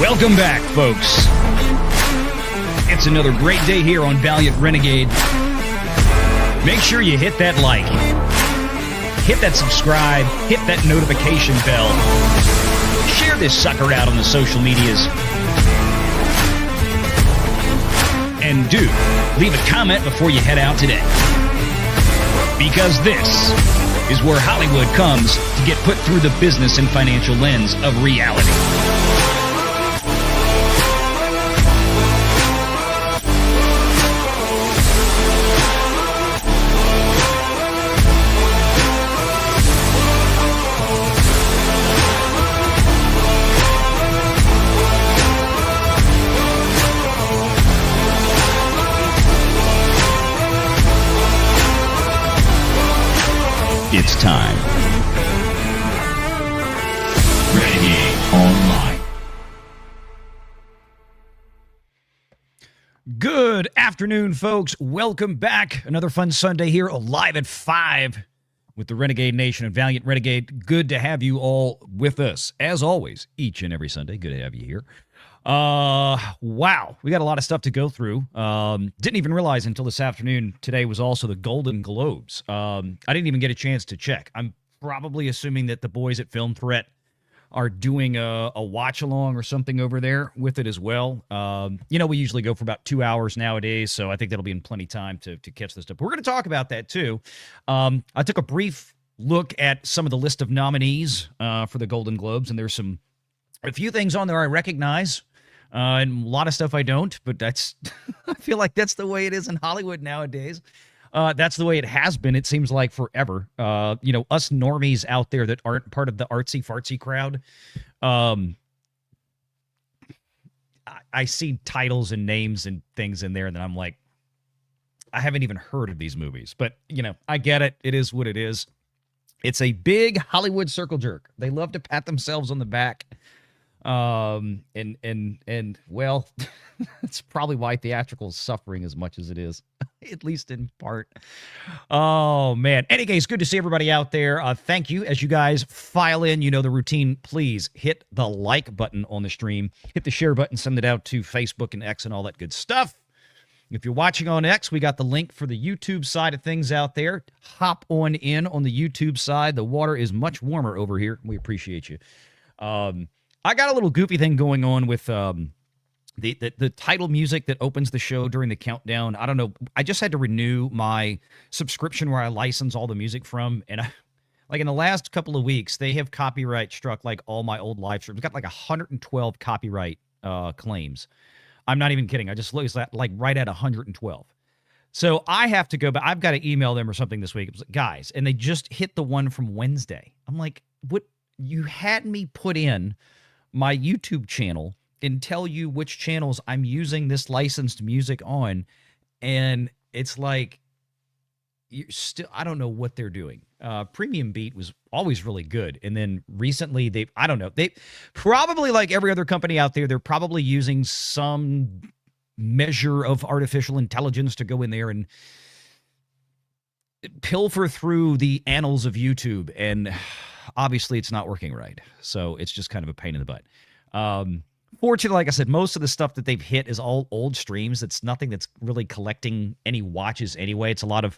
Welcome back, folks. It's another great day here on Valiant Renegade. Make sure you hit that like, hit that subscribe, hit that notification bell. Share this sucker out on the social medias. And do leave a comment before you head out today. Because this is where Hollywood comes to get put through the business and financial lens of reality. It's time. Renegade Online. Good afternoon, folks. Welcome back. Another fun Sunday here, live at 5 with the Renegade Nation and Valiant Renegade. Good to have you all with us, as always, each and every Sunday. Good to have you here. Wow. We got a lot of stuff to go through. Didn't even realize until this afternoon today was also the Golden Globes. I didn't even get a chance to check. I'm probably assuming that the boys at Film Threat are doing a watch-along or something over there with it as well. We usually go for about 2 hours nowadays, so I think that'll be in plenty time to catch this stuff. We're going to talk about that, too. I took a brief look at some of the list of nominees for the Golden Globes, and there's a few things on there I recognize. And a lot of stuff I don't, but that's I feel like that's the way it is in Hollywood nowadays. That's the way it has been, it seems like, forever. Us normies out there that aren't part of the artsy-fartsy crowd, I see titles and names and things in there, and then I'm like, I haven't even heard of these movies. But, I get it. It is what it is. It's a big Hollywood circle jerk. They love to pat themselves on the back. Well, that's probably why theatrical is suffering as much as it is, at least in part. Oh, man. Any case, good to see everybody out there. Thank you. As you guys file in, the routine, please hit the like button on the stream. Hit the share button, send it out to Facebook and X and all that good stuff. If you're watching on X, we got the link for the YouTube side of things out there. Hop on in on the YouTube side. The water is much warmer over here. We appreciate you. I got a little goofy thing going on with the title music that opens the show during the countdown. I don't know. I just had to renew my subscription where I license all the music from. And in the last couple of weeks, they have copyright struck like all my old live streams. I've got like 112 copyright claims. I'm not even kidding. I just looked at like right at 112. So I have to go, but I've got to email them or something this week. It was like, guys, and they just hit the one from Wednesday. I'm like, what? You had me put in my YouTube channel and tell you which channels I'm using this licensed music on, and it's like I don't know what they're doing. Premium Beat was always really good, and then recently they probably, like every other company out there, they're probably using some measure of artificial intelligence to go in there and pilfer through the annals of YouTube, and obviously it's not working right. So it's just kind of a pain in the butt. Fortunately, like I said, most of the stuff that they've hit is all old streams. It's nothing that's really collecting any watches anyway. It's a lot of,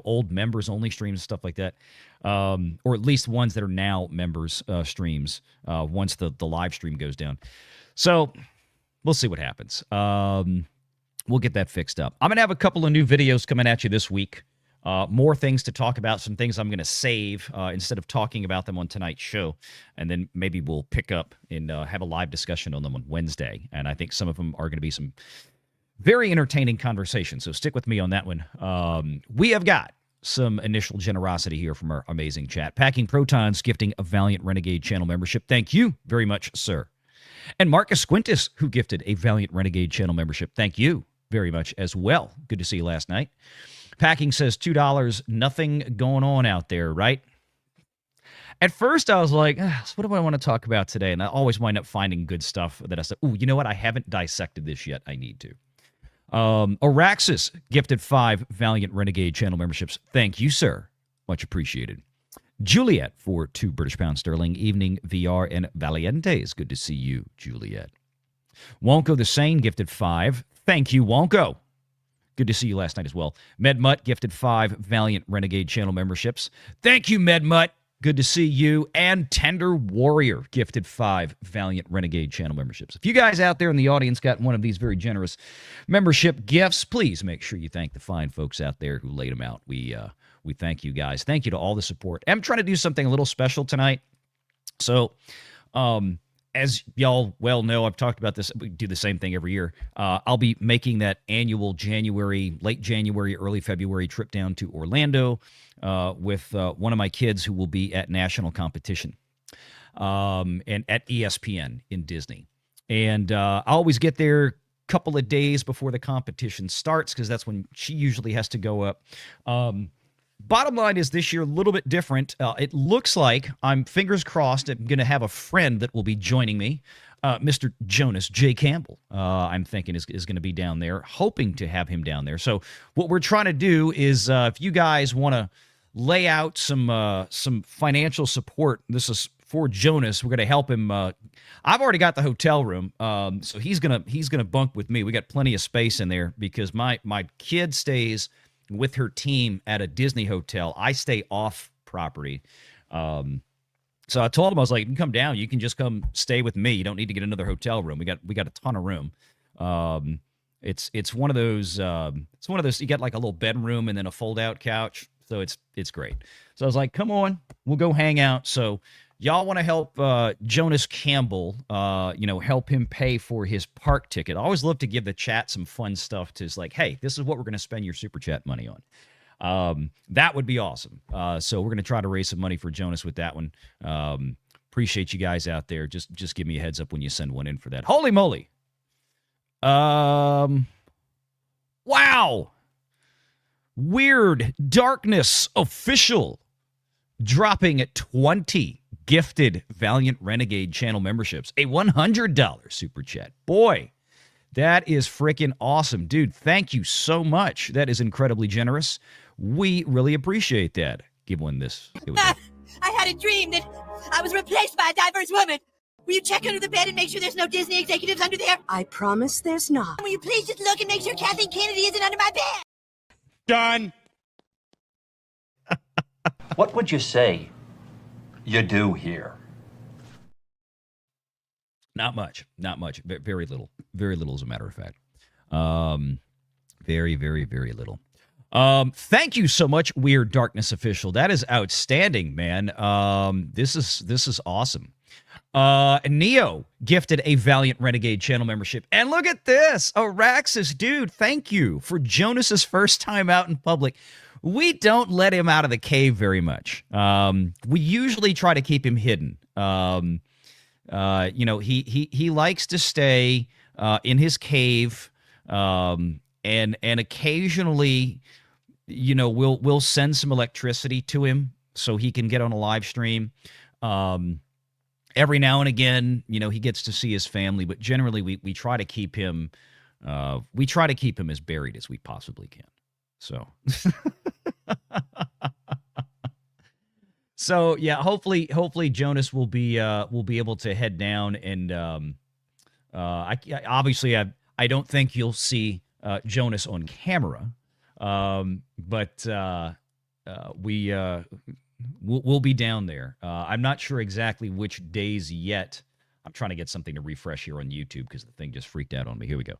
old members only streams and stuff like that. Or at least ones that are now members streams once the live stream goes down. So we'll see what happens. We'll get that fixed up. I'm going to have a couple of new videos coming at you this week. More things to talk about, some things I'm going to save instead of talking about them on tonight's show. And then maybe we'll pick up and have a live discussion on them on Wednesday. And I think some of them are going to be some very entertaining conversations. So stick with me on that one. We have got some initial generosity here from our amazing chat. Packing Protons gifting a Valiant Renegade channel membership. Thank you very much, sir. And Marcus Quintus, who gifted a Valiant Renegade channel membership. Thank you very much as well. Good to see you last night. Packing says $2, nothing going on out there, right? At first, I was like, what do I want to talk about today? And I always wind up finding good stuff that I said, ooh, you know what? I haven't dissected this yet. I need to. Araxis gifted 5 Valiant Renegade channel memberships. Thank you, sir. Much appreciated. Juliet for 2 British pounds sterling. Evening VR and Valientes. Good to see you, Juliet. Wonko the Sane gifted 5. Thank you, Wonko. Good to see you last night as well. Medmutt gifted 5 Valiant Renegade channel memberships. Thank you, Medmutt. Good to see you. And Tender Warrior gifted 5 Valiant Renegade channel memberships. If you guys out there in the audience got one of these very generous membership gifts, please make sure you thank the fine folks out there who laid them out. We thank you guys. Thank you to all the support. I'm trying to do something a little special tonight. So, as y'all well know, I've talked about this. We do the same thing every year. I'll be making that annual late January, early February trip down to Orlando with one of my kids who will be at national competition and at ESPN in Disney. And I always get there a couple of days before the competition starts because that's when she usually has to go up. Bottom line is this year a little bit different. It looks like, I'm fingers crossed, I'm going to have a friend that will be joining me, Mr. Jonas J. Campbell, I'm thinking is going to be down there, hoping to have him down there. So what we're trying to do is if you guys want to lay out some financial support, this is for Jonas. We're going to help him. I've already got the hotel room, so he's gonna bunk with me. We got plenty of space in there because my kid stays with her team at a Disney hotel. I stay off property. So I told him, I was like, you can come down. You can just come stay with me. You don't need to get another hotel room. We got a ton of room. It's one of those, you got like a little bedroom and then a fold out couch. So it's great. So I was like, come on, we'll go hang out. So y'all want to help Jonas Campbell, help him pay for his park ticket. I always love to give the chat some fun stuff to, like, hey, this is what we're going to spend your super chat money on. That would be awesome. So we're going to try to raise some money for Jonas with that one. Appreciate you guys out there. Just give me a heads up when you send one in for that. Holy moly. Wow. Weird Darkness Official dropping at 20 gifted Valiant Renegade channel memberships, a $100 super chat. Boy, that is freaking awesome. Dude, thank you so much. That is incredibly generous. We really appreciate that. Give one this. I had a dream that I was replaced by a diverse woman. Will you check under the bed and make sure there's no Disney executives under there? I promise there's not. Will you please just look and make sure Kathleen Kennedy isn't under my bed? Done. What would you say you do here? Not much. Very little. Very little, as a matter of fact. Very, very, very little. Thank you so much, Weird Darkness Official. That is outstanding, man. This is awesome. Neo gifted a Valiant Renegade channel membership. And look at this. Araxis, dude, thank you for Jonas's first time out in public. We don't let him out of the cave very much. We usually try to keep him hidden. He likes to stay in his cave, and occasionally, we'll send some electricity to him so he can get on a live stream. Every now and again, he gets to see his family, but generally we try to keep him as buried as we possibly can. So, yeah, hopefully Jonas will be able to head down, and obviously I don't think you'll see Jonas on camera, but we'll be down there. I'm not sure exactly which days yet. I'm trying to get something to refresh here on YouTube because the thing just freaked out on me. Here we go.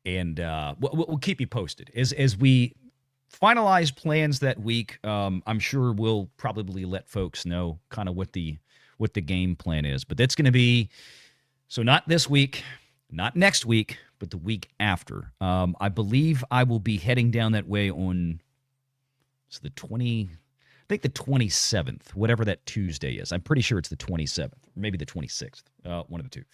And we'll keep you posted as we finalize plans that week. I'm sure we'll probably let folks know kind of what the game plan is, but that's going to be, so not this week, not next week, but the week after. I believe I will be heading down that way on the 27th, whatever that Tuesday is. I'm pretty sure it's the 27th, or maybe the 26th, one of the two.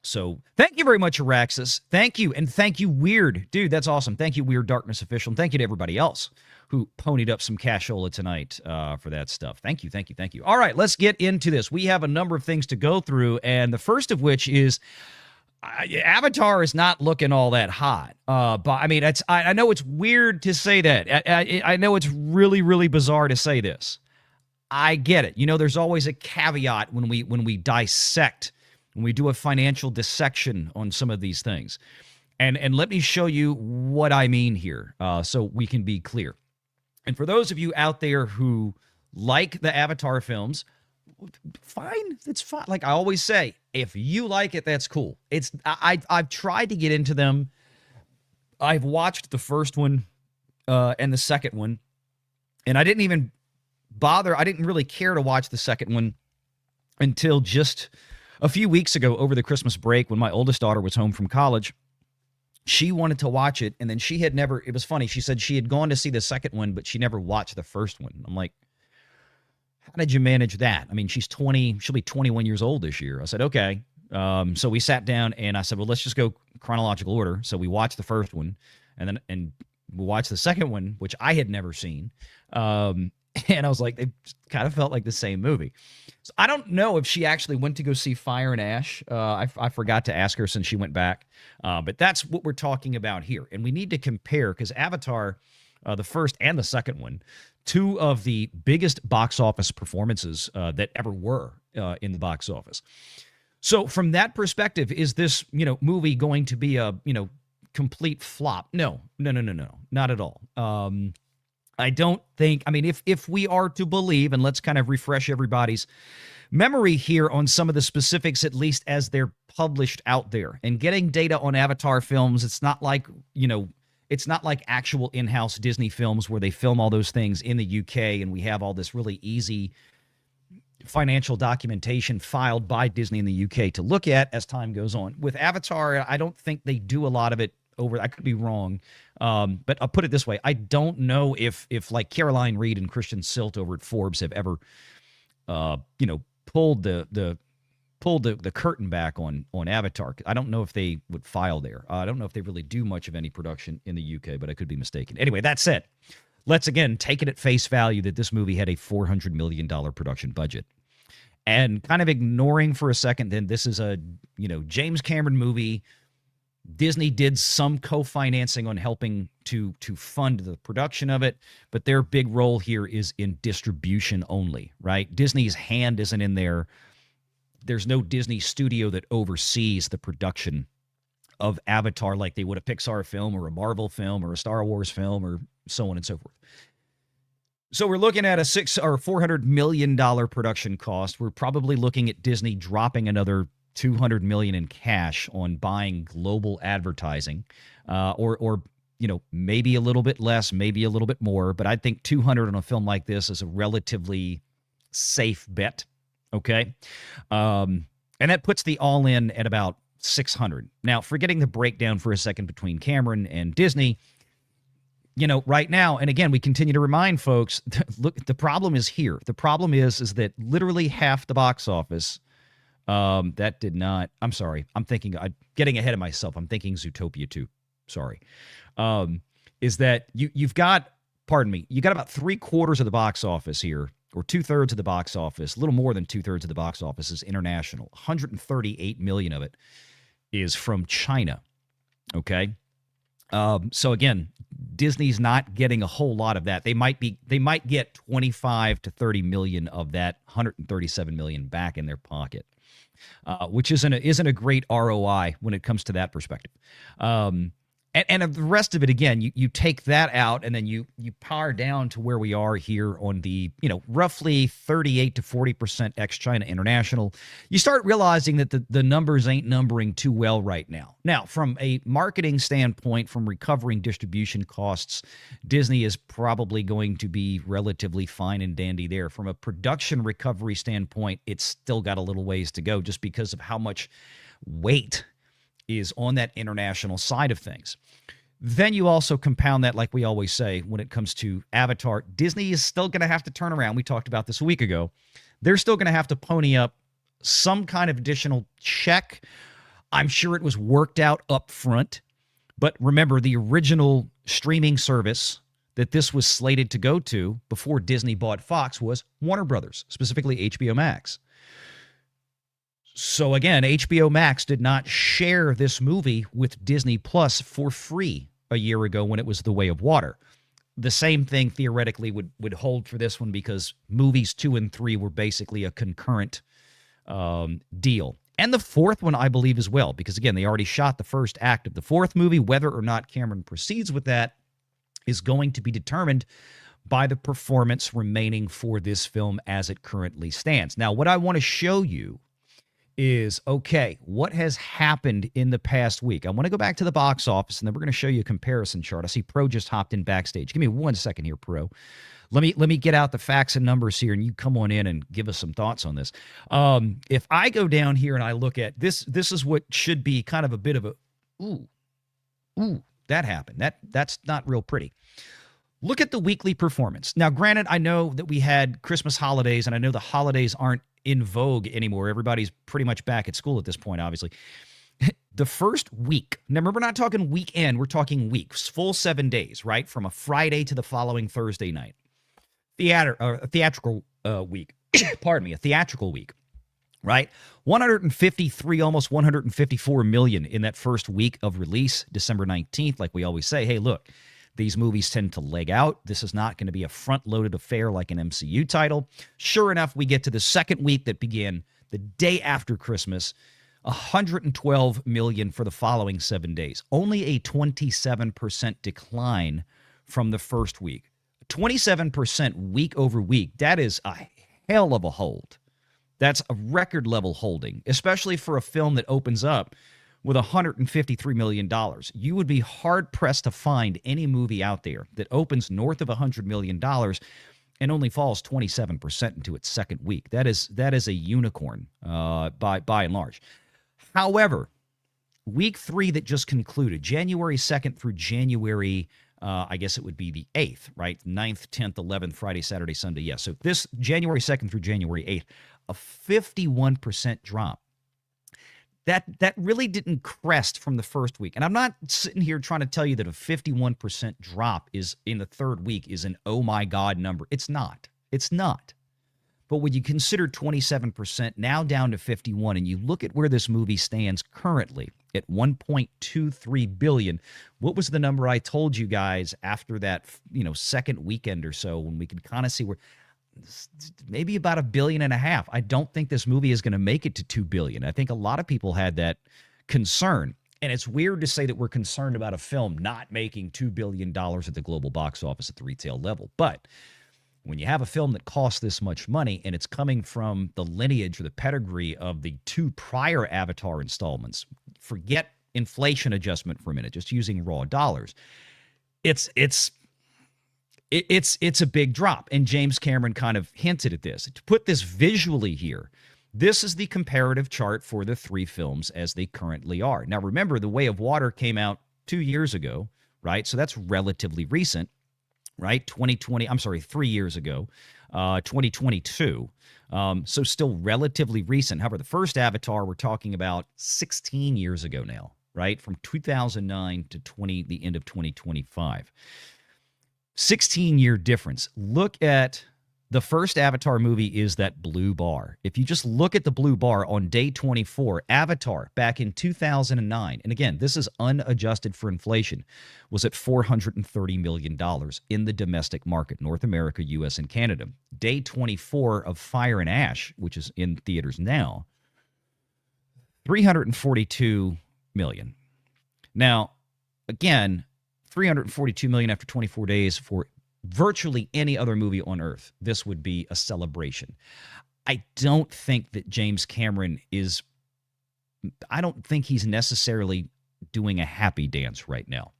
So thank you very much, Araxis. Thank you. And thank you, Weird. Dude, that's awesome. Thank you, Weird Darkness Official. And thank you to everybody else who ponied up some cashola tonight for that stuff. Thank you. All right, let's get into this. We have a number of things to go through, and the first of which is Avatar is not looking all that hot. But I mean, I know it's weird to say that. I know it's really, really bizarre to say this. I get it. There's always a caveat when we dissect when we do a financial dissection on some of these things. And let me show you what I mean here, so we can be clear. And for those of you out there who like the Avatar films, fine, it's fine. Like I always say, if you like it, that's cool. I've tried to get into them. I've watched the first one and the second one, and I didn't even bother. I didn't really care to watch the second one until just a few weeks ago over the Christmas break when my oldest daughter was home from college. She wanted to watch it, and then she had never, it was funny, she said she had gone to see the second one, but she never watched the first one. I'm like, how did you manage that? I mean, she's 20, she'll be 21 years old this year. I said, okay. So we sat down, and I said, well, let's just go chronological order. So we watched the first one, and we watched the second one, which I had never seen. And I was like, they kind of felt like the same movie. So I don't know if she actually went to go see Fire and Ash. I forgot to ask her since she went back. But that's what we're talking about here. And we need to compare, because Avatar, the first and the second one, two of the biggest box office performances that ever were in the box office. So from that perspective, is this, movie going to be a, complete flop? No, not at all. I don't think, I mean, if we are to believe, and let's kind of refresh everybody's memory here on some of the specifics, at least as they're published out there, and getting data on Avatar films, it's not like, it's not like actual in-house Disney films where they film all those things in the UK and we have all this really easy financial documentation filed by Disney in the UK to look at as time goes on. With Avatar, I don't think they do a lot of it over. I could be wrong, but I'll put it this way: I don't know if like Caroline Reed and Christian Silt over at Forbes have ever, pulled the curtain back on Avatar. I don't know if they would file there. I don't know if they really do much of any production in the UK, but I could be mistaken. Anyway, that said, let's again take it at face value that this movie had a $400 million production budget. And kind of ignoring for a second, then this is a, James Cameron movie. Disney did some co-financing on helping to fund the production of it, but their big role here is in distribution only, right? Disney's hand isn't in there. There's no Disney studio that oversees the production of Avatar like they would a Pixar film or a Marvel film or a Star Wars film or so on and so forth. So we're looking at a $400 million production cost. We're probably looking at Disney dropping another $200 million in cash on buying global advertising, or maybe a little bit less, maybe a little bit more. But I think 200 on a film like this is a relatively safe bet. Okay, and that puts the all-in at about 600. Now, forgetting the breakdown for a second between Cameron and Disney. Right now, and again, we continue to remind folks, look, the problem is here. The problem is that literally half the box office, that did not, I'm sorry, I'm getting ahead of myself. I'm thinking Zootopia 2, sorry, is that you've got, you got about 3/4 of the box office here, or 2/3 of the box office, a little more than 2/3 of the box office is international. 138 million of it is from China, okay? So again, Disney's not getting a whole lot of that. They might get 25 to 30 million of that 137 million back in their pocket, which isn't a great ROI when it comes to that perspective. And the rest of it, again, you take that out, and then you power down to where we are here on the, roughly 38 to 40% ex-China international. You start realizing that the numbers ain't numbering too well right now. Now, from a marketing standpoint, from recovering distribution costs, Disney is probably going to be relatively fine and dandy there. From a production recovery standpoint, it's still got a little ways to go just because of how much weight is on that international side of things. Then you also compound that, like we always say, when it comes to Avatar, Disney is still going to have to turn around. We talked about this a week ago. They're still going to have to pony up some kind of additional check. I'm sure it was worked out up front. But remember, the original streaming service that this was slated to go to before Disney bought Fox was Warner Brothers, specifically HBO Max. So again, HBO Max did not share this movie with Disney Plus for free a year ago when it was The Way of Water. The same thing theoretically would hold for this one because movies 2 and 3 were basically a concurrent deal. And the fourth one, I believe, as well, because, again, they already shot the first act of the fourth movie. Whether or not Cameron proceeds with that is going to be determined by the performance remaining for this film as it currently stands. Now, what I want to show you is, okay, what has happened in the past week? I want to go back to the box office, and then we're going to show you a comparison chart. I see Pro just hopped in backstage. Give me 1 second here, Pro. Let me get out the facts and numbers here, and you come on in and give us some thoughts on this. If I go down here and I look at this is what should be kind of a bit of a, ooh, that happened. That's not real pretty. Look at the weekly performance. Now, granted, I know that we had Christmas holidays, and I know the holidays aren't in vogue anymore. Everybody's pretty much back at school at this point, obviously. The first week, now remember, we're not talking weekend, we're talking weeks, full 7 days, right? From a Friday to the following Thursday night. Theatrical week. Pardon me, a theatrical week, right? 153, almost 154 million in that first week of release, December 19th. Like we always say, hey, look, these movies tend to leg out. This is not going to be a front-loaded affair like an MCU title. Sure enough, we get to the second week that began the day after Christmas, 112 million for the following 7 days. Only a 27% decline from the first week. 27% week over week. That is a hell of a hold. That's a record level holding, especially for a film that opens up with $153 million. You would be hard-pressed to find any movie out there that opens north of $100 million and only falls 27% into its second week. That is a unicorn by and large. However, week 3 that just concluded, January 2nd through January, I guess it would be the 8th, right? 9th, 10th, 11th, Friday, Saturday, Sunday. Yes. So this January 2nd through January 8th, a 51% drop. That really didn't crest from the first week. And I'm not sitting here trying to tell you that a 51% drop is in the third week is an oh my God number. It's not. It's not. But when you consider 27% now down to 51, and you look at where this movie stands currently at 1.23 billion, what was the number I told you guys after that, second weekend or so, when we could kind of see where maybe about $1.5 billion. I don't think this movie is going to make it to $2 billion. I think a lot of people had that concern. And it's weird to say that we're concerned about a film not making $2 billion at the global box office at the retail level. But when you have a film that costs this much money and it's coming from the lineage or the pedigree of the 2 prior Avatar installments, forget inflation adjustment for a minute, just using raw dollars, it's a big drop. And James Cameron kind of hinted at this. To put this visually here, this is the comparative chart for the 3 films as they currently are. Now, remember, The Way of Water came out 2 years ago, right? So that's relatively recent, right? 3 years ago, 2022. So still relatively recent. However, the first Avatar, we're talking about 16 years ago now, right? From 2009 to the end of 2025. 16-year difference. Look at the first Avatar movie is that blue bar. If you just look at the blue bar on day 24, Avatar back in 2009, and again, this is unadjusted for inflation, was at $430 million in the domestic market, North America, U.S., and Canada. Day 24 of Fire and Ash, which is in theaters now, $342 million. Now, again, $342 million after 24 days for virtually any other movie on earth. This would be a celebration. I don't think that James Cameron I don't think he's necessarily doing a happy dance right now.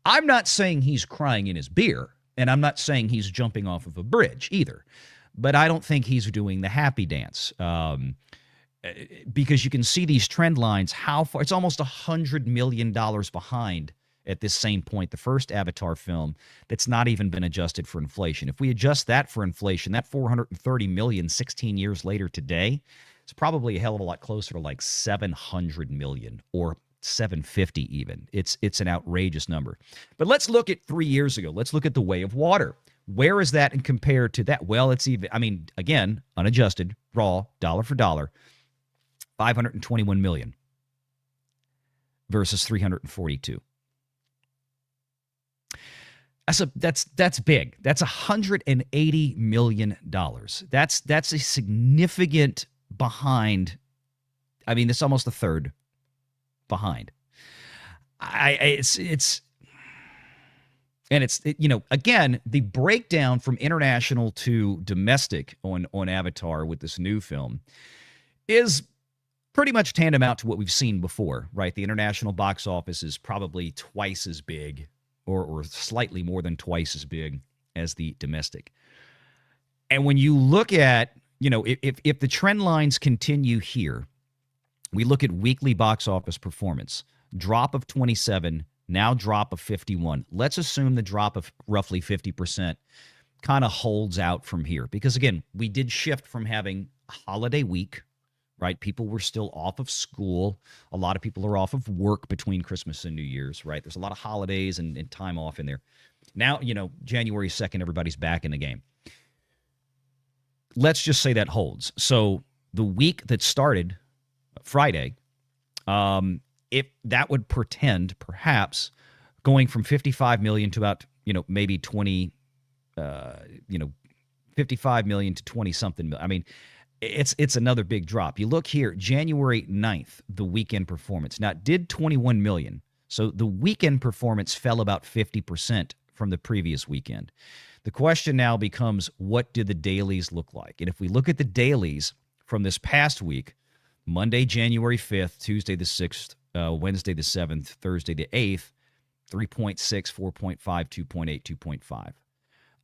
I'm not saying he's crying in his beer, and I'm not saying he's jumping off of a bridge either, but I don't think he's doing the happy dance. Because you can see these trend lines, how far, it's almost $100 million behind at this same point, the first Avatar film that's not even been adjusted for inflation. If we adjust that for inflation, that $430 million 16 years later today, it's probably a hell of a lot closer to like $700 million or $750 even. It's an outrageous number. But let's look at 3 years ago. Let's look at The Way of Water. Where is that and compared to that? Well, it's even, again, unadjusted, raw, dollar for dollar, $521 million versus $342. That's big. That's $180 million. That's a significant behind I mean, it's almost a third behind. It's again, the breakdown from international to domestic on Avatar with this new film is pretty much tantamount to what we've seen before, right? The international box office is probably twice as big or slightly more than twice as big as the domestic. And when you look at, if the trend lines continue here, we look at weekly box office performance, drop of 27, now drop of 51. Let's assume the drop of roughly 50% kind of holds out from here. Because again, we did shift from having a holiday week, right? People were still off of school. A lot of people are off of work between Christmas and New Year's, right? There's a lot of holidays and time off in there. Now, January 2nd, everybody's back in the game. Let's just say that holds. So the week that started Friday, if that would portend perhaps going from 55 million to about, maybe 20, 55 million to 20 something. I mean, it's another big drop. You look here, January 9th, the weekend performance. Now, it did 21 million. So the weekend performance fell about 50% from the previous weekend. The question now becomes, what did the dailies look like? And if we look at the dailies from this past week, Monday, January 5th, Tuesday the 6th, Wednesday the 7th, Thursday the 8th, 3.6, 4.5, 2.8, 2.5.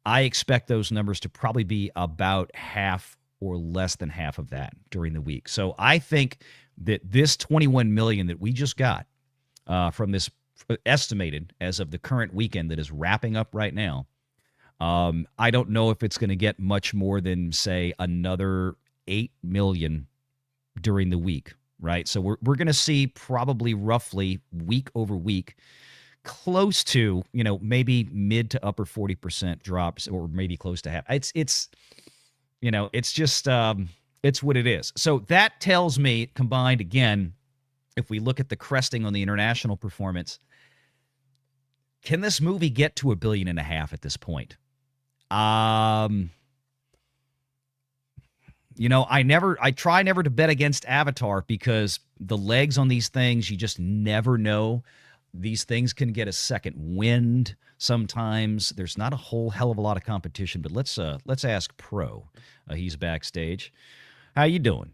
I expect those numbers to probably be about half or less than half of that during the week. So I think that this 21 million that we just got from this estimated as of the current weekend that is wrapping up right now, I don't know if it's going to get much more than, say, another 8 million during the week, right? So we're going to see probably roughly week over week close to, maybe mid to upper 40% drops, or maybe close to half. It's just, it's what it is. So that tells me, combined again, if we look at the cresting on the international performance, can this movie get to $1.5 billion at this point? I try never to bet against Avatar because the legs on these things, you just never know. These things can get a second wind sometimes. There's not a whole hell of a lot of competition, but let's ask Pro. He's backstage. How you doing?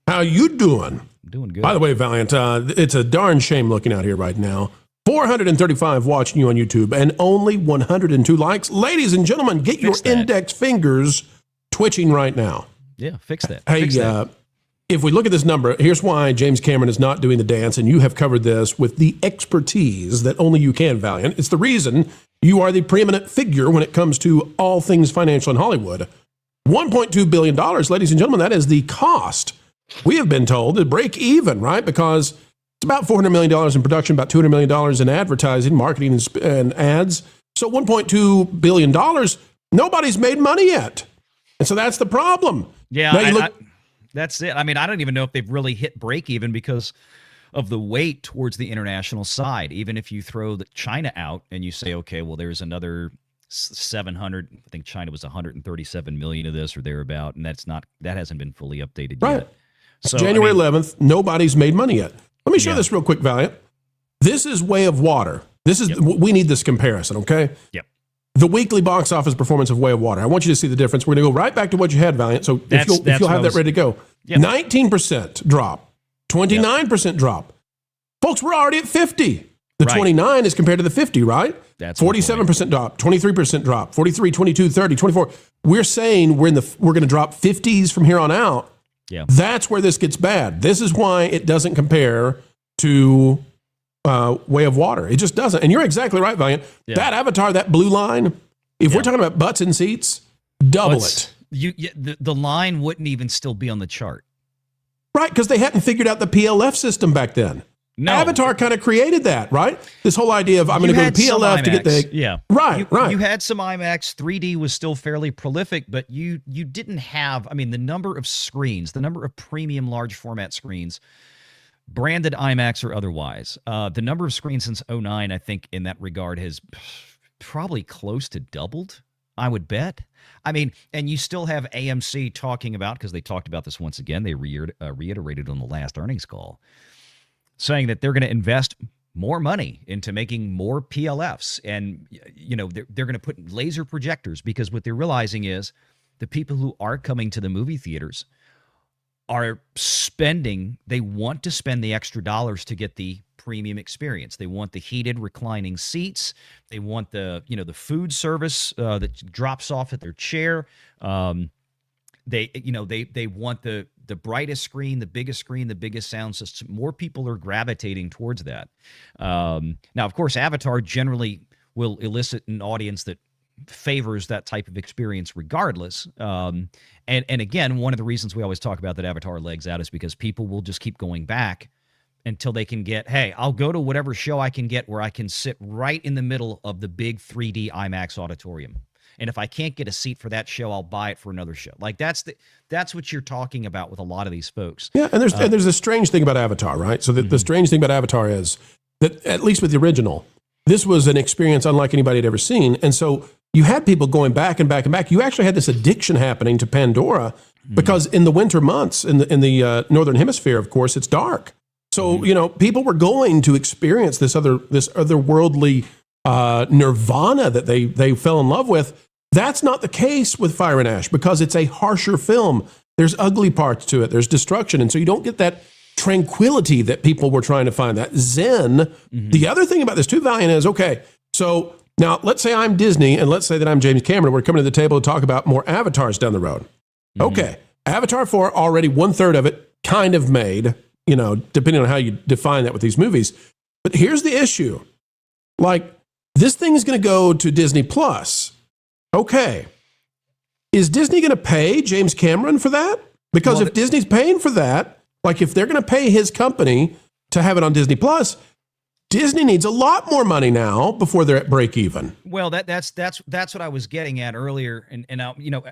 How you doing? I'm doing good. By the way, Valiant, it's a darn shame looking out here right now. 435 watching you on YouTube and only 102 likes. Ladies and gentlemen, get your index fingers twitching right now. Yeah, fix that. Hey, if we look at this number, here's why James Cameron is not doing the dance, and you have covered this with the expertise that only you can, Valiant. It's the reason you are the preeminent figure when it comes to all things financial in Hollywood. $1.2 billion, ladies and gentlemen, that is the cost. We have been told to break even, right? Because it's about $400 million in production, about $200 million in advertising, marketing, and ads. So $1.2 billion, nobody's made money yet. And so that's the problem. Yeah, that's it. I mean, I don't even know if they've really hit break even because of the weight towards the international side. Even if you throw China out and you say, okay, well, there's another 700, I think China was 137 million of this or thereabout, and that hasn't been fully updated yet. So January 11th, nobody's made money yet. Let me show this real quick, Valiant. This is Way of Water. We need this comparison, okay? Yep. The weekly box office performance of Way of Water. I want you to see the difference. We're going to go right back to what you had, Valiant. So if you'll have that ready to go. Yep. 19% drop, 29% drop. Folks, we're already at 50. The 29 is compared to the 50, right? That's 47% drop, 23% drop, 43, 22, 30, 24. We're saying we're going to drop 50s from here on out. Yeah. That's where this gets bad. This is why it doesn't compare to Way of Water. It just doesn't. And you're exactly right, Valiant. Yeah. That Avatar, that blue line, if we're talking about butts and seats, double it. The line wouldn't even still be on the chart. Right, because they hadn't figured out the PLF system back then. No. Avatar kind of created that, right? This whole idea of I'm going to go to PLF to get the... Yeah. Right. You had some IMAX. 3D was still fairly prolific, but you didn't have... I mean, the number of screens, the number of premium large format screens, branded IMAX or otherwise, the number of screens since 2009, I think, in that regard has probably close to doubled. I would bet. I mean, and you still have AMC talking about, because they talked about this once again, they reiterated on the last earnings call, saying that they're going to invest more money into making more PLFs. And, they're going to put laser projectors, because what they're realizing is the people who are coming to the movie theaters are they want to spend the extra dollars to get the premium experience. They want the heated reclining seats. They want the food service that drops off at their chair. They want the brightest screen, the biggest sound system. More people are gravitating towards that. Now, of course, Avatar generally will elicit an audience that favors that type of experience regardless. And again, one of the reasons we always talk about that Avatar legs out is because people will just keep going back until they can get, hey, I'll go to whatever show I can get where I can sit right in the middle of the big 3D IMAX auditorium. And if I can't get a seat for that show, I'll buy it for another show. Like that's what you're talking about with a lot of these folks. Yeah, and there's a strange thing about Avatar, right? So the strange thing about Avatar is that, at least with the original, this was an experience unlike anybody had ever seen. And so you had people going back and back and back. You actually had this addiction happening to Pandora because in the winter months, in the Northern Hemisphere, of course, it's dark. So, people were going to experience this otherworldly nirvana that they fell in love with. That's not the case with Fire and Ash, because it's a harsher film. There's ugly parts to it. There's destruction. And so you don't get that tranquility that people were trying to find, that zen. The other thing about this too, Valiant, is, okay, so now let's say I'm Disney and let's say that I'm James Cameron. We're coming to the table to talk about more Avatars down the road. Okay, Avatar 4, already 1/3 of it kind of made, depending on how you define that with these movies. But here's the issue. Like, this thing is going to go to Disney Plus. Okay. Is Disney going to pay James Cameron for that? Because if Disney's paying for that, like if they're going to pay his company to have it on Disney Plus, Disney needs a lot more money now before they're at break even. Well, that's what I was getting at earlier, and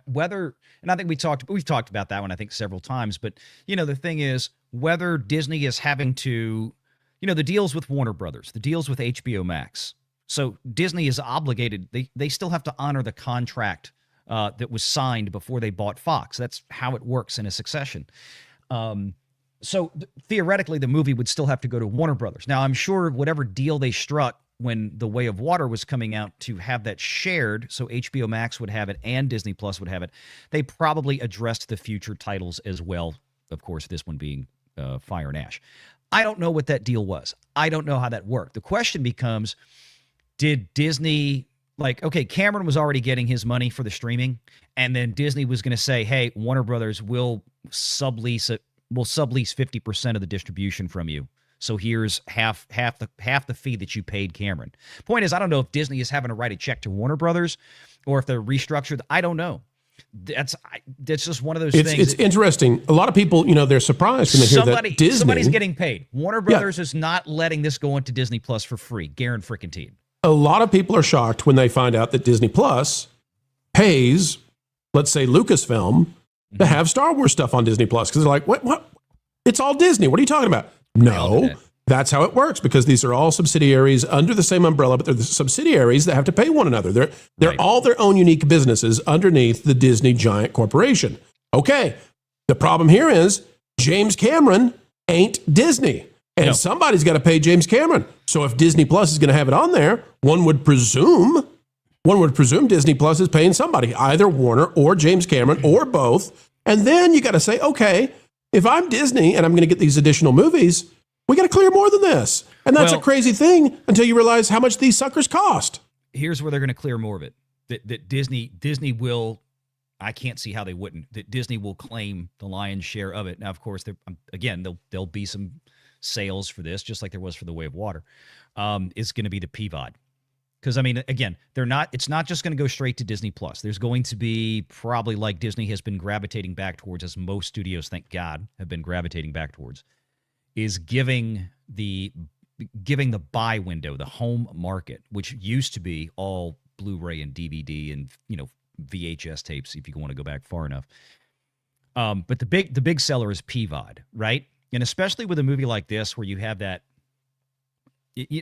whether, and I think we've talked about that one, I think, several times. But the thing is, whether Disney is having to, the deals with Warner Brothers, the deals with HBO Max. So Disney is obligated. They still have to honor the contract that was signed before they bought Fox. That's how it works in a succession. So theoretically, the movie would still have to go to Warner Brothers. Now, I'm sure whatever deal they struck when The Way of Water was coming out to have that shared, so HBO Max would have it and Disney Plus would have it, they probably addressed the future titles as well. Of course, this one being Fire and Ash. I don't know what that deal was. I don't know how that worked. The question becomes, did Disney, okay, Cameron was already getting his money for the streaming, and then Disney was going to say, hey, Warner Brothers will sublease it. We'll sublease 50% of the distribution from you. So here's half the fee that you paid Cameron. Point is, I don't know if Disney is having to write a check to Warner Brothers or if they're restructured. I don't know. That's just one of those things. It's interesting. A lot of people, they're surprised when they hear that Disney, somebody's getting paid. Warner Brothers is not letting this go into Disney Plus for free. Guaranteed. A lot of people are shocked when they find out that Disney Plus pays, let's say, Lucasfilm to have Star Wars stuff on Disney Plus, because they're like, what? It's all Disney. What are you talking about? No, that's how it works, because these are all subsidiaries under the same umbrella, but they're the subsidiaries that have to pay one another. They're all their own unique businesses underneath the Disney giant corporation. Okay, the problem here is James Cameron ain't Disney, and somebody's got to pay James Cameron. So if Disney Plus is going to have it on there, one would presume Disney Plus is paying somebody, either Warner or James Cameron or both. And then you got to say, okay, if I'm Disney and I'm going to get these additional movies, we got to clear more than this. And that's a crazy thing until you realize how much these suckers cost. Here's where they're going to clear more of it. That Disney will, I can't see how they wouldn't, that Disney will claim the lion's share of it. Now, of course, there'll be some sales for this, just like there was for The Way of Water. Is going to be the PVOD. Because, again, it's not just going to go straight to Disney Plus. There's going to be, probably like Disney has been gravitating back towards, as most studios, thank God, have been gravitating back towards, is giving the buy window, the home market, which used to be all Blu-ray and DVD and VHS tapes, if you want to go back far enough. But the big seller is PVOD, right? And especially with a movie like this, where you have that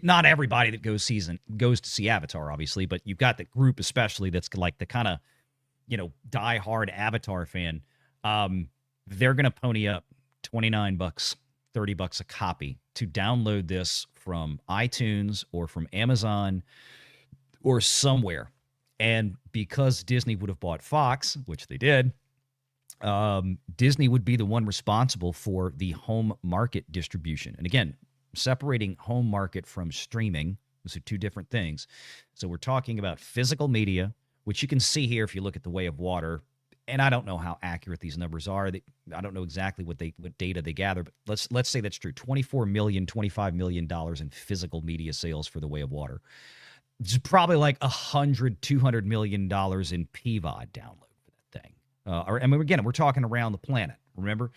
not everybody that goes to see Avatar, obviously, but you've got the group especially that's like the kind of, die-hard Avatar fan. They're going to pony up $29, $30 a copy to download this from iTunes or from Amazon or somewhere. And because Disney would have bought Fox, which they did, Disney would be the one responsible for the home market distribution. And again, separating home market from streaming, those are two different things. So we're talking about physical media, which you can see here if you look at The Way of Water. And I don't know how accurate these numbers are. I don't know exactly what data they gather, but let's say that's true. $24 million, $25 million in physical media sales for The Way of Water. It's probably like $200 million in PVOD download for that thing. Again, we're talking around the planet, remember?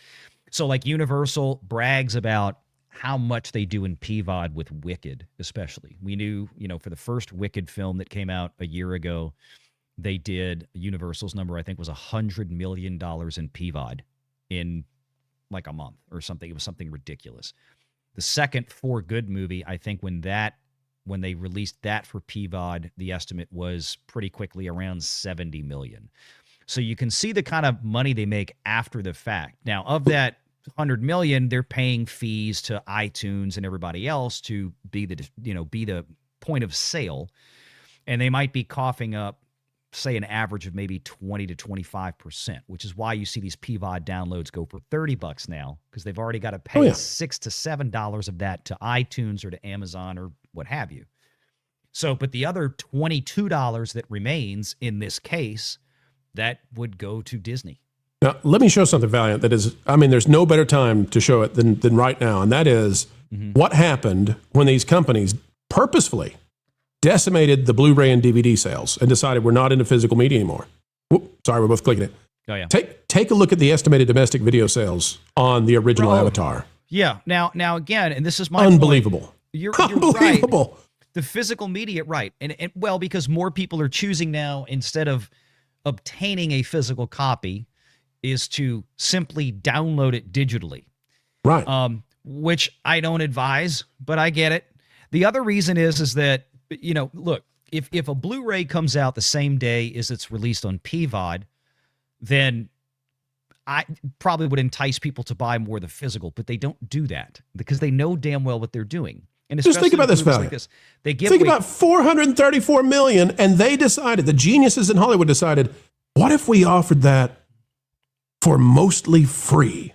So like Universal brags about how much they do in PVOD with Wicked, especially. We knew, for the first Wicked film that came out a year ago, they did, Universal's number, I think, was $100 million in PVOD in like a month or something. It was something ridiculous. The second For Good movie, I think when they released that for PVOD, the estimate was pretty quickly around 70 million. So you can see the kind of money they make after the fact. Now, of that 100 million, they're paying fees to iTunes and everybody else to be the point of sale, and they might be coughing up, say, an average of maybe 20 to 25%, which is why you see these PVOD downloads go for $30 now, because they've already got to pay $6 to $7 of that to iTunes or to Amazon or what have you. So, but the other $22 that remains in this case, that would go to Disney. Now, let me show something, Valiant, that is, there's no better time to show it than right now, and that is what happened when these companies purposefully decimated the Blu-ray and DVD sales and decided we're not into physical media anymore. Whoop, sorry, we're both clicking it. Oh, yeah. Take a look at the estimated domestic video sales on the original Avatar. Yeah. Now again, and this is my unbelievable. Point. You're unbelievable. Right. The physical media, right. And well, because more people are choosing now, instead of obtaining a physical copy, is to simply download it digitally. Right. Which I don't advise, but I get it. The other reason is that, look, if a Blu-ray comes out the same day as it's released on PVOD, then I probably would entice people to buy more of the physical, but they don't do that because they know damn well what they're doing. And just think about this, Valiant. Think about 434 million, and they decided, the geniuses in Hollywood decided, what if we offered that for mostly free?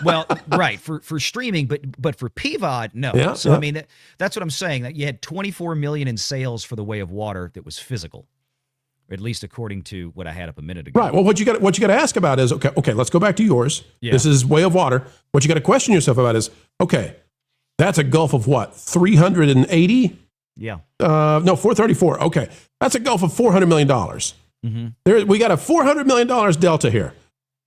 Well, right, for streaming, but for PVOD, no. Yeah, so yeah. That's what I'm saying. That you had 24 million in sales for The Way of Water that was physical, at least according to what I had up a minute ago. Right. Well, what you got to ask about is, okay, let's go back to yours. Yeah. This is Way of Water. What you got to question yourself about is, okay, that's a gulf of what? 380? Yeah. No, 434. Okay, that's a gulf of $400 million. Mm-hmm. We got a $400 million delta here.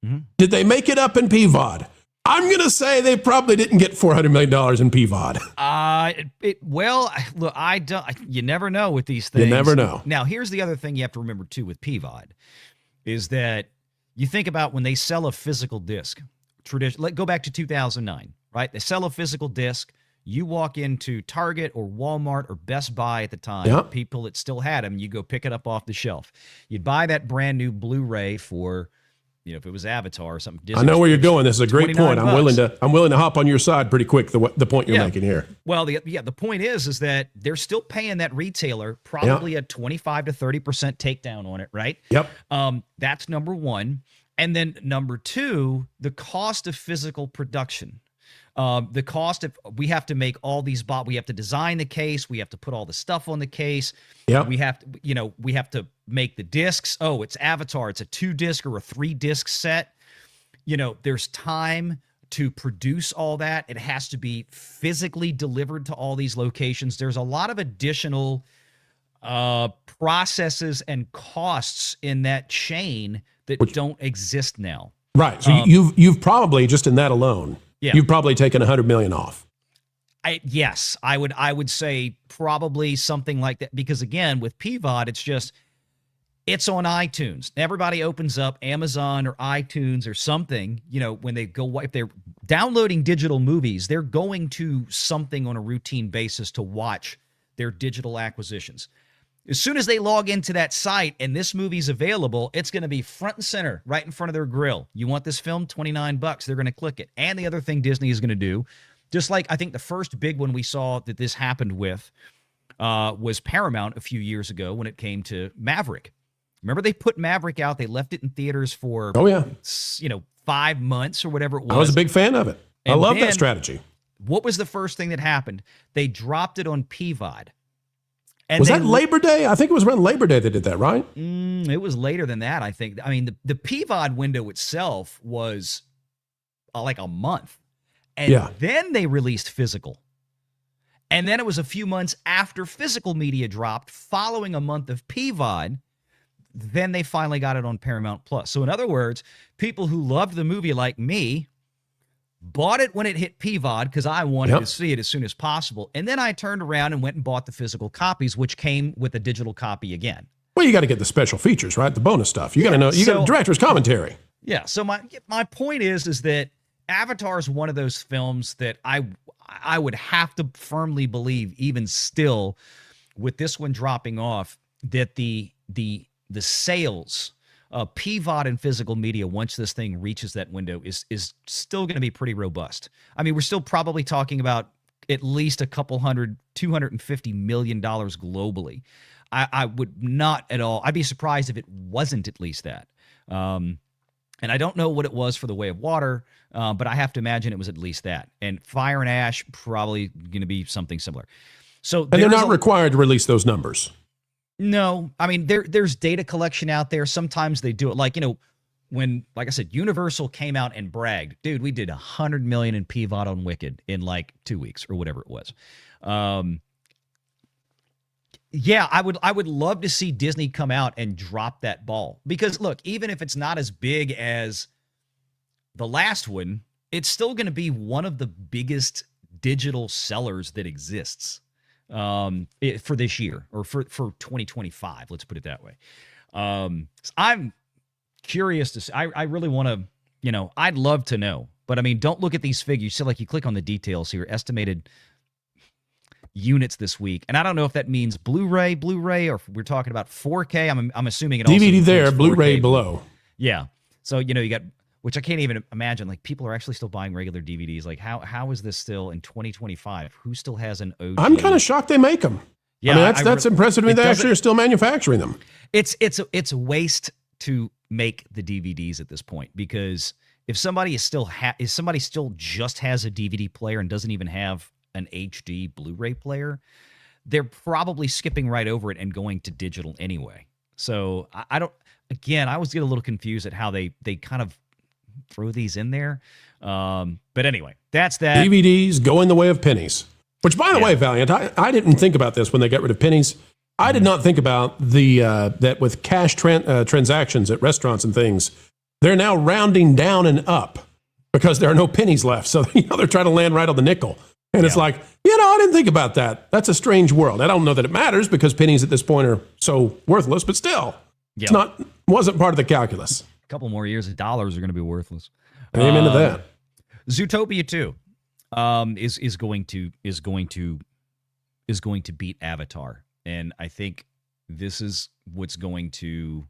Mm-hmm. Did they make it up in PVOD? I'm going to say they probably didn't get $400 million in PVOD. Look, I don't. You never know with these things. You never know. Now, here's the other thing you have to remember too with PVOD, is that you think about when they sell a physical disc. Go back to 2009, right? They sell a physical disc. You walk into Target or Walmart or Best Buy at the time, people that still had them, you go pick it up off the shelf. You'd buy that brand new Blu-ray for, if it was Avatar or something. Disney, I know where you're going. This is a great point. I'm willing to hop on your side pretty quick. The point you're making here. Well, the point is that they're still paying that retailer probably a 25 to 30% takedown on it, right? Yep. That's number one, and then number two, the cost of physical production. The cost of, we have to make all these we have to design the case, we have to put all the stuff on the case. Yeah. We have to make the discs. Oh, it's Avatar. It's a 2-disc or a 3-disc set. There's time to produce all that. It has to be physically delivered to all these locations. There's a lot of additional processes and costs in that chain that don't exist now. Right. So you've probably, just in that alone, you've probably taken $100 million off. Yes, I would say probably something like that, because again, with PVOD, it's on iTunes. Everybody opens up Amazon or iTunes or something, when they go, if they're downloading digital movies, they're going to something on a routine basis to watch their digital acquisitions. As soon as they log into that site and this movie's available, it's going to be front and center right in front of their grill. You want this film? $29. They're going to click it. And the other thing Disney is going to do, just like I think the first big one we saw that this happened with was Paramount a few years ago when it came to Maverick. Remember they put Maverick out, they left it in theaters for 5 months or whatever it was. I was a big fan of it. I love that strategy. What was the first thing that happened? They dropped it on PVOD. And was that Labor Day? I think it was around Labor Day they did that, right? It was later than that, I think. I mean, the PVOD window itself was like a month. And then they released physical. And then it was a few months after physical media dropped, following a month of PVOD, then they finally got it on Paramount Plus. So in other words, people who loved the movie like me bought it when it hit PVOD because I wanted to see it as soon as possible. And then I turned around and went and bought the physical copies, which came with a digital copy again. Well, you got to get the special features, right? The bonus stuff. You got to know. You got the director's commentary. Yeah. So my point is that Avatar is one of those films that I would have to firmly believe, even still, with this one dropping off, that the sales PVOD and physical media, once this thing reaches that window, is still going to be pretty robust. I mean, we're still probably talking about at least $250 million globally. I would not at all. I'd be surprised if it wasn't at least that. And I don't know what it was for The Way of Water, but I have to imagine it was at least that. And Fire and Ash, probably going to be something similar. So and they're not required to release those numbers. No, I mean, there's data collection out there. Sometimes they do it like, when, like I said, Universal came out and bragged, dude, we did $100 million in PVOD on Wicked in like 2 weeks or whatever it was. Yeah, I would love to see Disney come out and drop that ball, because look, even if it's not as big as the last one, it's still going to be one of the biggest digital sellers that exists. For this year, or for 2025, let's put it that way. I'm curious to see. I really want to, I'd love to know, but I mean, don't look at these figures. So like you click on the details here, estimated units this week. And I don't know if that means Blu-ray, or if we're talking about 4K. I'm assuming it also DVD there, 4K. Blu-ray below. Yeah. So, you got, which I can't even imagine, like people are actually still buying regular DVDs. Like how is this still in 2025? Who still has an OG? I'm kind of shocked they make them. Yeah, I mean, that's impressive to me. They actually are still manufacturing them. It's a waste to make the DVDs at this point, because if somebody still just has a DVD player and doesn't even have an HD Blu-ray player, they're probably skipping right over it and going to digital anyway. So I always get a little confused at how they kind of throw these in there. But anyway, that's that. DVDs going the way of pennies. Which, by the way, Valiant, I didn't think about this when they got rid of pennies. I did not think about that with cash transactions at restaurants and things, they're now rounding down and up because there are no pennies left. So they're trying to land right on the nickel. And it's like, I didn't think about that. That's a strange world. I don't know that it matters because pennies at this point are so worthless, but still, it's wasn't part of the calculus. A couple more years of dollars are going to be worthless. Amen to that. Zootopia 2 is going to beat Avatar, and I think this is what's going to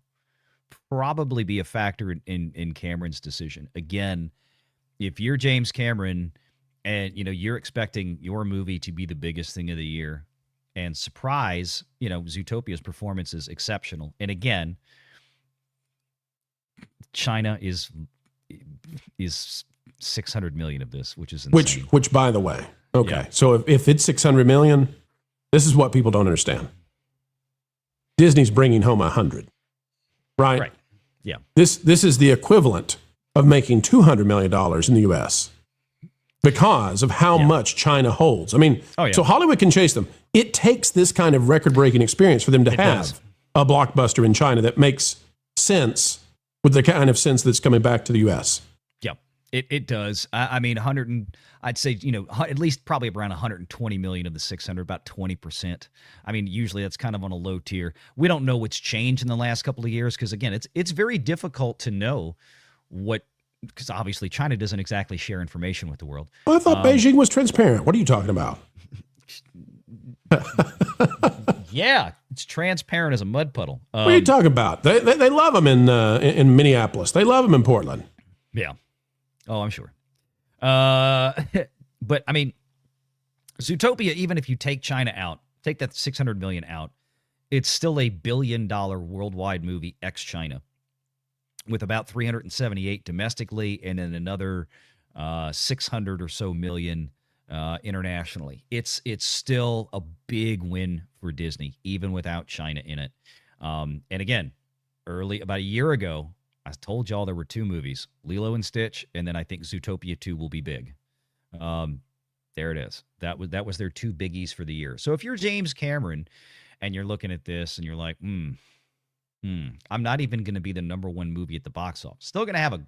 probably be a factor in Cameron's decision. Again, if you're James Cameron and you're expecting your movie to be the biggest thing of the year, and surprise, Zootopia's performance is exceptional, and again, China is 600 million of this, which is insane. Which by the way, so if it's 600 million, this is what people don't understand. Disney's bringing home 100, right? Right. Yeah. This is the equivalent of making $200 million in the U.S. because of how much China holds. I mean, so Hollywood can chase them. It takes this kind of record-breaking experience for them to have a blockbuster in China that makes sense with the kind of sense that's coming back to the U.S. Yeah, it does. I mean, I'd say, at least probably around 120 million of the 600, about 20%. I mean, usually that's kind of on a low tier. We don't know what's changed in the last couple of years because, again, it's very difficult to know what because obviously China doesn't exactly share information with the world. Well, I thought Beijing was transparent. What are you talking about? Yeah, it's transparent as a mud puddle. What are you talking about? They love them in Minneapolis. They love them in Portland. Yeah. Oh, I'm sure. But I mean, Zootopia, even if you take China out, take that $600 million out, it's still a $1 billion worldwide movie ex-China, with about 378 domestically and then another 600 or so million internationally. It's still a big win for Disney, even without China in it. And again, about a year ago, I told y'all there were two movies, Lilo and Stitch, and then I think Zootopia 2 will be big. There it is. That was their two biggies for the year. So if you're James Cameron and you're looking at this and you're like, I'm not even going to be the number one movie at the box office. Still going to have a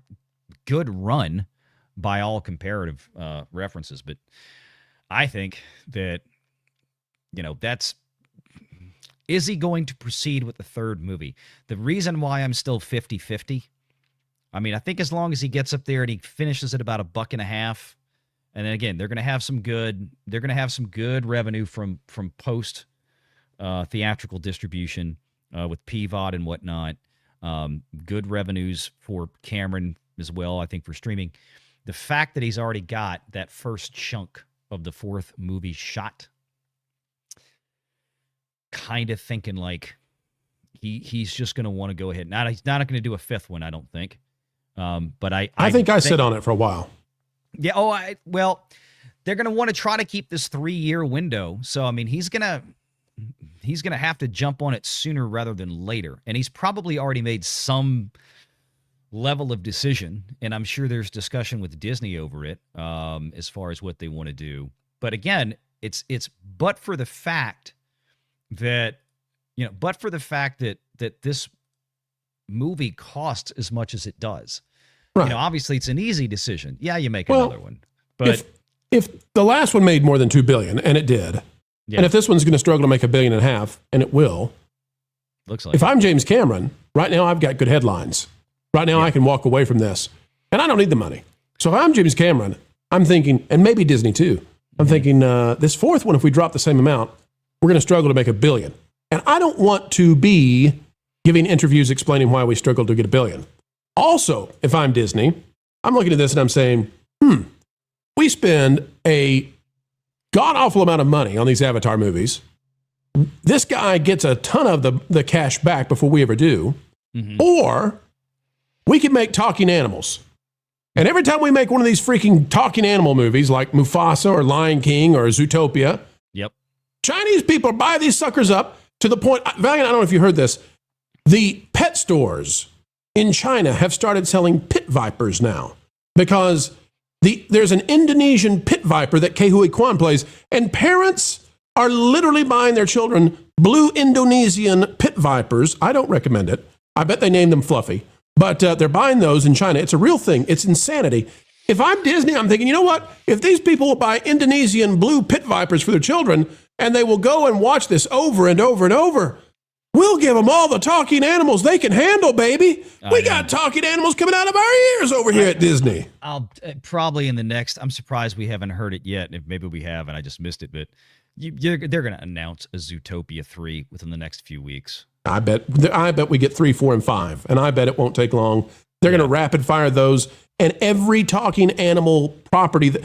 good run by all comparative references, but I think that, is he going to proceed with the third movie? The reason why I'm still 50-50, I mean, I think as long as he gets up there and he finishes at about $1.50, and then again, they're going to have some good revenue from post theatrical distribution with PVOD and whatnot. Good revenues for Cameron as well, I think, for streaming. The fact that he's already got that first chunk of the fourth movie shot, kind of thinking like he's just going to want to go ahead. He's not going to do a fifth one, I don't think. But I think I sit on it for a while. Yeah. Well, they're going to want to try to keep this 3-year window. So, I mean, he's going to have to jump on it sooner rather than later. And he's probably already made some level of decision. And I'm sure there's discussion with Disney over it as far as what they want to do. But again, it's but for the fact that, that this movie costs as much as it does. Right. Obviously it's an easy decision. Yeah, you make another one. But if the last one made more than $2 billion, and it did, and if this one's going to struggle to make $1.5 billion, and it will, looks like. If I'm James Cameron, right now I've got good headlines. Right now I can walk away from this, and I don't need the money. So if I'm James Cameron, I'm thinking, and maybe Disney too, I'm thinking this fourth one, if we drop the same amount, we're going to struggle to make $1 billion. And I don't want to be giving interviews explaining why we struggled to get $1 billion. Also, if I'm Disney, I'm looking at this and I'm saying, we spend a god-awful amount of money on these Avatar movies. This guy gets a ton of the cash back before we ever do. Mm-hmm. Or we can make talking animals. And every time we make one of these freaking talking animal movies like Mufasa or Lion King or Zootopia, Chinese people buy these suckers up to the point, Valiant, I don't know if you heard this, the pet stores in China have started selling pit vipers now because there's an Indonesian pit viper that Ke Huy Quan plays, and parents are literally buying their children blue Indonesian pit vipers. I don't recommend it. I bet they named them Fluffy, but they're buying those in China. It's a real thing. It's insanity. If I'm Disney, I'm thinking, you know what? If these people will buy Indonesian blue pit vipers for their children and they will go and watch this over and over and over, we'll give them all the talking animals they can handle, baby. We got talking animals coming out of our ears over here at Disney. I'll probably in the next, I'm surprised we haven't heard it yet. If maybe we have and I just missed it, but they're going to announce a Zootopia 3 within the next few weeks. I bet we get 3, 4, and 5, and I bet it won't take long. They're going to rapid fire those, and every talking animal property,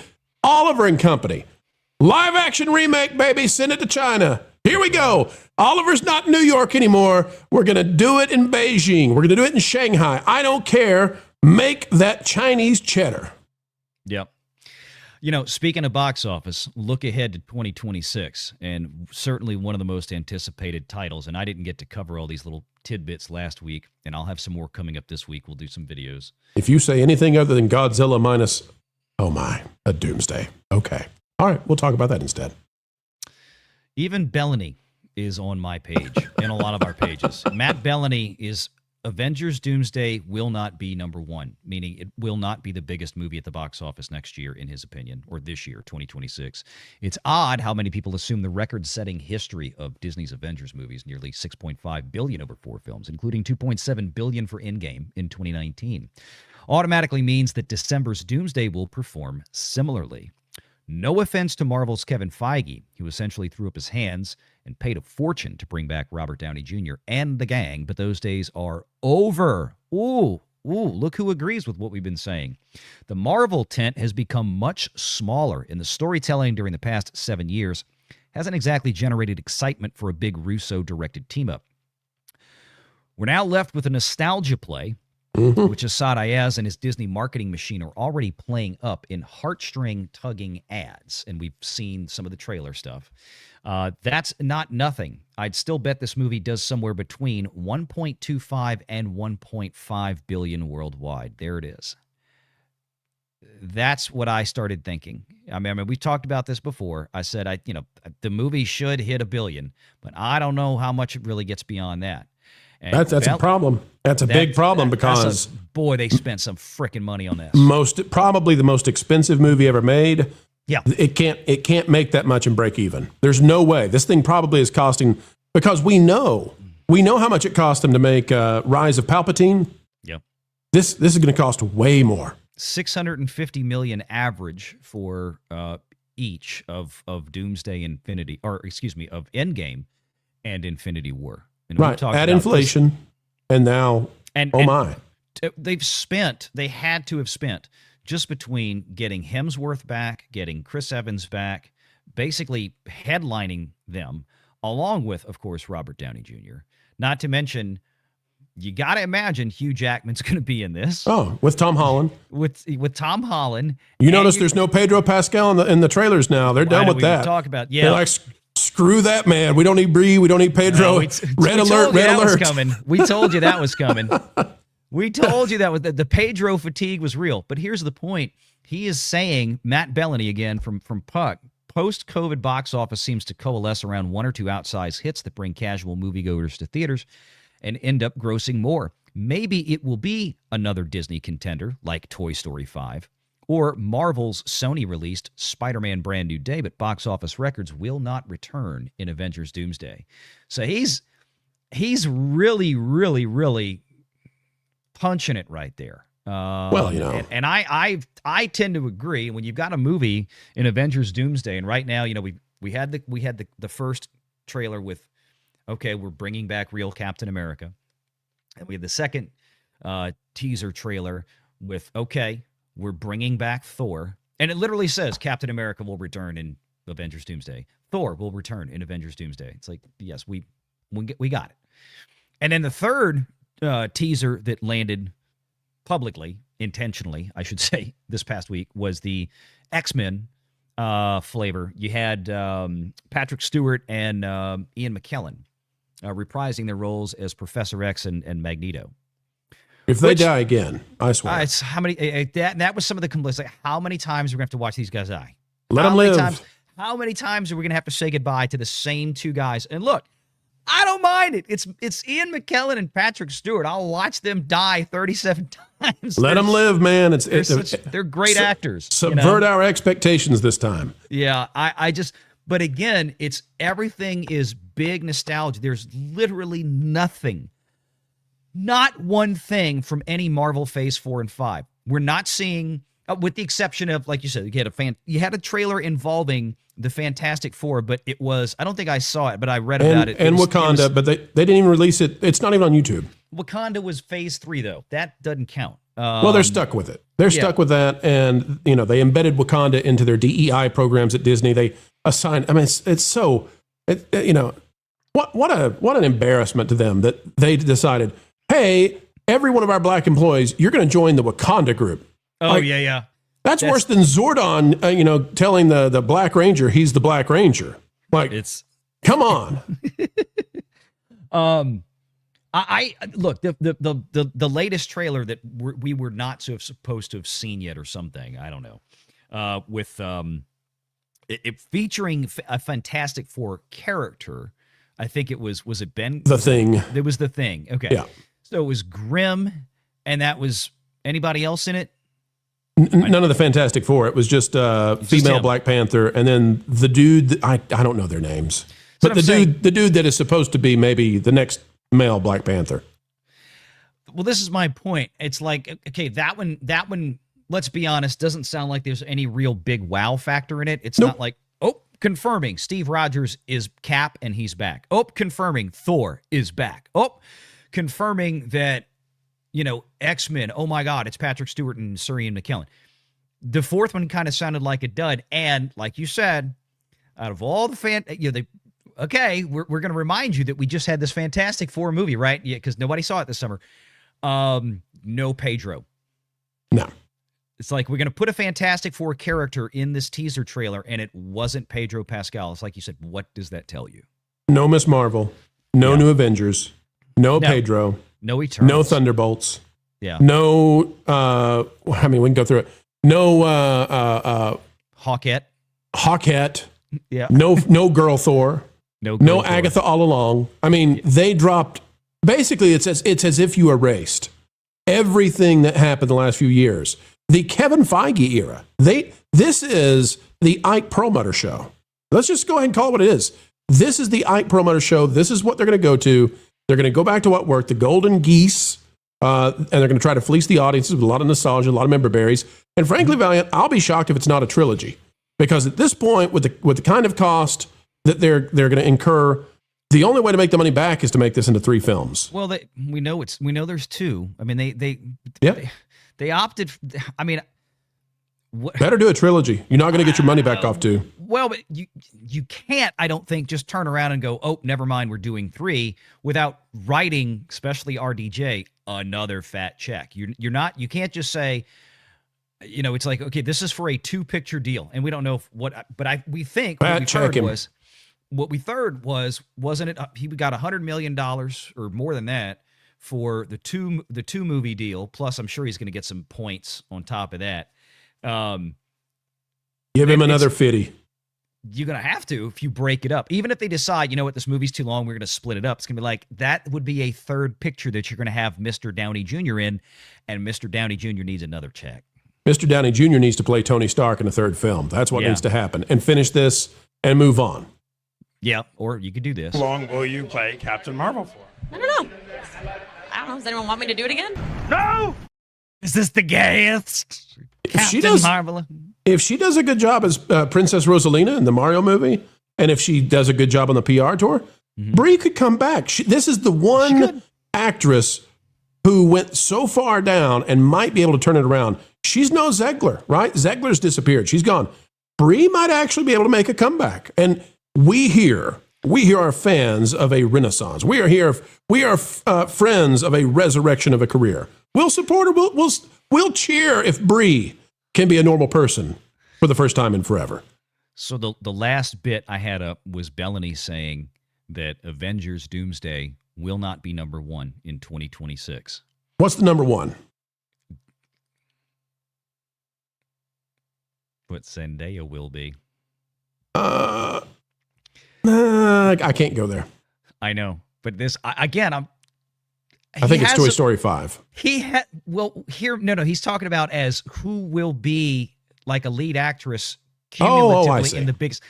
Oliver and Company, live action remake, baby, send it to China. Here we go. Oliver's not in New York anymore. We're going to do it in Beijing. We're going to do it in Shanghai. I don't care. Make that Chinese cheddar. Yep. Speaking of box office, look ahead to 2026, and certainly one of the most anticipated titles. And I didn't get to cover all these little tidbits last week, and I'll have some more coming up this week. We'll do some videos. If you say anything other than Godzilla minus, a Doomsday. Okay. All right. We'll talk about that instead. Even Bellany is on my page and a lot of our pages. Matt Bellany is Avengers Doomsday will not be number one, meaning it will not be the biggest movie at the box office next year, in his opinion, or this year, 2026. It's odd how many people assume the record-setting history of Disney's Avengers movies, nearly $6.5 billion over 4 films, including $2.7 billion for Endgame in 2019. automatically means that December's Doomsday will perform similarly. No offense to Marvel's Kevin Feige, who essentially threw up his hands and paid a fortune to bring back Robert Downey Jr. and the gang, but those days are over. Ooh, look who agrees with what we've been saying. The Marvel tent has become much smaller, and the storytelling during the past 7 years hasn't exactly generated excitement for a big Russo-directed team-up. We're now left with a nostalgia play, which Asad Ayaz and his Disney marketing machine are already playing up in heartstring-tugging ads, and we've seen some of the trailer stuff. That's not nothing. I'd still bet this movie does somewhere between 1.25 and 1.5 billion worldwide. There it is. That's what I started thinking. I mean, we talked about this before. I said, the movie should hit $1 billion, but I don't know how much it really gets beyond that. And that's a problem. That's a big problem because boy, they spent some freaking money on this. Probably the most expensive movie ever made. Yeah, it can't make that much and break even. There's no way. This thing probably is costing, because we know how much it cost them to make Rise of Palpatine. Yep. This is going to cost way more. $650 million average for each of Doomsday, of Endgame and Infinity War. And right, add inflation, and now, my. They had to have spent, just between getting Hemsworth back, getting Chris Evans back, basically headlining them, along with, of course, Robert Downey Jr. Not to mention, you got to imagine Hugh Jackman's going to be in this. Oh, with Tom Holland. With Tom Holland. You notice there's no Pedro Pascal in the trailers now. They're done with that. Talk about, They're like, screw that, man. We don't need Brie. We don't need Pedro. Red alert. We told you that was coming. We told you that the Pedro fatigue was real. But here's the point. He is saying, Matt Bellany again from Puck, post-COVID box office seems to coalesce around one or two outsized hits that bring casual moviegoers to theaters and end up grossing more. Maybe it will be another Disney contender like Toy Story 5. Or Marvel's Sony-released Spider-Man Brand New Day, but box office records will not return in Avengers Doomsday. So he's really, really, really punching it right there. And I tend to agree. When you've got a movie in Avengers Doomsday, and right now, we had the first trailer with, okay, we're bringing back real Captain America, and we had the second teaser trailer with, okay, we're bringing back Thor. And it literally says Captain America will return in Avengers Doomsday. Thor will return in Avengers Doomsday. It's like, yes, we got it. And then the third teaser that landed publicly, intentionally, I should say, this past week was the X-Men flavor. You had Patrick Stewart and Ian McKellen reprising their roles as Professor X and Magneto. If they die again, I swear. It's how many? That was some of the complaints. Like, how many times are we going to have to watch these guys die? Let them live. How many times are we going to have to say goodbye to the same two guys? And look, I don't mind it. It's Ian McKellen and Patrick Stewart. I'll watch them die 37 times. Let them live, man. They're great actors. Subvert our expectations this time. Yeah, but again, everything is big nostalgia. There's literally nothing. Not one thing from any Marvel Phase 4 and 5. We're not seeing, with the exception of, like you said, you had a trailer involving the Fantastic Four, but it was, I don't think I saw it, but I read about it. And Wakanda, but they didn't even release it. It's not even on YouTube. Wakanda was Phase 3, though. That doesn't count. Well, they're stuck with it. They're stuck with that, and they embedded Wakanda into their DEI programs at Disney. They assigned, what an embarrassment to them that they decided, hey, every one of our black employees, you're going to join the Wakanda group. Oh, yeah. That's worse than Zordon, telling the Black Ranger he's the Black Ranger. Like, come on. I look, the latest trailer that we were not supposed to have seen yet or something, I don't know, with it featuring a Fantastic Four character. I think it was it Ben? The Thing. It was The Thing. Okay. Yeah. So it was Grimm, and that was anybody else in it? None of the Fantastic Four. It was just female Black Panther, and then the dude. I don't know their names, but the dude that is supposed to be maybe the next male Black Panther. Well, this is my point. It's like, okay, that one, let's be honest, doesn't sound like there's any real big wow factor in it. It's not like, oh, confirming Steve Rogers is Cap and he's back. Oh, confirming Thor is back. Oh, confirming that, X-Men, oh my God, it's Patrick Stewart and Sir Ian McKellen. The fourth one kind of sounded like a dud. And like you said, out of all the we're going to remind you that we just had this Fantastic Four movie, right? Yeah, because nobody saw it this summer. No Pedro. No. It's like we're going to put a Fantastic Four character in this teaser trailer, and it wasn't Pedro Pascal. It's like you said, what does that tell you? No Miss Marvel. No New Avengers. No Pedro. No Eternals. No Thunderbolts. Yeah. No, we can go through it. No, Hawkette. Hawkette. Yeah. No Girl Thor. No Agatha All Along. I mean, they dropped, basically it's as if you erased everything that happened the last few years. The Kevin Feige era. This is the Ike Perlmutter show. Let's just go ahead and call it what it is. This is the Ike Perlmutter show. This is what they're going to go to. They're going to go back to what worked, the golden geese, and they're going to try to fleece the audiences with a lot of nostalgia, a lot of member berries. And frankly, Valiant, I'll be shocked if it's not a trilogy. Because at this point, with the kind of cost that they're going to incur, the only way to make the money back is to make this into 3 films. Well, we know there's 2. I mean, they opted. I mean, better do a trilogy. You're not going to get your money back off 2. Well, but you can't. I don't think just turn around and go, oh, never mind, we're doing 3 without writing, especially RDJ, another fat check. You're not. You can't just say. It's like, okay, this is for a 2-picture deal, and we don't know we think what we heard wasn't it? He got $100 million or more than that for the two movie deal. Plus, I'm sure he's going to get some points on top of that. Give him another 50. You're going to have to if you break it up. Even if they decide, you know what, this movie's too long, we're going to split it up. It's going to be like, that would be a 3rd picture that you're going to have Mr. Downey Jr. in, and Mr. Downey Jr. needs another check. Mr. Downey Jr. needs to play Tony Stark in a 3rd film. That's what needs to happen. And finish this and move on. Yeah, or you could do this. How long will you play Captain Marvel for? I don't know. Does anyone want me to do it again? No! Is this the gayest? If she does a good job as Princess Rosalina in the Mario movie, and if she does a good job on the PR tour, Brie could come back. This is the one actress who went so far down and might be able to turn it around. She's no Zegler, right? Zegler's disappeared. She's gone. Brie might actually be able to make a comeback. And we here are fans of a renaissance. We are friends of a resurrection of a career. We'll support her. We'll cheer if Brie can be a normal person for the first time in forever. So the last bit I had up was Bellany saying that Avengers Doomsday will not be number 1 in 2026. What's the number 1? What Zendaya will be. I can't go there. I know, but this I think it's Toy Story 5. He's talking about as who will be like a lead actress cumulatively in the biggest.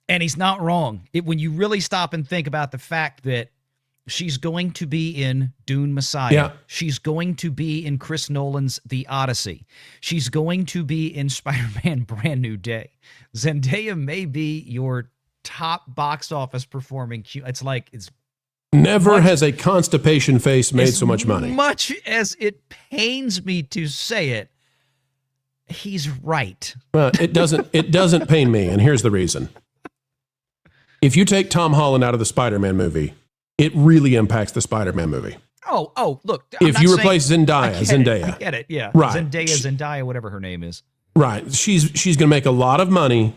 And he's not wrong. When you really stop and think about the fact that she's going to be in Dune Messiah. Yeah. She's going to be in Chris Nolan's The Odyssey. She's going to be in Spider-Man Brand New Day. Zendaya may be your top box office performing. It's never has a constipation face made so much money. Much as it pains me to say it, he's right. Well, it doesn't pain me, and here's the reason. If you take Tom Holland out of the Spider-Man movie, it really impacts the Spider-Man movie. Oh, look. If you replace Zendaya. I get it, yeah. Right. Zendaya, whatever her name is. Right. She's going to make a lot of money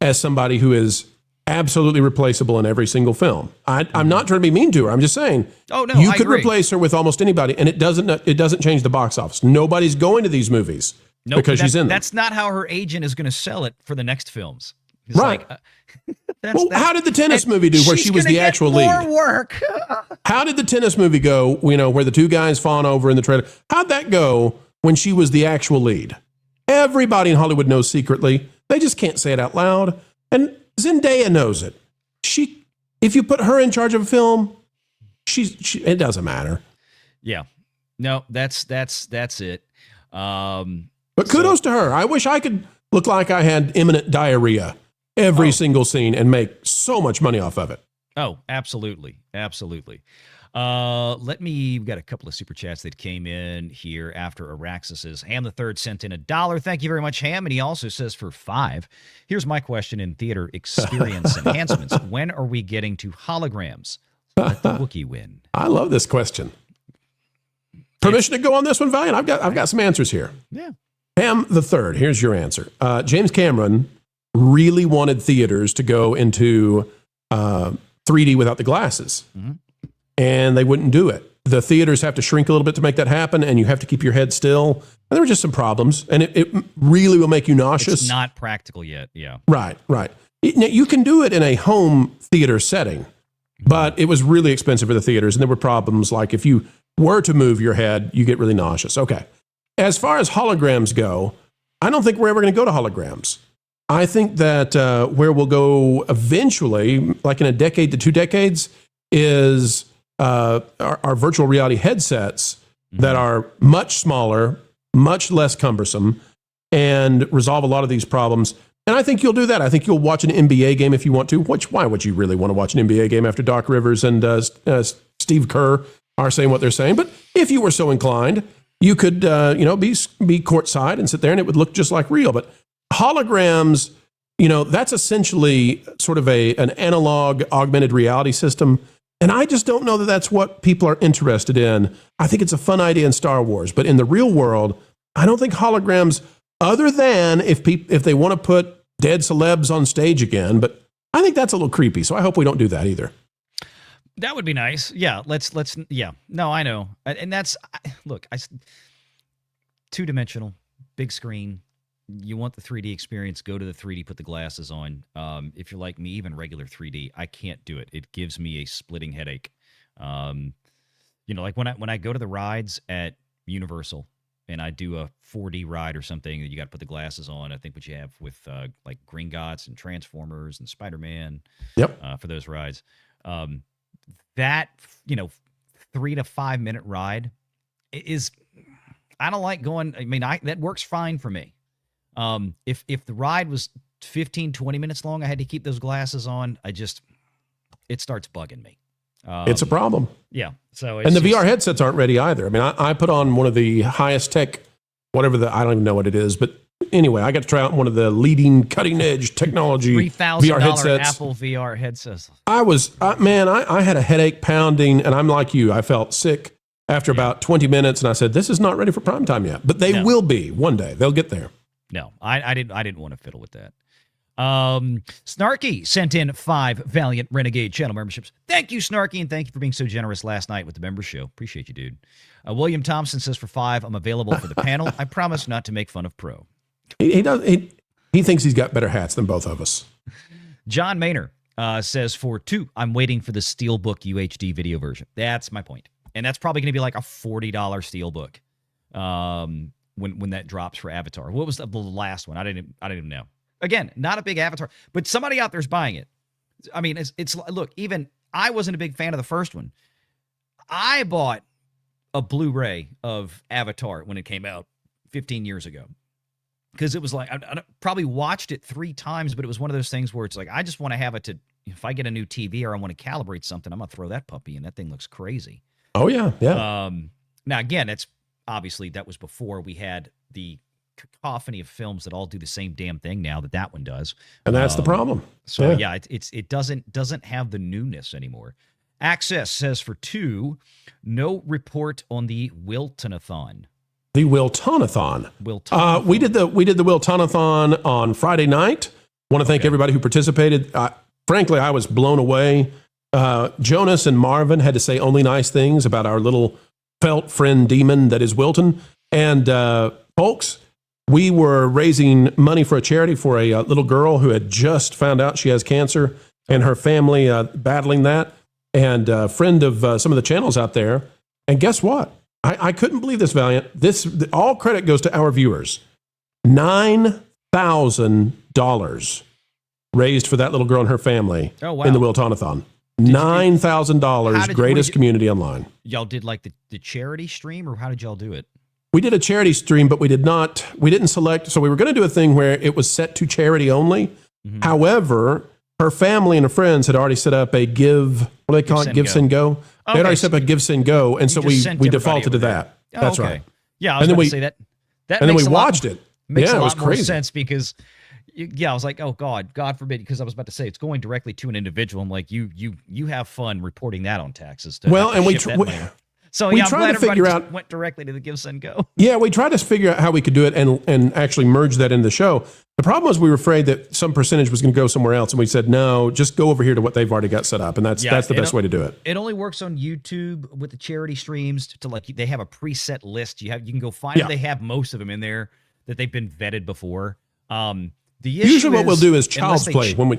as somebody who is absolutely replaceable in every single film. I'm not trying to be mean to her. I'm just saying. Oh no, you could replace her with almost anybody, and it doesn't change the box office. Nobody's going to these movies because she's in them. That's not how her agent is going to sell it for the next films. It's right. How did the tennis movie do where she was the actual lead? More work. How did the tennis movie go, where the two guys fawn over in the trailer? How'd that go when she was the actual lead? Everybody in Hollywood knows secretly. They just can't say it out loud. And Zendaya knows it. If you put her in charge of a film, it doesn't matter. Yeah. No, that's it. But kudos to her. I wish I could look like I had imminent diarrhea every single scene and make so much money off of it. Oh, absolutely. Absolutely. We've got a couple of super chats that came in here after Araxis's. Ham the Third sent in $1. Thank you very much, Ham. And he also says for $5. Here's my question in theater experience enhancements. When are we getting to holograms? Let the Wookiee win. I love this question. Permission to go on this one, Valiant? I've got some answers here. Yeah. Ham the Third, here's your answer. James Cameron really wanted theaters to go into 3D without the glasses. Mm-hmm. And they wouldn't do it. The theaters have to shrink a little bit to make that happen, and you have to keep your head still. And there were just some problems, and it really will make you nauseous. It's not practical yet, yeah. Right. You can do it in a home theater setting, but it was really expensive for the theaters, and there were problems like if you were to move your head, you get really nauseous. Okay. As far as holograms go, I don't think we're ever going to go to holograms. I think that where we'll go eventually, like in a decade to 2 decades, is our virtual reality headsets that are much smaller, much less cumbersome, and resolve a lot of these problems. And I think you'll do that. I think you'll watch an NBA game if you want to. Why would you really want to watch an NBA game after Doc Rivers and Steve Kerr are saying what they're saying? But if you were so inclined, you could be courtside and sit there, and it would look just like real. But holograms, that's essentially sort of an analog augmented reality system. And I just don't know that that's what people are interested in. I think it's a fun idea in Star Wars, but in the real world, I don't think holograms, other than if they want to put dead celebs on stage again, but I think that's a little creepy. So I hope we don't do that either. That would be nice. Yeah, let's. Yeah, no, I know, and that's look. 2-dimensional, big screen. You want the 3D experience, go to the 3D, put the glasses on. If you're like me, even regular 3D, I can't do it. It gives me a splitting headache. Like when I go to the rides at Universal and I do a 4D ride or something, you got to put the glasses on. I think what you have with like Gringotts and Transformers and Spider-Man. Yep. For those rides. That 3 to 5 minute ride is, I don't like going. I mean, that works fine for me. If the ride was 15, 20 minutes long, I had to keep those glasses on. It starts bugging me. It's a problem. Yeah. So and the VR headsets aren't ready either. I mean, I put on one of the highest tech, I don't even know what it is, but anyway, I got to try out one of the leading cutting edge technology VR headsets. Apple VR headsets. I had a headache pounding, and I'm like you. I felt sick after about 20 minutes, and I said, this is not ready for prime time yet. But they will be one day. They'll get there. No, I didn't want to fiddle with that. Snarky sent in 5 Valiant Renegade channel memberships. Thank you, Snarky, and thank you for being so generous last night with the member show. Appreciate you, dude. William Thompson says for 5, I'm available for the panel. I promise not to make fun of Pro. He thinks he's got better hats than both of us. John Maynard says for 2, I'm waiting for the Steelbook UHD video version. That's my point. And that's probably going to be like a $40 Steelbook when that drops for Avatar. What was the last one? I didn't even know. Again, not a big Avatar, but somebody out there's buying it. I mean, it's look, even I wasn't a big fan of the first one. I bought a Blu-ray of Avatar when it came out 15 years ago. Because it was like, I probably watched it 3 times, but it was one of those things where it's like, I just want to have it if I get a new TV or I want to calibrate something, I'm going to throw that puppy in. That thing looks crazy. Oh, yeah, yeah. Now, again, that was before we had the cacophony of films that all do the same damn thing now that one does. And that's the problem. So, yeah, it doesn't have the newness anymore. Access says for 2, no report on the Wiltonathon. The Wiltonathon. We did the Wiltonathon on Friday night. Want to thank everybody who participated. Frankly, I was blown away. Jonas and Marvin had to say only nice things about our little felt friend demon that is Wilton. And folks, we were raising money for a charity for a little girl who had just found out she has cancer and her family battling that. And a friend of some of the channels out there. And guess what? I couldn't believe this, Valiant. All credit goes to our viewers. $9,000 raised for that little girl and her family in the Wiltonathon. $9,000, greatest community online. Y'all did like the charity stream, or how did y'all do it? We did a charity stream, but we didn't select. So we were going to do a thing where it was set to charity only. Mm-hmm. However, her family and her friends had already set up a give send go. They had already set up a give, send go. And so we defaulted to that. That's right. Yeah. I was going to say that. And then we watched it. Makes a it was lot more crazy. sense because, I was like, oh God forbid, because I was about to say it's going directly to an individual. I'm like, you have fun reporting that on taxes. So we I'm tried glad to figure out went directly to the give, send, go. Yeah, we tried to figure out how we could do it and actually merge that into the show. The problem was we were afraid that some percentage was going to go somewhere else, and we said no, just go over here to what they've already got set up, and that's the best way to do it. It only works on YouTube with the charity streams. They have a preset list. You can go find them. They have most of them in there that they've been vetted before. Usually what we'll do is child's play when we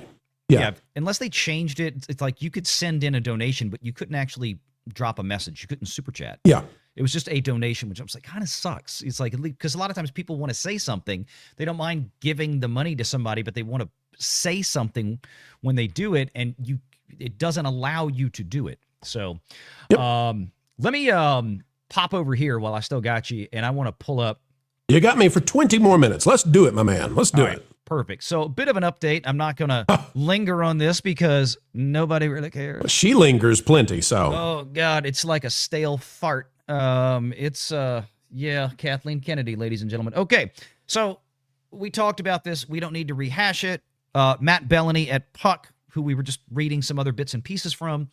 unless they changed it. It's like you could send in a donation, but you couldn't actually drop a message. You couldn't super chat. Yeah. It was just a donation, which I was like, kind of sucks. It's like, because a lot of times people want to say something. They don't mind giving the money to somebody, but they want to say something when they do it, and it doesn't allow you to do it. So let me pop over here while I still got you, and I want to pull up. You got me for 20 more minutes. Let's do it, my man. Let's do it. Perfect. So a bit of an update. I'm not going to linger on this because nobody really cares. She lingers plenty, so. Oh, God. It's like a stale fart. It's Kathleen Kennedy, ladies and gentlemen. Okay. So we talked about this. We don't need to rehash it. Matt Bellany at Puck, who we were just reading some other bits and pieces from.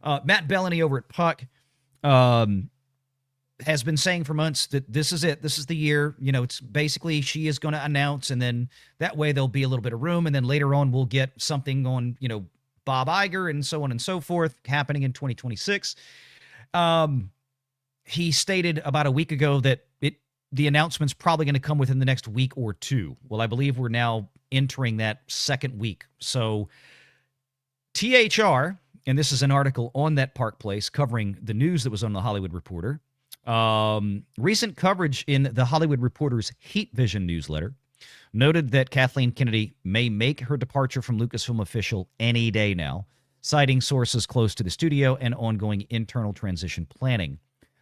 Matt Bellany over at Puck has been saying for months that this is it. This is the year. It's basically she is going to announce, and then that way there'll be a little bit of room, and then later on we'll get something on, Bob Iger and so on and so forth happening in 2026. He stated about a week ago that the announcement's probably going to come within the next week or two. Well, I believe we're now entering that second week. So THR, and this is an article on that Park Place covering the news that was on the Hollywood Reporter. Recent coverage in the Hollywood Reporter's Heat Vision newsletter noted that Kathleen Kennedy may make her departure from Lucasfilm official any day now, citing sources close to the studio and ongoing internal transition planning.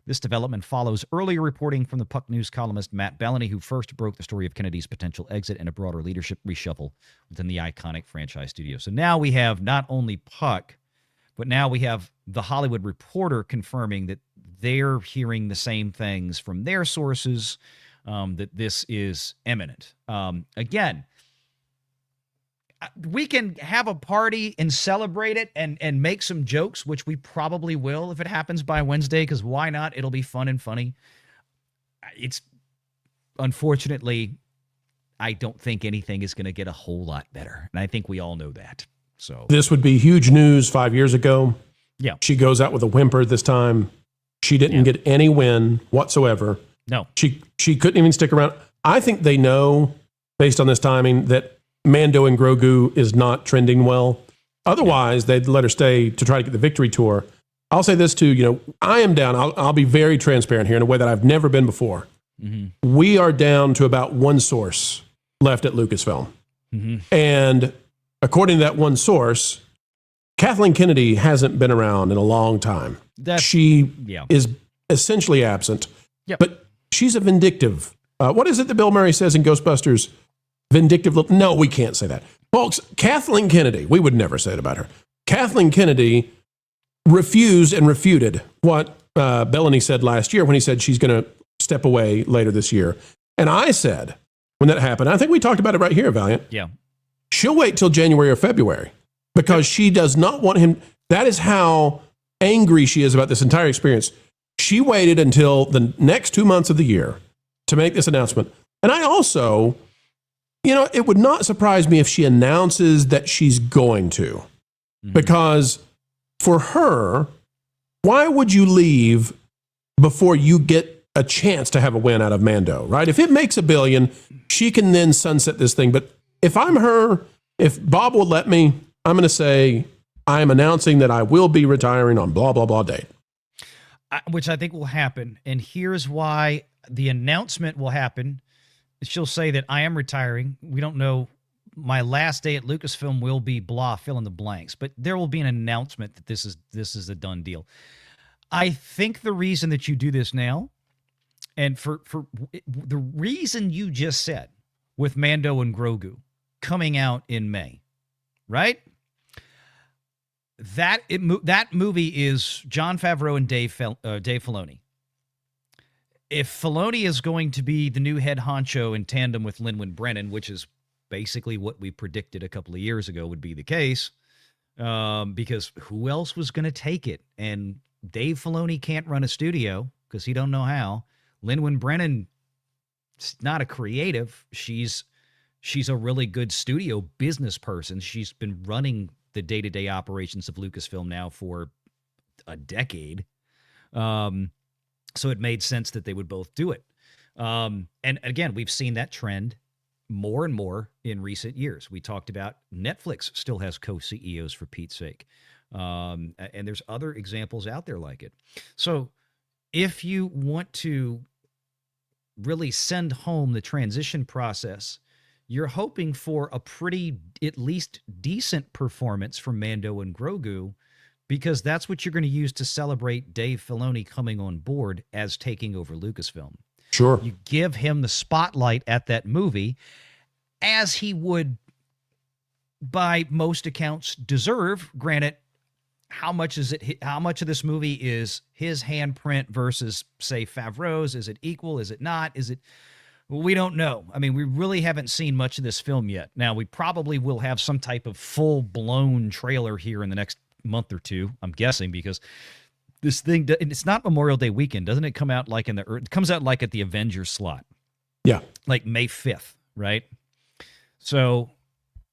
This development follows earlier reporting from the Puck News columnist Matt Bellany, who first broke the story of Kennedy's potential exit and a broader leadership reshuffle within the iconic franchise studio. So now we have not only Puck, but now we have the Hollywood Reporter confirming that they're hearing the same things from their sources, that this is imminent. Again, we can have a party and celebrate it and make some jokes, which we probably will if it happens by Wednesday, because why not? It'll be fun and funny. It's unfortunately, I don't think anything is going to get a whole lot better. And I think we all know that. So this would be huge news 5 years ago. Yeah. She goes out with a whimper this time. She didn't get any win whatsoever. No. She couldn't even stick around. I think they know, based on this timing, that Mando and Grogu is not trending well. Otherwise, they'd let her stay to try to get the victory tour. I'll say this too, I am down. I'll be very transparent here in a way that I've never been before. Mm-hmm. We are down to about one source left at Lucasfilm. Mm-hmm. And according to that one source, Kathleen Kennedy hasn't been around in a long time. She is essentially absent, but she's a vindictive. What is it that Bill Murray says in Ghostbusters? Vindictive. No, we can't say that. Folks, Kathleen Kennedy, we would never say it about her. Kathleen Kennedy refused and refuted what Bellany said last year when he said she's going to step away later this year. And I said, when that happened, I think we talked about it right here, Valiant. Yeah. She'll wait till January or February because she does not want him. That is how angry she is about this entire experience. She waited until the next 2 months of the year to make this announcement. And I also, it would not surprise me if she announces that she's going to. Mm-hmm. Because for her, why would you leave before you get a chance to have a win out of Mando, right? If it makes $1 billion, she can then sunset this thing. But if I'm her, if Bob will let me, I'm going to say, I'm announcing that I will be retiring on blah, blah, blah date. Which I think will happen. And here's why the announcement will happen. She'll say that I am retiring. We don't know my last day at Lucasfilm will be blah, fill in the blanks, but there will be an announcement that this is a done deal. I think the reason that you do this now, and for the reason you just said, with Mando and Grogu coming out in May, right? That movie is Jon Favreau and Dave Filoni. If Filoni is going to be the new head honcho in tandem with Lin-Manuel Brennan, which is basically what we predicted a couple of years ago would be the case, because who else was going to take it? And Dave Filoni can't run a studio because he don't know how. Lin-Manuel Brennan is not a creative. She's a really good studio business person. She's been running the day-to-day operations of Lucasfilm now for a decade. So it made sense that they would both do it. And again, we've seen that trend more and more in recent years. We talked about Netflix still has co-CEOs, for Pete's sake. And there's other examples out there like it. So if you want to really send home the transition process, you're hoping for a pretty, at least decent performance from Mando and Grogu, because that's what you're going to use to celebrate Dave Filoni coming on board as taking over Lucasfilm. Sure. You give him the spotlight at that movie, as he would, by most accounts, deserve. Granted, how much of this movie is his handprint versus, say, Favreau's? Is it equal? Is it not? Well, we don't know. I mean, we really haven't seen much of this film yet. Now, we probably will have some type of full-blown trailer here in the next month or two, I'm guessing, because this thing, it's not Memorial Day weekend. Doesn't it come out like it comes out like at the Avengers slot? Yeah. Like May 5th, right? So,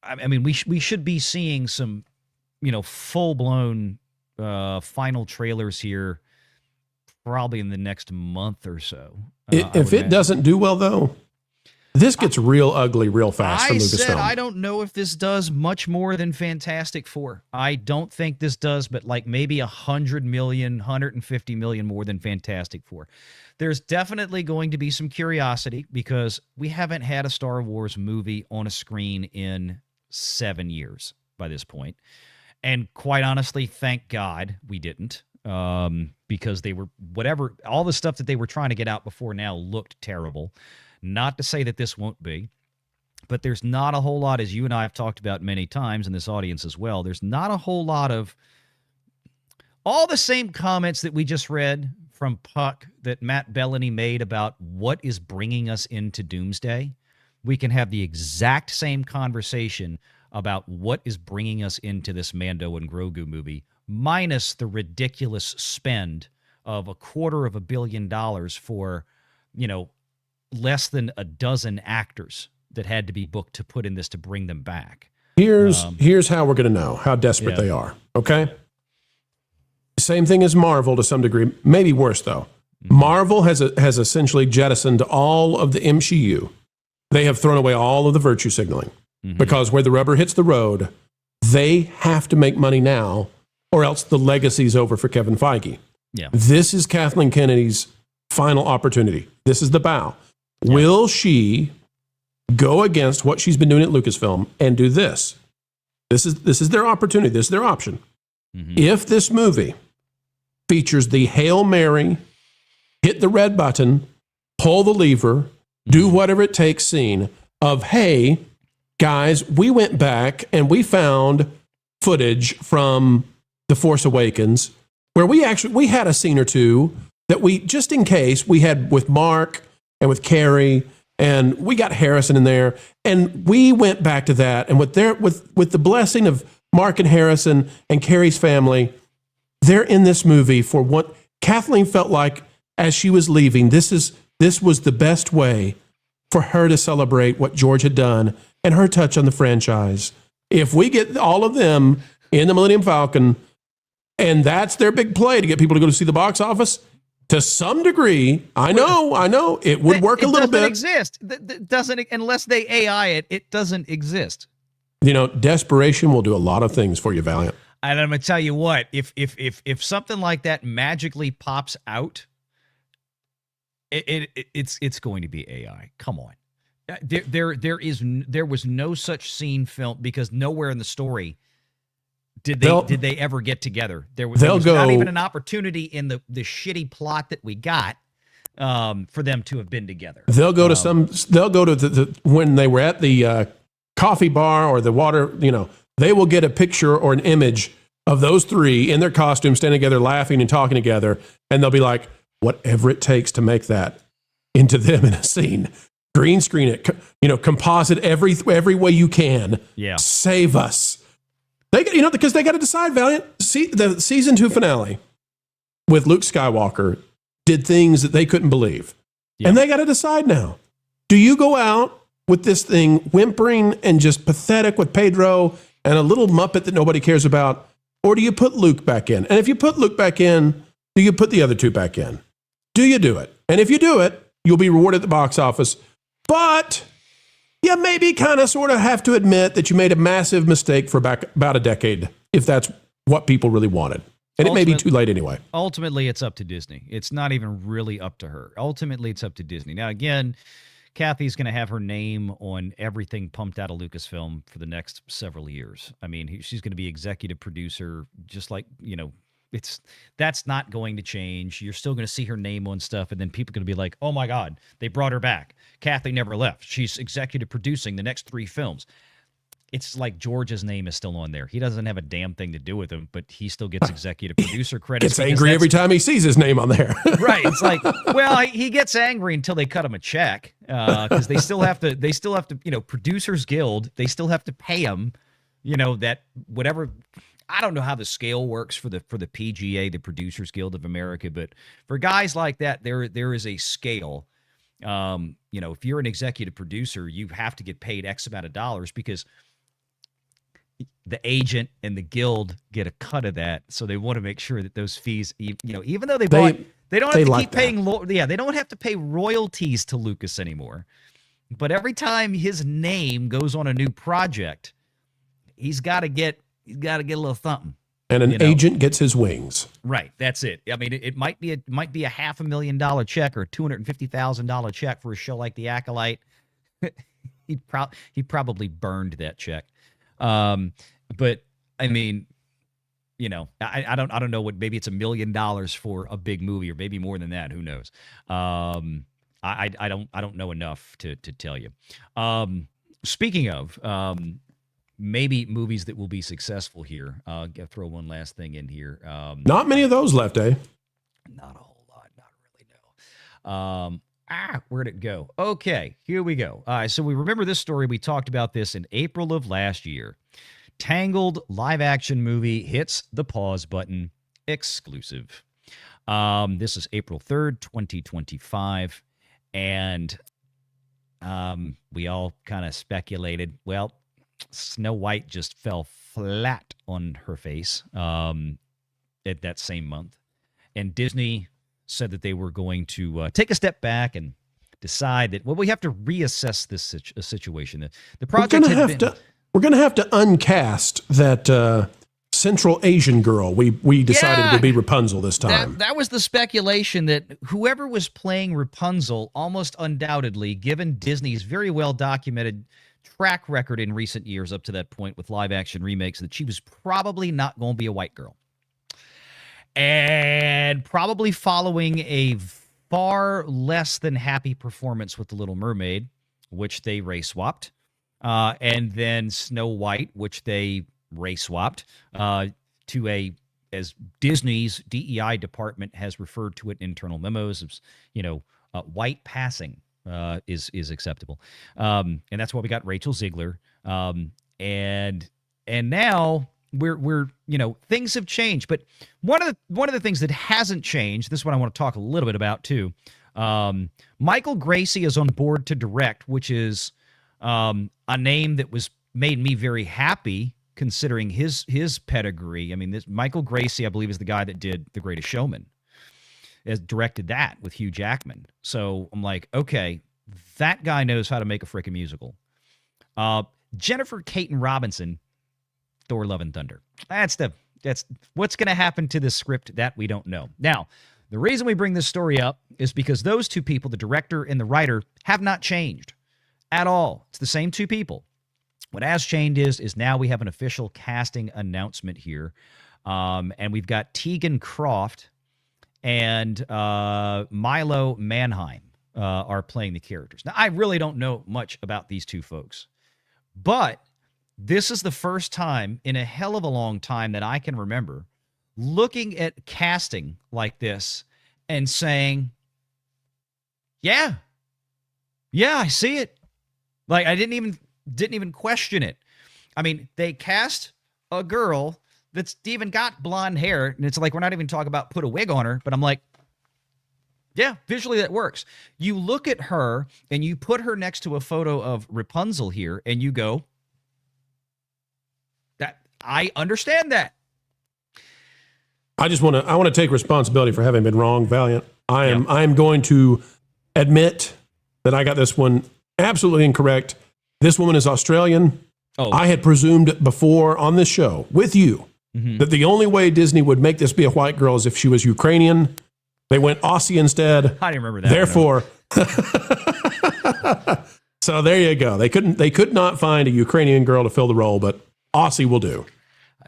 I mean, we should be seeing some, full-blown final trailers here probably in the next month or so. If it doesn't do well, though, this gets real ugly real fast for Lucasfilm. I don't know if this does much more than Fantastic Four. I don't think this does, but like maybe 100 million, 150 million more than Fantastic Four. There's definitely going to be some curiosity because we haven't had a Star Wars movie on a screen in 7 years by this point. And quite honestly, thank God we didn't. Because they were all the stuff that they were trying to get out before now looked terrible. Not to say that this won't be, but there's not a whole lot, as you and I have talked about many times in this audience as well, there's not a whole lot of all the same comments that we just read from Puck that Matt Bellany made about what is bringing us into Doomsday. We can have the exact same conversation about what is bringing us into this Mando and Grogu movie, minus the ridiculous spend of $250 million for, less than a dozen actors that had to be booked to put in this to bring them back. Here's how we're going to know how desperate they are, okay? Same thing as Marvel to some degree, maybe worse though. Marvel has essentially jettisoned all of the MCU. They have thrown away all of the virtue signaling because where the rubber hits the road, they have to make money now or else the legacy's over for Kevin Feige. Yeah. This is Kathleen Kennedy's final opportunity. This is the bow. Yeah. Will she go against what she's been doing at Lucasfilm and do this? This is their opportunity. This is their option. If this movie features the Hail Mary, hit the red button, pull the lever, do whatever it takes scene of, hey, guys, we went back and we found footage from The Force Awakens where we had a scene or two that we, just in case, we had with Mark and with Carrie, and we got Harrison in there, and we went back to that, and with the blessing of Mark and Harrison and Carrie's family, they're in this movie for what Kathleen felt like as she was leaving. This was the best way for her to celebrate what George had done and her touch on the franchise. If we get all of them in the Millennium Falcon, and that's their big play to get people to go to see the box office, to some degree, I know, it would work a little bit. It doesn't exist. It doesn't, unless they AI it, it doesn't exist. Desperation will do a lot of things for you, Valiant. And I'm going to tell you what, if something like that magically pops out, it's going to be AI. Come on. There was no such scene filmed because nowhere in the story did they ever get together. There was not even an opportunity in the shitty plot that we got for them to have been together. They'll go to the when they were at the coffee bar or the water, they will get a picture or an image of those three in their costumes standing together, laughing and talking together. And they'll be like, whatever it takes to make that into them in a scene. Green screen it, composite every way you can. Yeah. Save us. They, because they got to decide, Valiant. See, the season 2 finale with Luke Skywalker did things that they couldn't believe. Yeah. And they got to decide now. Do you go out with this thing whimpering and just pathetic with Pedro and a little Muppet that nobody cares about? Or do you put Luke back in? And if you put Luke back in, do you put the other two back in? Do you do it? And if you do it, you'll be rewarded at the box office. But you maybe kind of sort of have to admit that you made a massive mistake for about a decade, if that's what people really wanted. And it may be too late anyway. Ultimately, it's up to Disney. It's not even really up to her. Ultimately, it's up to Disney. Now, again, Kathy's going to have her name on everything pumped out of Lucasfilm for the next several years. I mean, she's going to be executive producer, just like, that's not going to change. You're still going to see her name on stuff, and then people are going to be like, oh my God, they brought her back. Kathy never left. She's executive producing the next 3 films. It's like George's name is still on there. He doesn't have a damn thing to do with them, but he still gets executive producer credits. Gets angry every time he sees his name on there. Right. It's like, well, he gets angry until they cut him a check because they still have to, Producers Guild, they still have to pay him, that whatever. I don't know how the scale works for the PGA, the Producers Guild of America, but for guys like that, there is a scale. If you're an executive producer, you have to get paid X amount of dollars because the agent and the guild get a cut of that. So they want to make sure that those fees, even though they don't have to keep paying. They don't have to pay royalties to Lucas anymore. But every time his name goes on a new project, he's got to get a little something. And an agent gets his wings. Right. That's it. I mean, it might be a $500,000 check or a $250,000 check for a show like The Acolyte. He probably burned that check. But I mean, I don't know what, maybe it's $1 million for a big movie or maybe more than that. Who knows? I don't know enough to tell you. Speaking of, maybe movies that will be successful here. I'll throw one last thing in here. Not many of those left, eh? Not a whole lot. Not really, no. Where'd it go? Okay, here we go. All right, so we remember this story. We talked about this in April of last year. Tangled live-action movie hits the pause button. Exclusive. This is April 3rd, 2025. And we all kind of speculated, well, Snow White just fell flat on her face at that same month. And Disney said that they were going to take a step back and decide that, well, we have to reassess this situation. The project we're going to have to uncast that Central Asian girl. We decided would be Rapunzel this time. That was the speculation, that whoever was playing Rapunzel, almost undoubtedly, given Disney's very well documented track record in recent years up to that point with live action remakes, that she was probably not going to be a white girl. And probably following a far less than happy performance with The Little Mermaid, which they race swapped, and then Snow White, which they race swapped to as Disney's DEI department has referred to it in internal memos, white passing is acceptable, and that's why we got Rachel Ziegler, and now we're things have changed. But one of the things that hasn't changed, this is what I want to talk a little bit about too. Michael Gracie is on board to direct, which is a name that made me very happy considering his pedigree. I mean, this Michael Gracie, I believe, is the guy that did The Greatest Showman, has directed that with Hugh Jackman. So I'm like, okay, that guy knows how to make a freaking musical. Jennifer Caton Robinson, Thor: Love and Thunder. That's what's going to happen to this script that we don't know. Now, the reason we bring this story up is because those two people, the director and the writer, have not changed. at all. It's the same two people. What has changed is now we have an official casting announcement here. And we've got Tegan Croft and Milo Manheim are playing the characters. Now, I really don't know much about these two folks, but this is the first time in a hell of a long time that I can remember looking at casting like this and saying, yeah, I see it. Like, I didn't even question it. I mean, they cast a girl that's even got blonde hair, and it's like, we're not even talking about put a wig on her, but I'm like, yeah, visually that works. You look at her and you put her next to a photo of Rapunzel here, and you go, that I understand that. I want to take responsibility for having been wrong, Valiant. I'm going to admit that I got this one absolutely incorrect. This woman is Australian. Oh. I had presumed before on this show with you that the only way Disney would make this be a white girl is if she was Ukrainian. They went Aussie instead. I didn't remember that. Therefore, so there you go. They could not find a Ukrainian girl to fill the role, but Aussie will do.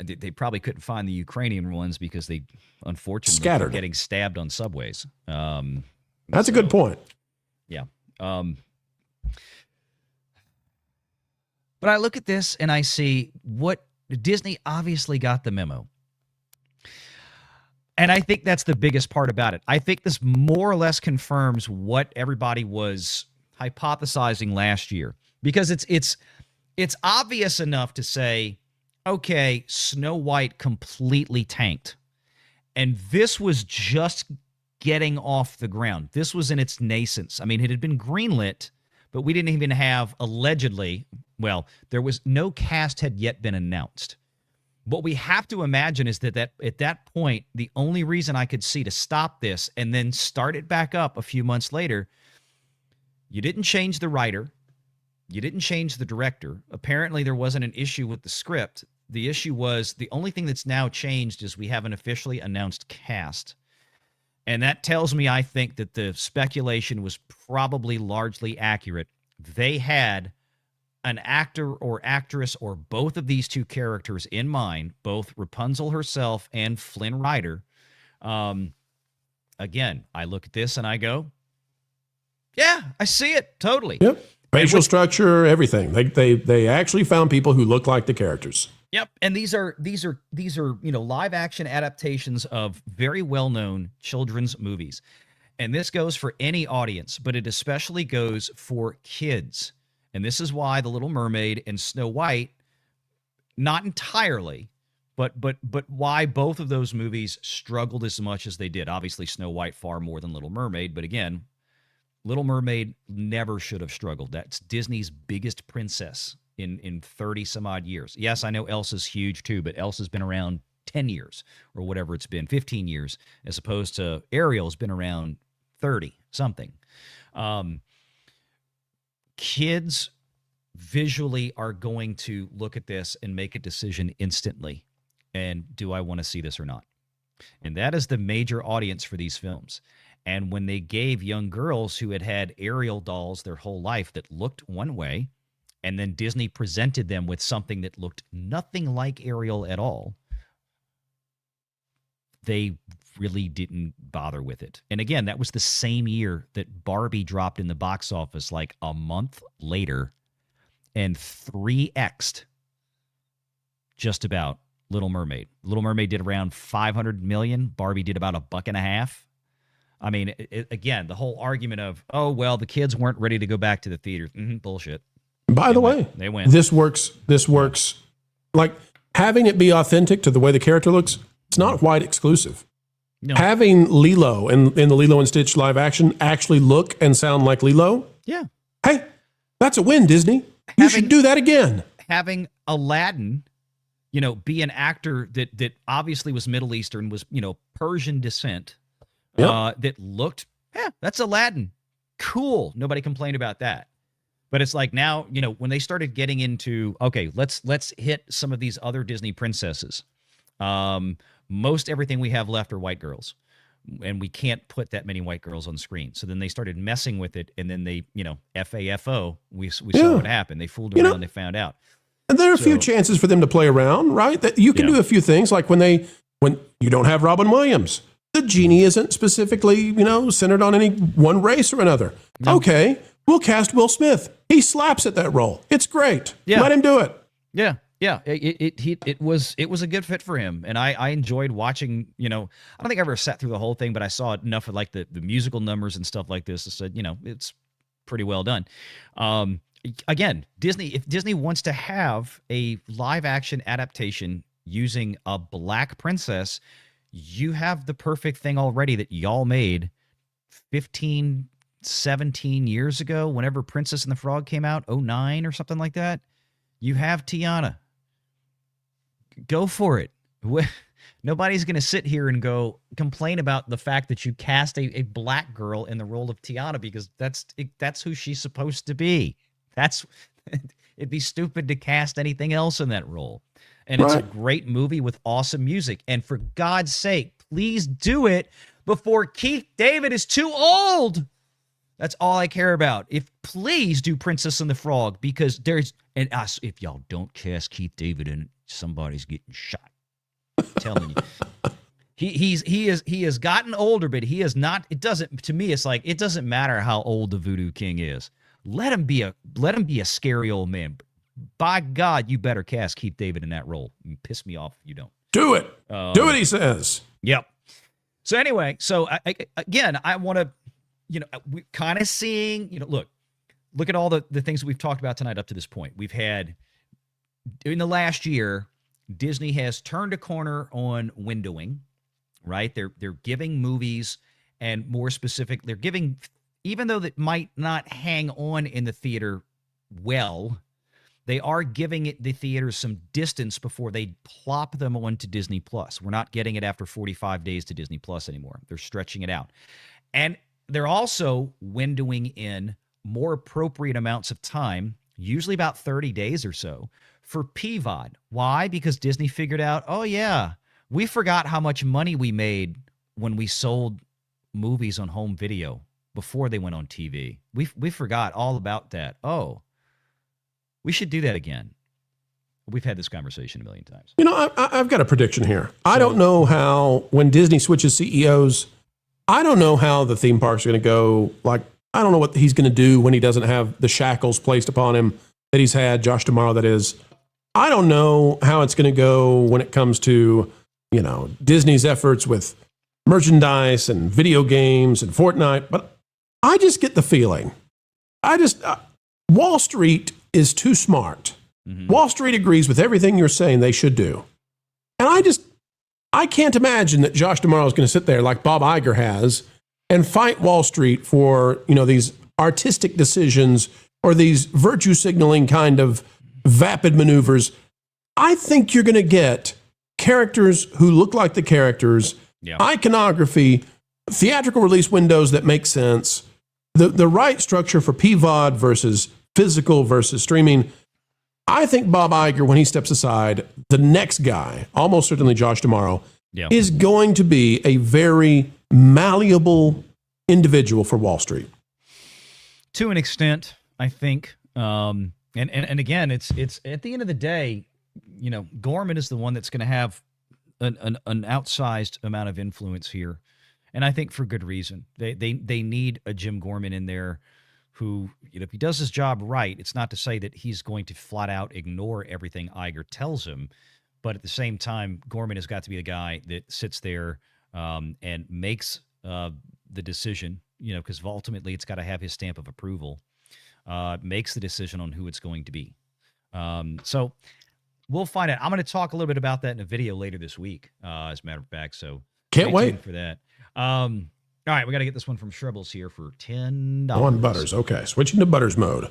They probably couldn't find the Ukrainian ones because they unfortunately Scattered. were getting stabbed on subways. That's a good point. Yeah. But I look at this and I see what Disney obviously got the memo. And I think that's the biggest part about it. I think this more or less confirms what everybody was hypothesizing last year, because it's obvious enough to say, okay, Snow White completely tanked. And this was just getting off the ground. This was in its nascence. I mean, it had been greenlit, but we didn't even have allegedly, well, there was no cast had yet been announced. What we have to imagine is that at that point, the only reason I could see to stop this and then start it back up a few months later, you didn't change the writer. You didn't change the director. Apparently, there wasn't an issue with the script. The issue was the only thing that's now changed is we have an officially announced cast. And that tells me, I think, that the speculation was probably largely accurate. They had an actor or actress or both of these two characters in mind, both Rapunzel herself and Flynn Rider. Again, I look at this and I go, yeah, I see it totally. Yep. Facial structure, everything. They actually found people who look like the characters. Yep, and these are live action adaptations of very well-known children's movies. And this goes for any audience, but it especially goes for kids. And this is why The Little Mermaid and Snow White, not entirely, but why both of those movies struggled as much as they did. Obviously, Snow White far more than Little Mermaid, but again, Little Mermaid never should have struggled. That's Disney's biggest princess in 30 some odd years. Yes, I know Elsa's huge too, but Elsa's been around 10 years or whatever it's been, 15 years, as opposed to Ariel's been around 30 something. Kids visually are going to look at this and make a decision instantly. And do I want to see this or not? And that is the major audience for these films. And when they gave young girls who had had Ariel dolls their whole life that looked one way, and then Disney presented them with something that looked nothing like Ariel at all, they really didn't bother with it. And again, that was the same year that Barbie dropped in the box office like a month later and 3x'd just about Little Mermaid. Little Mermaid did around 500 million. Barbie did about $1.50. I mean, again, the whole argument of, oh, well, the kids weren't ready to go back to the theaters. Bullshit. By the way, they went. This works. Like having it be authentic to the way the character looks. It's not white exclusive. No. Having Lilo in the Lilo and Stitch live action actually look and sound like Lilo. Yeah. Hey, that's a win, Disney. You should do that again. Having Aladdin, be an actor that obviously was Middle Eastern, was, Persian descent, that looked, that's Aladdin. Cool. Nobody complained about that. But it's like now, when they started getting into, okay, let's hit some of these other Disney princesses. Most everything we have left are white girls. and we can't put that many white girls on screen. So then they started messing with it, and then they, FAFO, we saw what happened. They fooled around, they found out. And there are a few chances for them to play around, right? That you can do a few things, like when you don't have Robin Williams. The genie isn't specifically, centered on any one race or another. No. Okay, we'll cast Will Smith. He slaps at that role. It's great. Yeah. Let him do it. Yeah. Yeah, it was a good fit for him, and I enjoyed watching. I don't think I ever sat through the whole thing, but I saw enough of like the musical numbers and stuff like this. I said, it's pretty well done. Again, if Disney wants to have a live action adaptation using a black princess, you have the perfect thing already that y'all made 15, 17 years ago. Whenever Princess and the Frog came out, 2009 or something like that, you have Tiana. Go for it. Nobody's going to sit here and complain about the fact that you cast a black girl in the role of Tiana, because that's who she's supposed to be. It'd be stupid to cast anything else in that role. And It's a great movie with awesome music. And for God's sake, please do it before Keith David is too old. That's all I care about. Please do Princess and the Frog, because if y'all don't cast Keith David in it, somebody's getting shot. I'm telling you. He has gotten older, but he is not. To me, it's like, it doesn't matter how old the Voodoo King is. Let him be a scary old man. By God, you better cast Keith David in that role. You piss me off if you don't. Do it. Do it, he says. Yep. So anyway, I want to, we're kind of seeing, look at all the things that we've talked about tonight up to this point. We've had, in the last year, Disney has turned a corner on windowing, right? They're giving movies, and more specific, they're giving, even though that might not hang on in the theater well, they are giving the theaters some distance before they plop them onto Disney Plus. We're not getting it after 45 days to Disney Plus anymore. They're stretching it out. And they're also windowing in more appropriate amounts of time, usually about 30 days or so, for PVOD. Why? Because Disney figured out, oh yeah, we forgot how much money we made when we sold movies on home video before they went on TV. We forgot all about that. Oh, we should do that again. We've had this conversation a million times. I've got a prediction here. I don't know how, when Disney switches CEOs, I don't know how the theme parks are going to go. Like, I don't know what he's going to do when he doesn't have the shackles placed upon him that he's had, Josh D'Amaro, that is. I don't know how it's going to go when it comes to, Disney's efforts with merchandise and video games and Fortnite, but I just get the feeling. Wall Street is too smart. Mm-hmm. Wall Street agrees with everything you're saying they should do. And I can't imagine that Josh D'Amaro is going to sit there like Bob Iger has and fight Wall Street for, these artistic decisions or these virtue signaling kind of vapid maneuvers. I think you're going to get characters who look like the characters, iconography, theatrical release windows that make sense, the right structure for PVOD versus physical versus streaming. I think Bob Iger, when he steps aside, the next guy, almost certainly Josh D'Amaro, is going to be a very malleable individual for Wall Street. To an extent, I think. And again, it's at the end of the day, Gorman is the one that's going to have an outsized amount of influence here. And I think for good reason. They need a Jim Gorman in there who, if he does his job right, it's not to say that he's going to flat out ignore everything Iger tells him, but at the same time, Gorman has got to be the guy that sits there and makes the decision, because ultimately it's got to have his stamp of approval, makes the decision on who it's going to be. So we'll find out. I'm going to talk a little bit about that in a video later this week, as a matter of fact, so can't wait for that. All right, we got to get this one from Shribbles here for $10. On Butters, okay. Switching to Butters mode.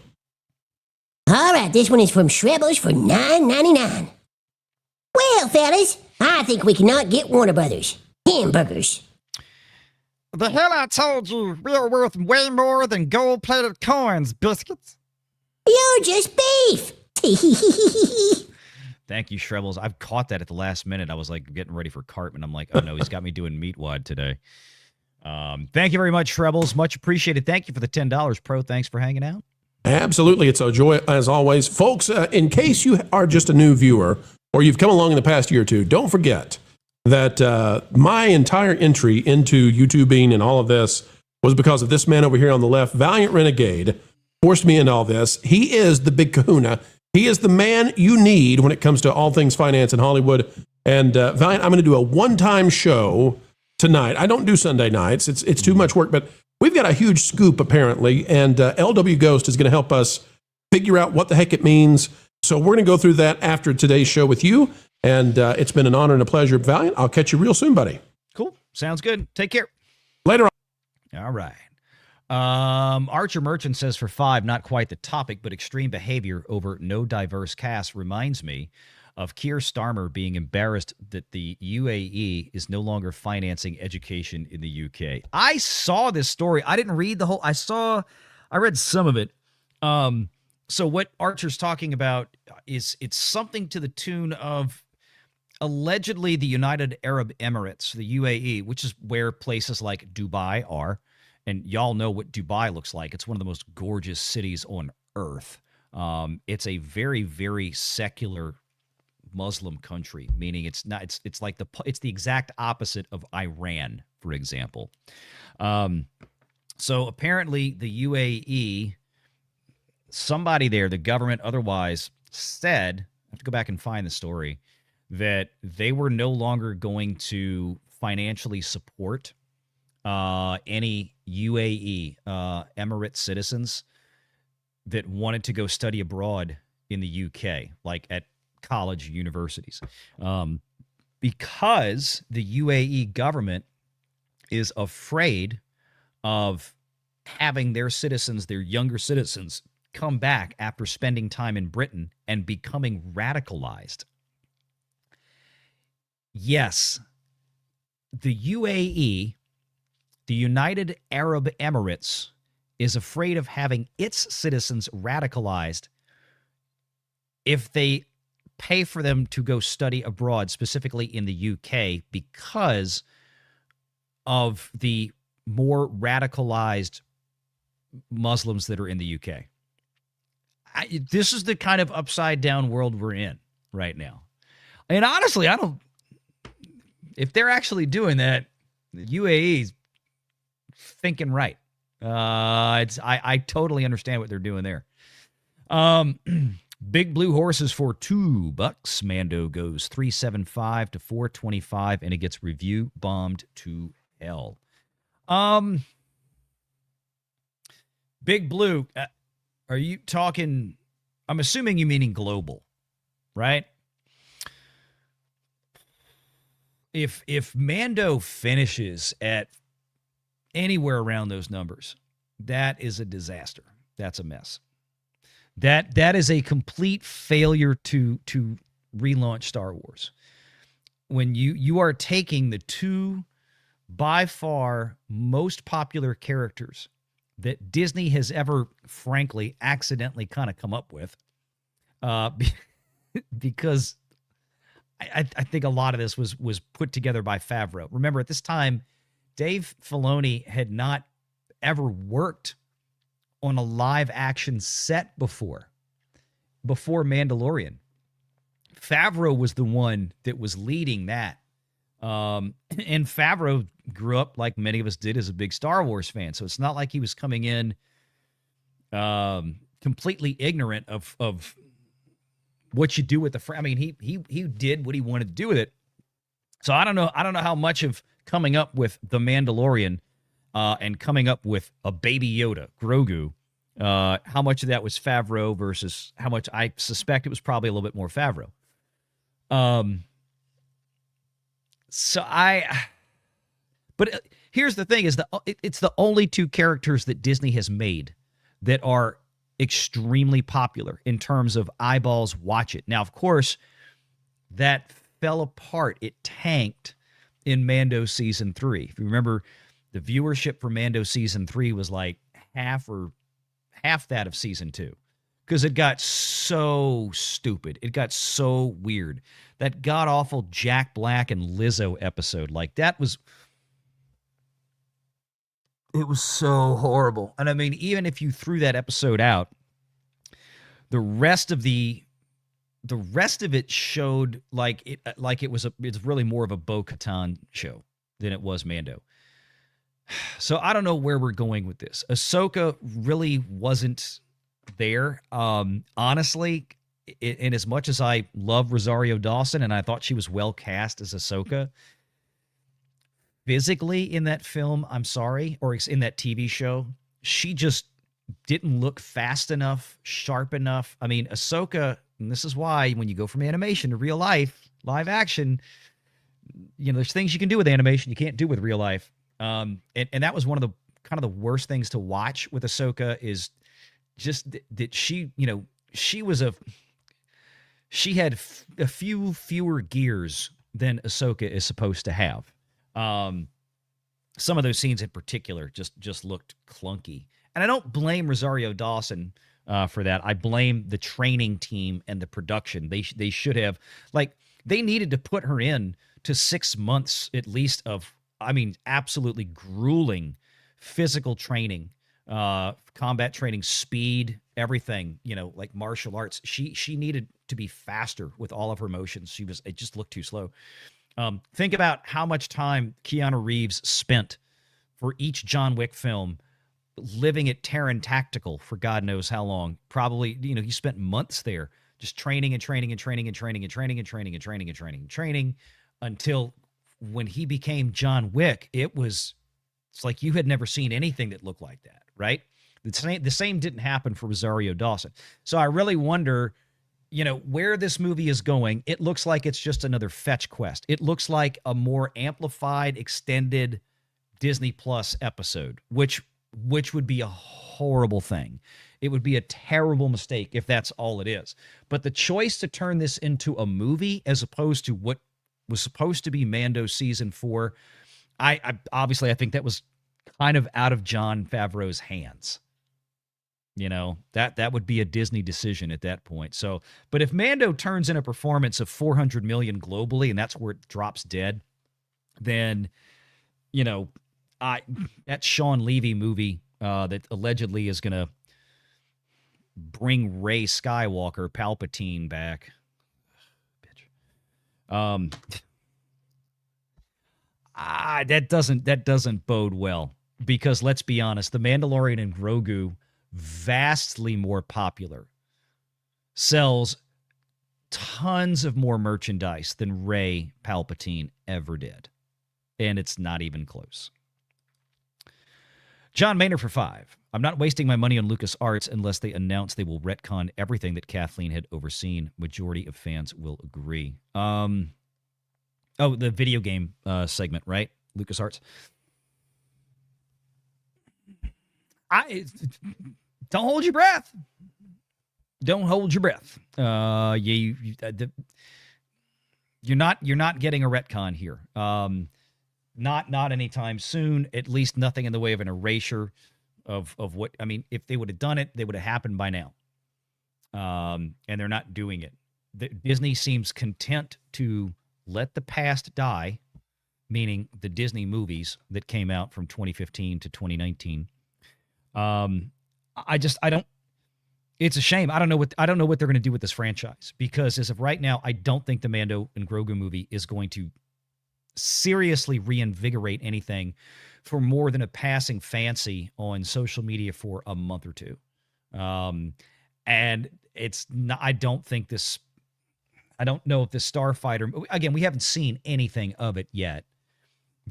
All right, this one is from Shribbles for $9.99. Well, fellas, I think we cannot get Warner Brothers hamburgers. The hell I told you, we are worth way more than gold-plated coins, biscuits. You're just beef. Thank you, Shribbles. I've caught that at the last minute. I was like getting ready for Cartman. I'm like, oh no, he's got me doing meat wad today. Thank you very much, Trebles. Much appreciated. Thank you for the $10, Pro. Thanks for hanging out. Absolutely. It's a joy, as always. Folks, in case you are just a new viewer or you've come along in the past year or two, don't forget that my entire entry into YouTubing and all of this was because of this man over here on the left, Valiant Renegade, forced me into all this. He is the big kahuna. He is the man you need when it comes to all things finance in Hollywood. And Valiant, I'm going to do a one-time show tonight. I don't do Sunday nights. It's too much work, but we've got a huge scoop apparently, and LW Ghost is going to help us figure out what the heck it means. So we're going to go through that after today's show with you, and it's been an honor and a pleasure, Valiant. I'll catch you real soon, buddy. Cool. Sounds good. Take care. Later on. All right. Archer Merchant says for 5, not quite the topic, but extreme behavior over no diverse cast reminds me of Keir Starmer being embarrassed that the UAE is no longer financing education in the UK. I saw this story. I didn't read the whole. I read some of it. So what Archer's talking about is it's something to the tune of allegedly the United Arab Emirates, the UAE, which is where places like Dubai are. And y'all know what Dubai looks like. It's one of the most gorgeous cities on earth. It's a very, very secular Muslim country, meaning it's the exact opposite of Iran, for example. So apparently the UAE, somebody there, the government otherwise, said, I have to go back and find the story, that they were no longer going to financially support any UAE Emirate citizens that wanted to go study abroad in the UK, like at college universities, because the UAE government is afraid of having their citizens, their younger citizens, come back after spending time in Britain and becoming radicalized. Yes, the UAE, the United Arab Emirates, is afraid of having its citizens radicalized if they pay for them to go study abroad, specifically in the UK, because of the more radicalized Muslims that are in the UK. This is the kind of upside down world we're in right now. And honestly, if they're actually doing that, the UAE's thinking right. I totally understand what they're doing there. Big Blue Horses for $2. Mando goes 375 to 425, and it gets review bombed to hell. Big Blue, are you talking? I'm assuming you meaning global, right? If Mando finishes at anywhere around those numbers, that is a disaster. That's a mess. That is a complete failure to relaunch Star Wars. When you are taking the two by far most popular characters that Disney has ever, frankly, accidentally kind of come up with, because I think a lot of this was put together by Favreau. Remember, at this time, Dave Filoni had not ever worked on a live action set before Mandalorian. Favreau was the one that was leading that. And Favreau grew up, like many of us did, as a big Star Wars fan. So it's not like he was coming in completely ignorant of what you do with the I mean, he did what he wanted to do with it. So I don't know how much of coming up with the Mandalorian and coming up with a baby Yoda, Grogu, how much of that was Favreau versus how much I suspect it was probably a little bit more Favreau. But here's the thing: it's the only two characters that Disney has made that are extremely popular in terms of eyeballs watch it. Now, of course, that fell apart. It tanked in Mando season 3. If you remember, the viewership for Mando season 3 was like half that of season 2, because it got so stupid. It got so weird. That god-awful Jack Black and Lizzo episode, like that was It was so horrible. And I mean, even if you threw that episode out, the rest of it showed it's really more of a Bo-Katan show than it was Mando. So I don't know where we're going with this. Ahsoka really wasn't there. Honestly, in as much as I love Rosario Dawson and I thought she was well cast as Ahsoka, physically in that film, I'm sorry, or in that TV show, she just didn't look fast enough, sharp enough. I mean, Ahsoka, and this is why when you go from animation to real life, live action, there's things you can do with animation you can't do with real life. And that was one of the kind of the worst things to watch with Ahsoka is just that she had a few fewer gears than Ahsoka is supposed to have. Some of those scenes in particular just looked clunky. And I don't blame Rosario Dawson for that. I blame the training team and the production. They should have, they needed to put her in to 6 months at least of, absolutely grueling physical training, combat training, speed, everything, like martial arts. She needed to be faster with all of her motions. It just looked too slow. Think about how much time Keanu Reeves spent for each John Wick film living at Terran Tactical for God knows how long. Probably, he spent months there just training until when he became John Wick, it's like you had never seen anything that looked like that, right? The same didn't happen for Rosario Dawson. So I really wonder, where this movie is going. It looks like it's just another fetch quest. It looks like a more amplified, extended Disney Plus episode, which would be a horrible thing. It would be a terrible mistake if that's all it is. But the choice to turn this into a movie as opposed to what was supposed to be Mando season 4, I obviously I think that was kind of out of Jon Favreau's hands. That would be a Disney decision at that point. So, but if Mando turns in a performance of 400 million globally and that's where it drops dead, then that Sean Levy movie that allegedly is going to bring Rey Skywalker, Palpatine back. Bitch. That doesn't bode well because let's be honest, The Mandalorian and Grogu, vastly more popular, sells tons of more merchandise than Rey Palpatine ever did. And it's not even close. John Maynard for 5. I'm not wasting my money on LucasArts unless they announce they will retcon everything that Kathleen had overseen. Majority of fans will agree. The video game segment, right? LucasArts. Don't hold your breath. Don't hold your breath. You're not getting a retcon here. Not anytime soon. At least nothing in the way of an erasure of what. I mean, if they would have done it, they would have happened by now. And they're not doing it. Disney seems content to let the past die, meaning the Disney movies that came out from 2015 to 2019. I don't. It's a shame. I don't know what they're going to do with this franchise because as of right now, I don't think the Mando and Grogu movie is going to seriously reinvigorate anything for more than a passing fancy on social media for a month or two. And it's not. I don't know if the Starfighter. Again, we haven't seen anything of it yet.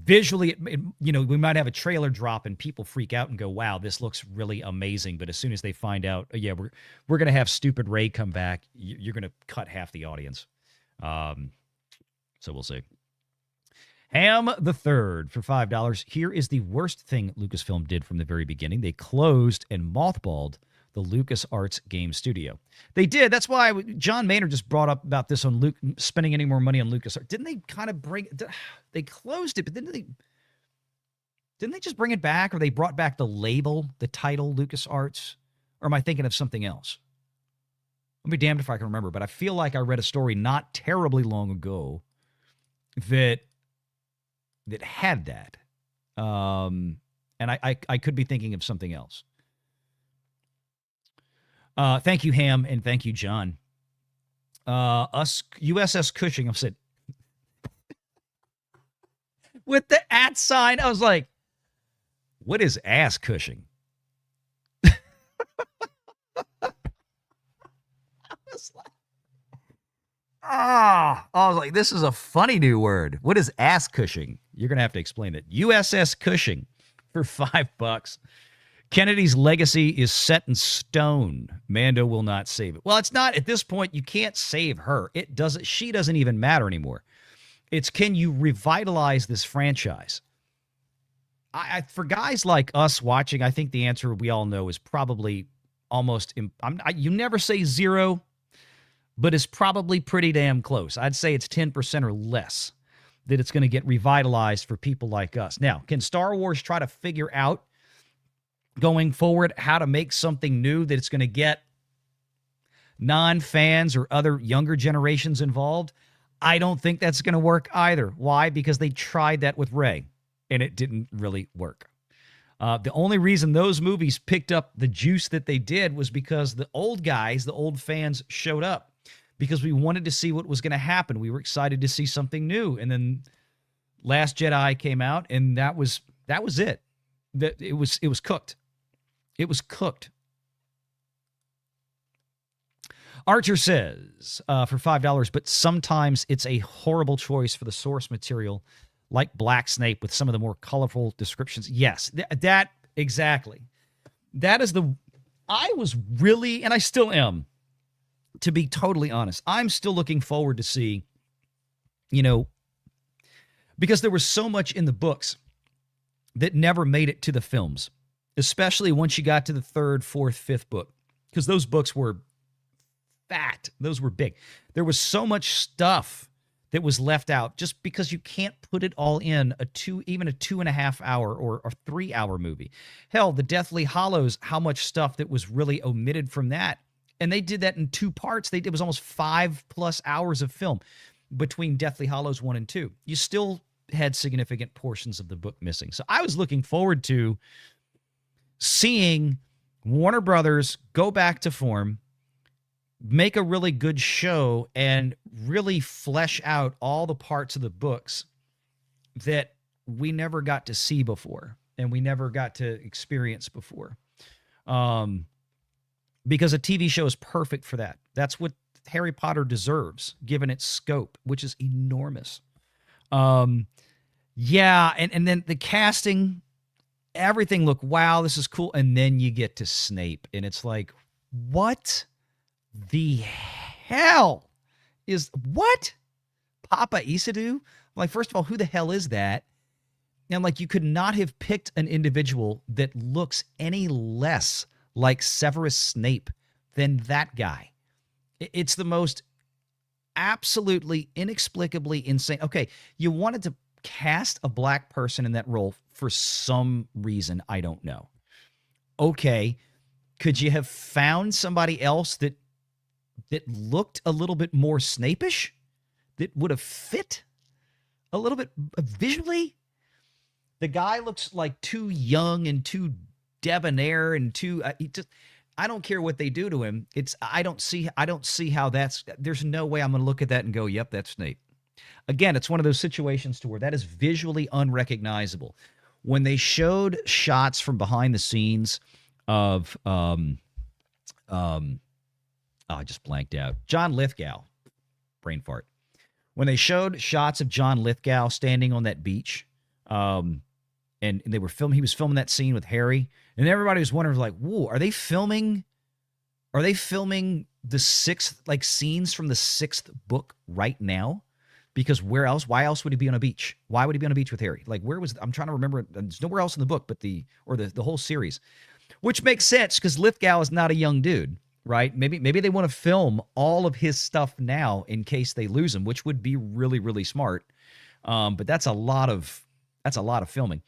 Visually, we might have a trailer drop and people freak out and go, wow, this looks really amazing. But as soon as they find out, we're going to have stupid Rey come back, you're going to cut half the audience. So we'll see. Ham the Third for $5. Here is the worst thing Lucasfilm did from the very beginning. They closed and mothballed the LucasArts game studio. They did. That's why John Maynard just brought up about this on spending any more money on LucasArts. Didn't they kind of they closed it, but didn't they just bring it back, or they brought back the label, the title LucasArts? Or am I thinking of something else? I'll be damned if I can remember, but I feel like I read a story not terribly long ago that had that. And I could be thinking of something else. Thank you, Ham, and thank you, John. USS Cushing, I said, with the @ sign, I was like, what is ass Cushing? I was like, this is a funny new word. What is ass Cushing? You're going to have to explain it. USS Cushing for $5. Kennedy's legacy is set in stone. Mando will not save it. Well, it's not at this point. You can't save her. She doesn't even matter anymore. It's, can you revitalize this franchise? For guys like us watching, I think the answer we all know is probably almost, you never say 0, but it's probably pretty damn close. I'd say it's 10% or less that it's going to get revitalized for people like us. Now, can Star Wars try to figure out going forward how to make something new that it's going to get non-fans or other younger generations involved? I don't think that's going to work either. Why? Because they tried that with Rey, and it didn't really work. The only reason those movies picked up the juice that they did was because the old guys, the old fans, showed up because we wanted to see what was going to happen. We were excited to see something new. And then Last Jedi came out, and that was it. It was cooked. It was cooked. Archer says, for $5, but sometimes it's a horrible choice for the source material, like Black Snape with some of the more colorful descriptions. Yes, that exactly. That is I was really, and I still am, to be totally honest, I'm still looking forward to see, because there was so much in the books that never made it to the films, especially once you got to the 3rd, 4th, 5th book, because those books were fat. Those were big. There was so much stuff that was left out just because you can't put it all in even a 2.5 hour or 3 hour movie. Hell, the Deathly Hallows, how much stuff that was really omitted from that. And they did that in 2 parts. It was almost 5+ hours of film between Deathly Hallows 1 and 2. You still had significant portions of the book missing. So I was looking forward to seeing Warner Brothers go back to form, make a really good show, and really flesh out all the parts of the books that we never got to see before and we never got to experience before. Because a TV show is perfect for that. That's what Harry Potter deserves, given its scope, which is enormous. Yeah, and then the casting, everything looked, wow, this is cool. And then you get to Snape, and it's like, what the hell is, what? Papa Isidore? Like, first of all, who the hell is that? And like, you could not have picked an individual that looks any less like Severus Snape than that guy. It's the most absolutely inexplicably insane. Okay, you wanted to cast a black person in that role for some reason, I don't know. Okay, could you have found somebody else that looked a little bit more Snape-ish, that would have fit a little bit visually? The guy looks like too young and too debonair and too I don't care what they do to him. I don't see how there's no way I'm going to look at that and go, yep, that's Snape. Again, it's one of those situations to where that is visually unrecognizable. When they showed shots from behind the scenes of I just blanked out. John Lithgow, brain fart. When they showed shots of John Lithgow standing on that beach, and they were filming, he was filming that scene with Harry, and everybody was wondering, like, whoa, are they filming the 6th, like, scenes from the 6th book right now? Because where else? Why else would he be on a beach? Why would he be on a beach with Harry? Like, where was, I'm trying to remember, there's nowhere else in the book but the whole series, which makes sense because Lithgow is not a young dude, right? Maybe they want to film all of his stuff now in case they lose him, which would be really, really smart. But that's a lot of filming.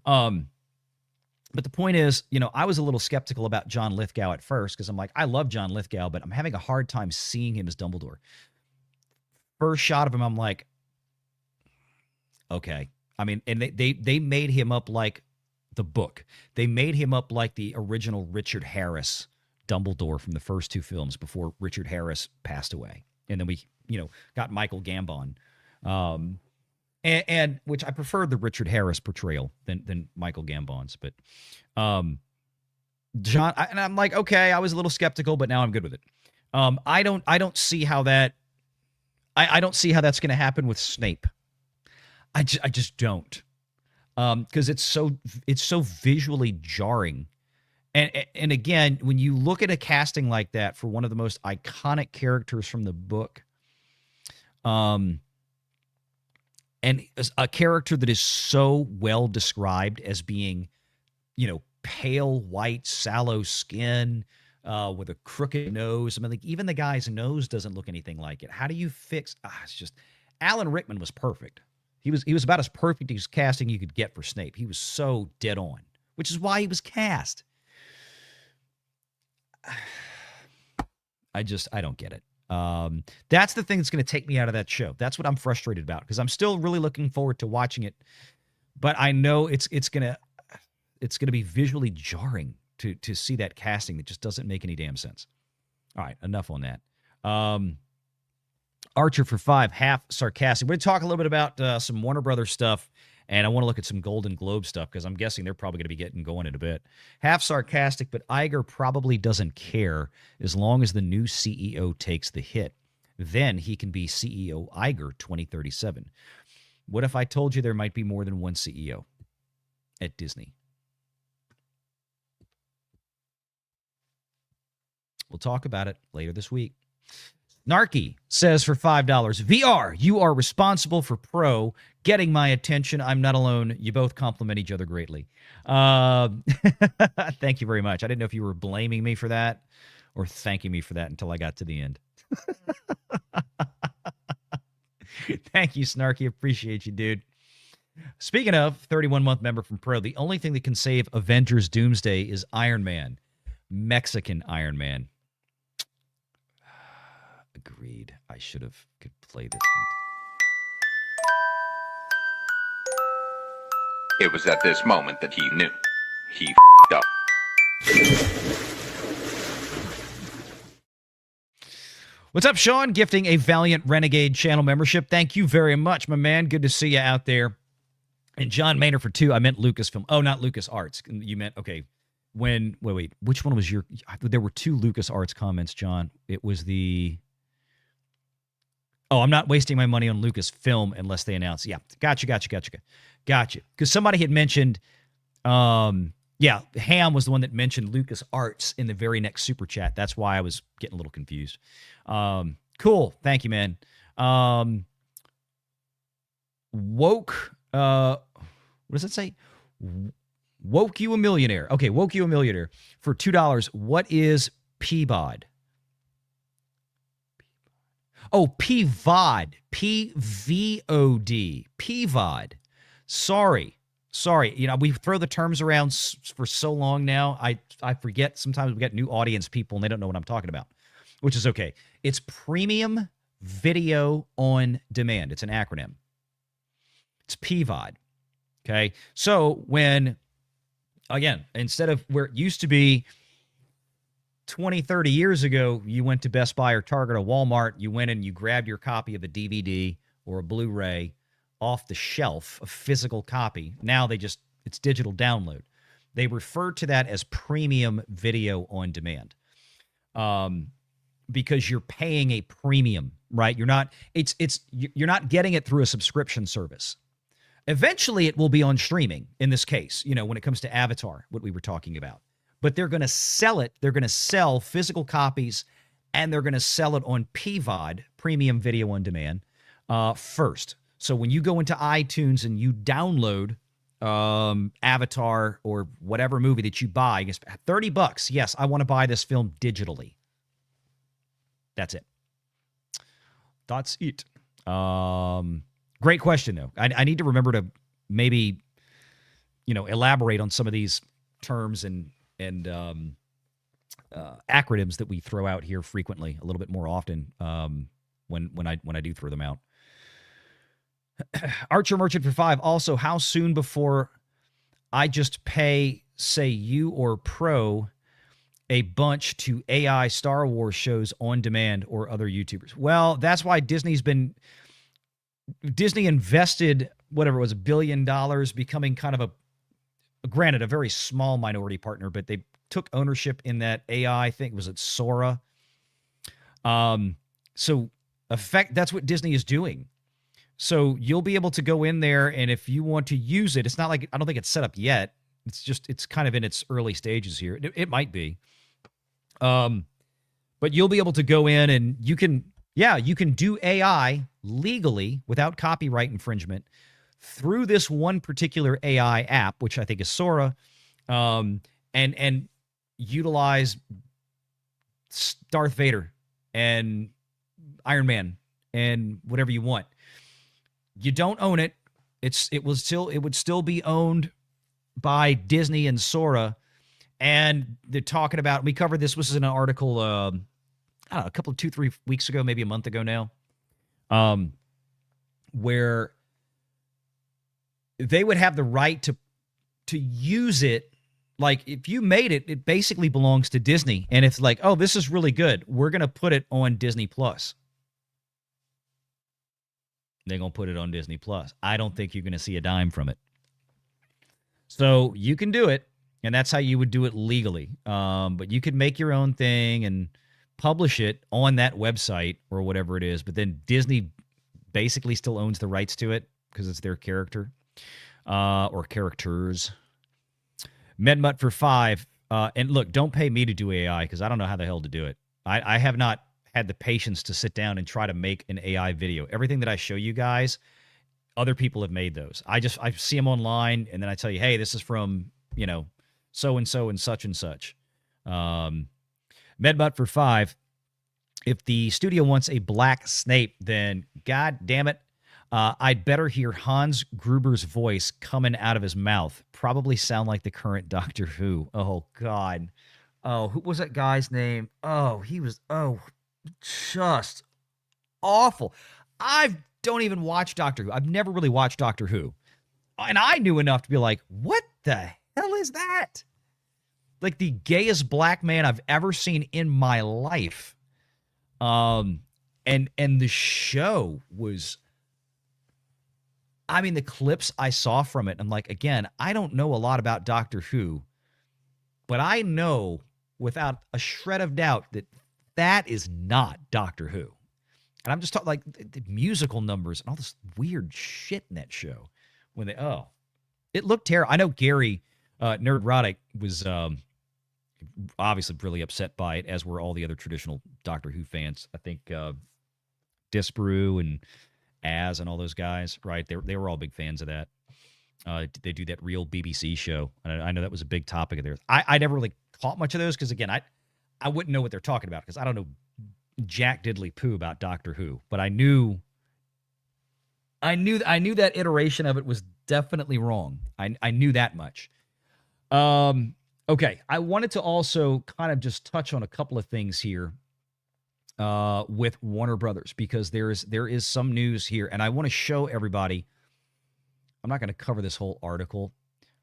But the point is, I was a little skeptical about John Lithgow at first because I'm like, I love John Lithgow, but I'm having a hard time seeing him as Dumbledore. First shot of him, I'm like, okay. I mean, and they made him up like the book. They made him up like the original Richard Harris Dumbledore from the first two films before Richard Harris passed away. And then we, got Michael Gambon. And which I prefer the Richard Harris portrayal than Michael Gambon's. But John, and I'm like, okay, I was a little skeptical, but now I'm good with it. I don't see how that. I don't see how that's going to happen with Snape. I just don't, because it's so visually jarring, and again, when you look at a casting like that for one of the most iconic characters from the book, and a character that is so well described as being, pale, white, sallow skin, with a crooked nose. I mean, like, even the guy's nose doesn't look anything like it. How do you fix? It's just, Alan Rickman was perfect. He was about as perfect as casting you could get for Snape. He was so dead on, which is why he was cast. I don't get it. That's the thing that's going to take me out of that show. That's what I'm frustrated about, because I'm still really looking forward to watching it, but I know it's gonna be visually jarring to see that casting that just doesn't make any damn sense. All right, enough on that. Archer for 5, half sarcastic. We're going to talk a little bit about some Warner Brothers stuff, and I want to look at some Golden Globe stuff, because I'm guessing they're probably going to be getting going in a bit. Half sarcastic, but Iger probably doesn't care as long as the new CEO takes the hit. Then he can be CEO Iger 2037. What if I told you there might be more than one CEO at Disney? We'll talk about it later this week. Narky says for $5, VR, you are responsible for Pro getting my attention. I'm not alone. You both compliment each other greatly. Thank you very much. I didn't know if you were blaming me for that or thanking me for that until I got to the end. Thank you, Snarky. Appreciate you, dude. Speaking of 31-month member from Pro, the only thing that can save Avengers Doomsday is Iron Man. Mexican Iron Man. Agreed. I could play this one. It was at this moment that he knew. He f***ed up. What's up, Sean? Gifting a Valiant Renegade channel membership. Thank you very much, my man. Good to see you out there. And John Maynard for 2. I meant Lucasfilm. Oh, not LucasArts. You meant, okay. Wait. Which one was your... There were 2 LucasArts comments, John. It was the... Oh, I'm not wasting my money on Lucasfilm unless they announce. Yeah, gotcha. Because somebody had mentioned, Ham was the one that mentioned LucasArts in the very next super chat. That's why I was getting a little confused. Cool, thank you, man. Woke, what does it say? Woke you a millionaire. Okay, woke you a millionaire for $2. What is PVOD? Oh, PVOD. PVOD. PVOD. Sorry. We throw the terms around for so long now. I forget. Sometimes we get new audience people and they don't know what I'm talking about, which is okay. It's Premium Video on Demand. It's an acronym. It's PVOD. Okay. So instead of where it used to be 20, 30 years ago, you went to Best Buy or Target or Walmart, you went and you grabbed your copy of a DVD or a Blu-ray off the shelf, a physical copy. Now it's digital download. They refer to that as Premium Video on Demand, because you're paying a premium, right? You're not getting it through a subscription service. Eventually, it will be on streaming. In this case, when it comes to Avatar, what we were talking about. But they're going to sell it. They're going to sell physical copies, and they're going to sell it on PVOD, Premium Video on Demand, first. So when you go into iTunes and you download Avatar or whatever movie that you buy, it's $30. Yes, I want to buy this film digitally. That's it. That's it. Great question, though. I need to remember to maybe, elaborate on some of these terms and acronyms that we throw out here frequently, a little bit more often when I do throw them out. Archer Merchant for 5. Also, how soon before I just pay, say, you or Pro a bunch to AI Star Wars shows on demand or other YouTubers. Well, that's why Disney invested, whatever it was, $1 billion, becoming kind of granted, a very small minority partner, but they took ownership in that AI thing. Was it Sora? So that's what Disney is doing. So you'll be able to go in there, and if you want to use it, it's not like, I don't think it's set up yet. It's kind of in its early stages here. It might be. But you'll be able to go in and you can do AI legally without copyright infringement through this one particular AI app, which I think is Sora, and utilize Darth Vader and Iron Man and whatever you want. You don't own it. It would still be owned by Disney and Sora. And they're talking about, we covered this was in an article, I don't know, a couple of 2-3 weeks ago, maybe a month ago now, where they would have the right to use it. Like, if you made it, it basically belongs to Disney. And it's like, oh, this is really good, we're going to put it on Disney Plus. They're going to put it on Disney Plus. I don't think you're going to see a dime from it. So you can do it, and that's how you would do it legally. But you could make your own thing and publish it on that website or whatever it is. But then Disney basically still owns the rights to it because it's their character or characters. MedMut for 5. And look, don't pay me to do AI because I don't know how the hell to do it. I have not had the patience to sit down and try to make an AI video. Everything that I show you guys, other people have made those. I see them online, and then I tell you, hey, this is from, so-and-so and such and such. MedButt for 5. If the studio wants a black Snape, then God damn it, I'd better hear Hans Gruber's voice coming out of his mouth. Probably sound like the current Doctor Who. Oh, God. Oh, who was that guy's name? Oh, he was, just awful. I don't even watch Doctor Who. I've never really watched Doctor Who. And I knew enough to be like, what the hell is that? Like the gayest black man I've ever seen in my life. And the show was, I mean, the clips I saw from it, I'm like, again, I don't know a lot about Doctor Who, but I know without a shred of doubt that is not Doctor Who. And I'm just talking like the musical numbers and all this weird shit in that show. When it looked terrible. I know Gary Nerdrotic was obviously really upset by it, as were all the other traditional Doctor Who fans. I think Disparu and Az and all those guys, right? They were all big fans of that. They do that real BBC show. And I know that was a big topic of theirs. I never really caught much of those because, again, I wouldn't know what they're talking about because I don't know jack diddly poo about Doctor Who. But I knew that iteration of it was definitely wrong. I knew that much. Okay, I wanted to also kind of just touch on a couple of things here with Warner Brothers because there is some news here, and I want to show everybody. I'm not going to cover this whole article.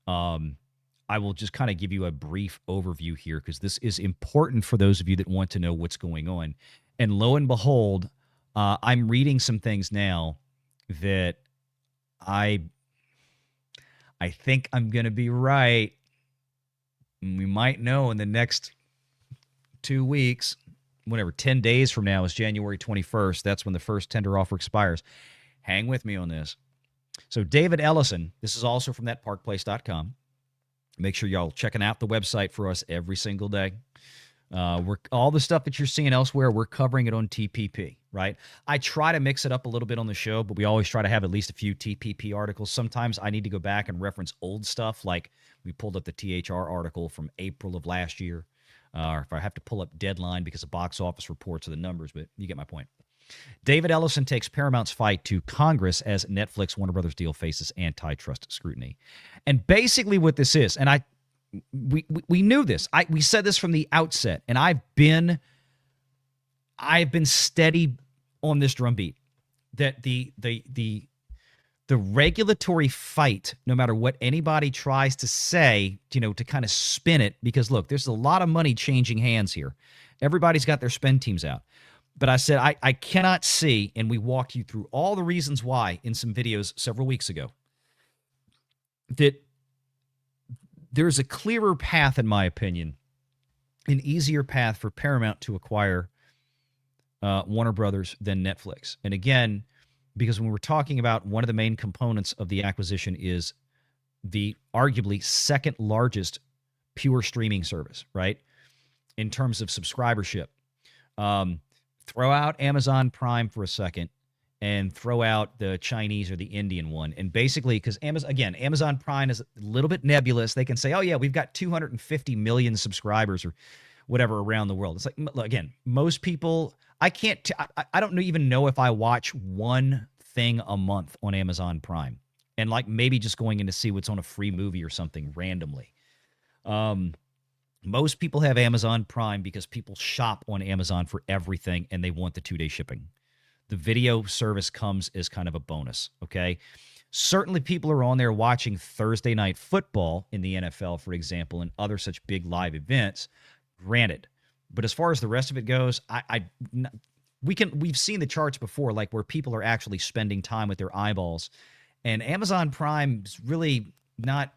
I will just kind of give you a brief overview here because this is important for those of you that want to know what's going on. And lo and behold, I'm reading some things now that I think I'm going to be right. We might know in the next 2 weeks, whatever, 10 days from now is January 21st. That's when the first tender offer expires. Hang with me on this. So David Ellison, this is also from thatparkplace.com. Make sure y'all checking out the website for us every single day. All the stuff that you're seeing elsewhere, we're covering it on TPP, right? I try to mix it up a little bit on the show, but we always try to have at least a few TPP articles. Sometimes I need to go back and reference old stuff, like we pulled up the THR article from April of last year, or if I have to pull up Deadline because of box office reports of the numbers, but you get my point. David Ellison takes Paramount's fight to Congress as Netflix Warner Brothers deal faces antitrust scrutiny. And basically what this is, and we knew this. We said this from the outset, and I've been steady on this drumbeat that the the regulatory fight, no matter what anybody tries to say, to kind of spin it, because look, there's a lot of money changing hands here. Everybody's got their spend teams out. But I said, I cannot see, and we walked you through all the reasons why in some videos several weeks ago, that there's a clearer path, in my opinion, an easier path for Paramount to acquire Warner Brothers than Netflix. And again, because when we're talking about one of the main components of the acquisition is the arguably second largest pure streaming service, right? In terms of subscribership. Throw out Amazon Prime for a second and throw out the Chinese or the Indian one. And basically, because Amazon Prime is a little bit nebulous. They can say, oh yeah, we've got 250 million subscribers or whatever around the world. It's like, again, most people, I don't even know if I watch one thing a month on Amazon Prime, and like maybe just going in to see what's on a free movie or something randomly. Most people have Amazon Prime because people shop on Amazon for everything and they want the 2-day shipping. The video service comes as kind of a bonus, okay? Certainly people are on there watching Thursday night football in the NFL, for example, and other such big live events, granted. But as far as the rest of it goes, we've seen the charts before, like where people are actually spending time with their eyeballs, and Amazon Prime is really not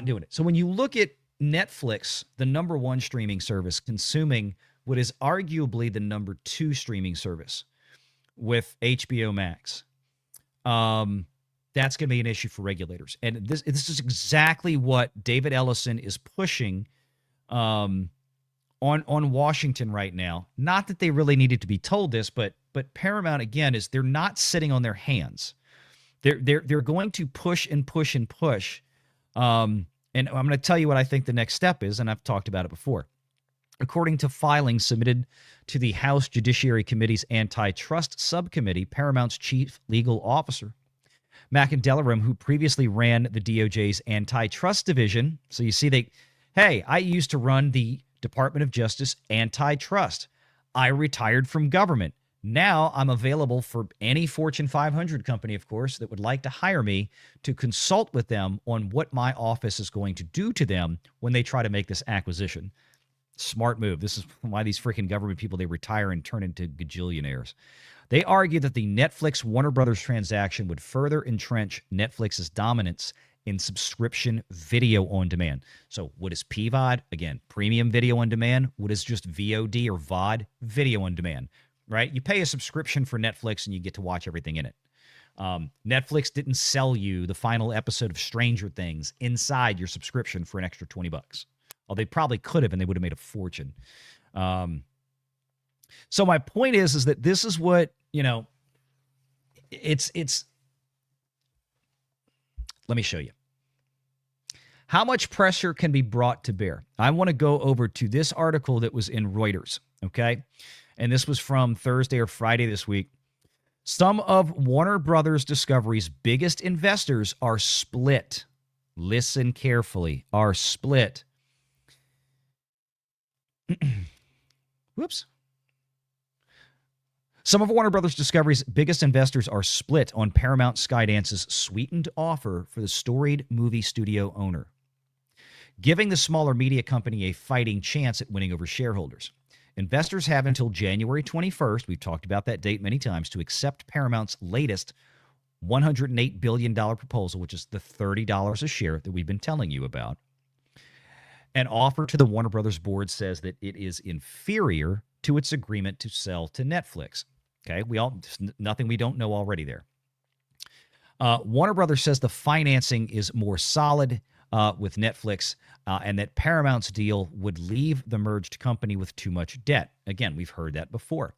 doing it. So when you look at Netflix, the number one streaming service, consuming what is arguably the number two streaming service with HBO Max, that's going to be an issue for regulators. And this is exactly what David Ellison is pushing on Washington right now. Not that they really needed to be told this, but Paramount, again, is they're not sitting on their hands. They're going to push and push and push. And I'm going to tell you what I think the next step is, and I've talked about it before. According to filings submitted to the House Judiciary Committee's Antitrust Subcommittee, Paramount's chief legal officer, Mackin Delaram, who previously ran the DOJ's antitrust division. So you see, I used to run the Department of Justice antitrust. I retired from government. Now I'm available for any Fortune 500 company, of course, that would like to hire me to consult with them on what my office is going to do to them when they try to make this acquisition. Smart move. This is why these freaking government people, they retire and turn into gajillionaires. They argue that the Netflix Warner Brothers transaction would further entrench Netflix's dominance in subscription video on demand. So what is PVOD? Again, premium video on demand. What is just VOD or VOD? Video on demand. Right? You pay a subscription for Netflix and you get to watch everything in it. Netflix didn't sell you the final episode of Stranger Things inside your subscription for an extra $20. Well, they probably could have, and they would have made a fortune. So my point is that this is what, it's, let me show you. How much pressure can be brought to bear? I want to go over to this article that was in Reuters, okay? And this was from Thursday or Friday this week. Some of Warner Brothers Discovery's biggest investors are split. Listen carefully. Are split. Whoops. Some of Warner Brothers Discovery's biggest investors are split on Paramount Skydance's sweetened offer for the storied movie studio owner, giving the smaller media company a fighting chance at winning over shareholders. Investors have until January 21st, we've talked about that date many times, to accept Paramount's latest $108 billion proposal, which is the $30 a share that we've been telling you about. An offer to the Warner Brothers board says that it is inferior to its agreement to sell to Netflix. Okay, nothing we don't know already there. Warner Brothers says the financing is more solid with Netflix, and that Paramount's deal would leave the merged company with too much debt. Again, we've heard that before.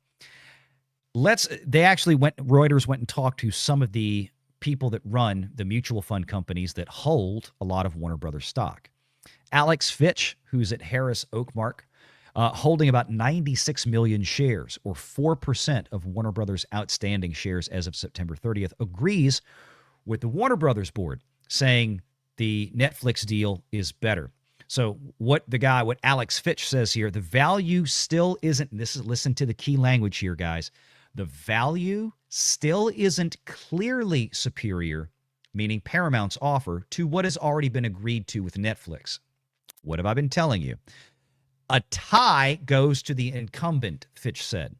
Reuters went and talked to some of the people that run the mutual fund companies that hold a lot of Warner Brothers stock. Alex Fitch, who's at Harris Oakmark, holding about 96 million shares, or 4% of Warner Brothers' outstanding shares as of September 30th, agrees with the Warner Brothers board, saying the Netflix deal is better. So what Alex Fitch says here, the value still isn't, listen to the key language here, guys. The value still isn't clearly superior, meaning Paramount's offer, to what has already been agreed to with Netflix. What have I been telling you? A tie goes to the incumbent, Fitch said.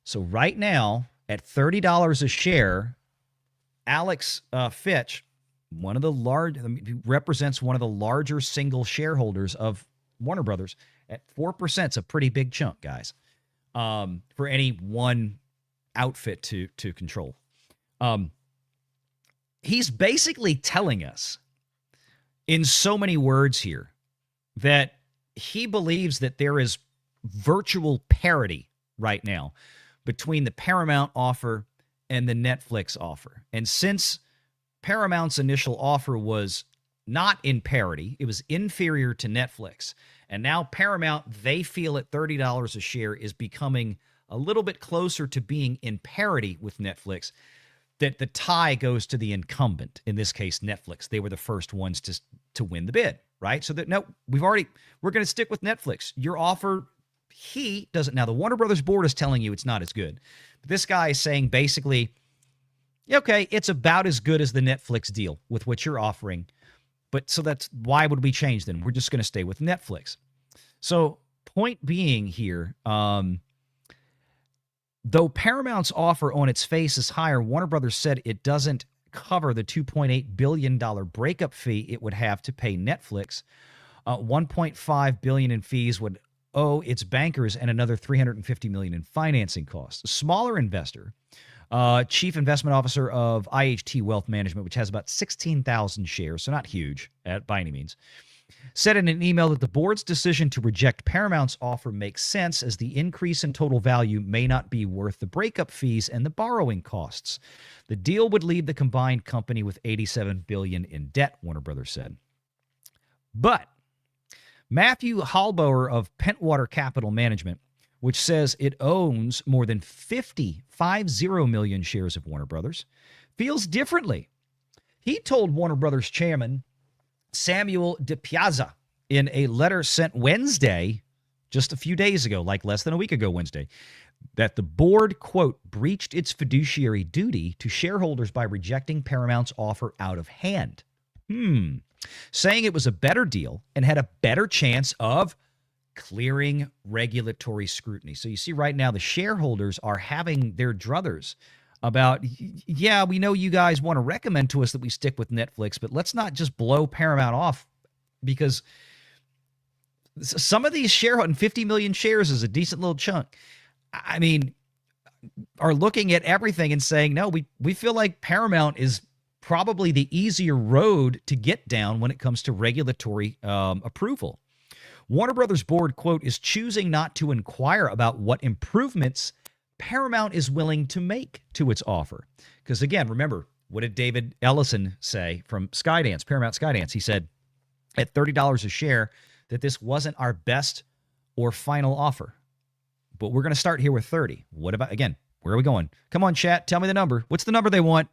So right now, at $30 a share, Alex Fitch, represents one of the larger single shareholders of Warner Brothers, at 4%. It's a pretty big chunk, guys, for any one outfit to control. He's basically telling us in so many words here that he believes that there is virtual parity right now between the Paramount offer and the Netflix offer. And since Paramount's initial offer was not in parity, it was inferior to Netflix, and now Paramount, they feel at $30 a share, is becoming a little bit closer to being in parity with Netflix, that the tie goes to the incumbent, in this case Netflix. They were the first ones to win the bid, right? So that, no, we're going to stick with Netflix. Your offer, he doesn't. Now, the Warner Brothers board is telling you it's not as good. But this guy is saying basically, okay, it's about as good as the Netflix deal with what you're offering. But so that's why would we change then? We're just going to stay with Netflix. So point being here, though Paramount's offer on its face is higher, Warner Brothers said it doesn't cover the $2.8 billion breakup fee it would have to pay Netflix. $1.5 billion in fees would owe its bankers, and another $350 million in financing costs. A smaller investor, chief investment officer of IHT Wealth Management, which has about 16,000 shares, so not huge by any means, said in an email that the board's decision to reject Paramount's offer makes sense, as the increase in total value may not be worth the breakup fees and the borrowing costs. The deal would leave the combined company with $87 billion in debt, Warner Brothers said. But Matthew Halboer of Pentwater Capital Management, which says it owns more than 50 million shares of Warner Brothers, feels differently. He told Warner Brothers chairman Samuel DiPiazza in a letter sent Wednesday, just a few days ago, like less than a week ago Wednesday, that the board, quote, breached its fiduciary duty to shareholders by rejecting Paramount's offer out of hand. Saying it was a better deal and had a better chance of clearing regulatory scrutiny. So you see right now the shareholders are having their druthers about, yeah, we know you guys want to recommend to us that we stick with Netflix, but let's not just blow Paramount off, because some of these shareholders, 50 million shares is a decent little chunk, I mean, are looking at everything and saying, no, we feel like Paramount is probably the easier road to get down when it comes to regulatory approval. Warner Brothers board, quote, is choosing not to inquire about what improvements Paramount is willing to make to its offer. Because again, remember, what did David Ellison say from Skydance, Paramount Skydance? He said at $30 a share that this wasn't our best or final offer. But we're going to start here with 30. What about, again, where are we going? Come on, chat, tell me the number. What's the number they want?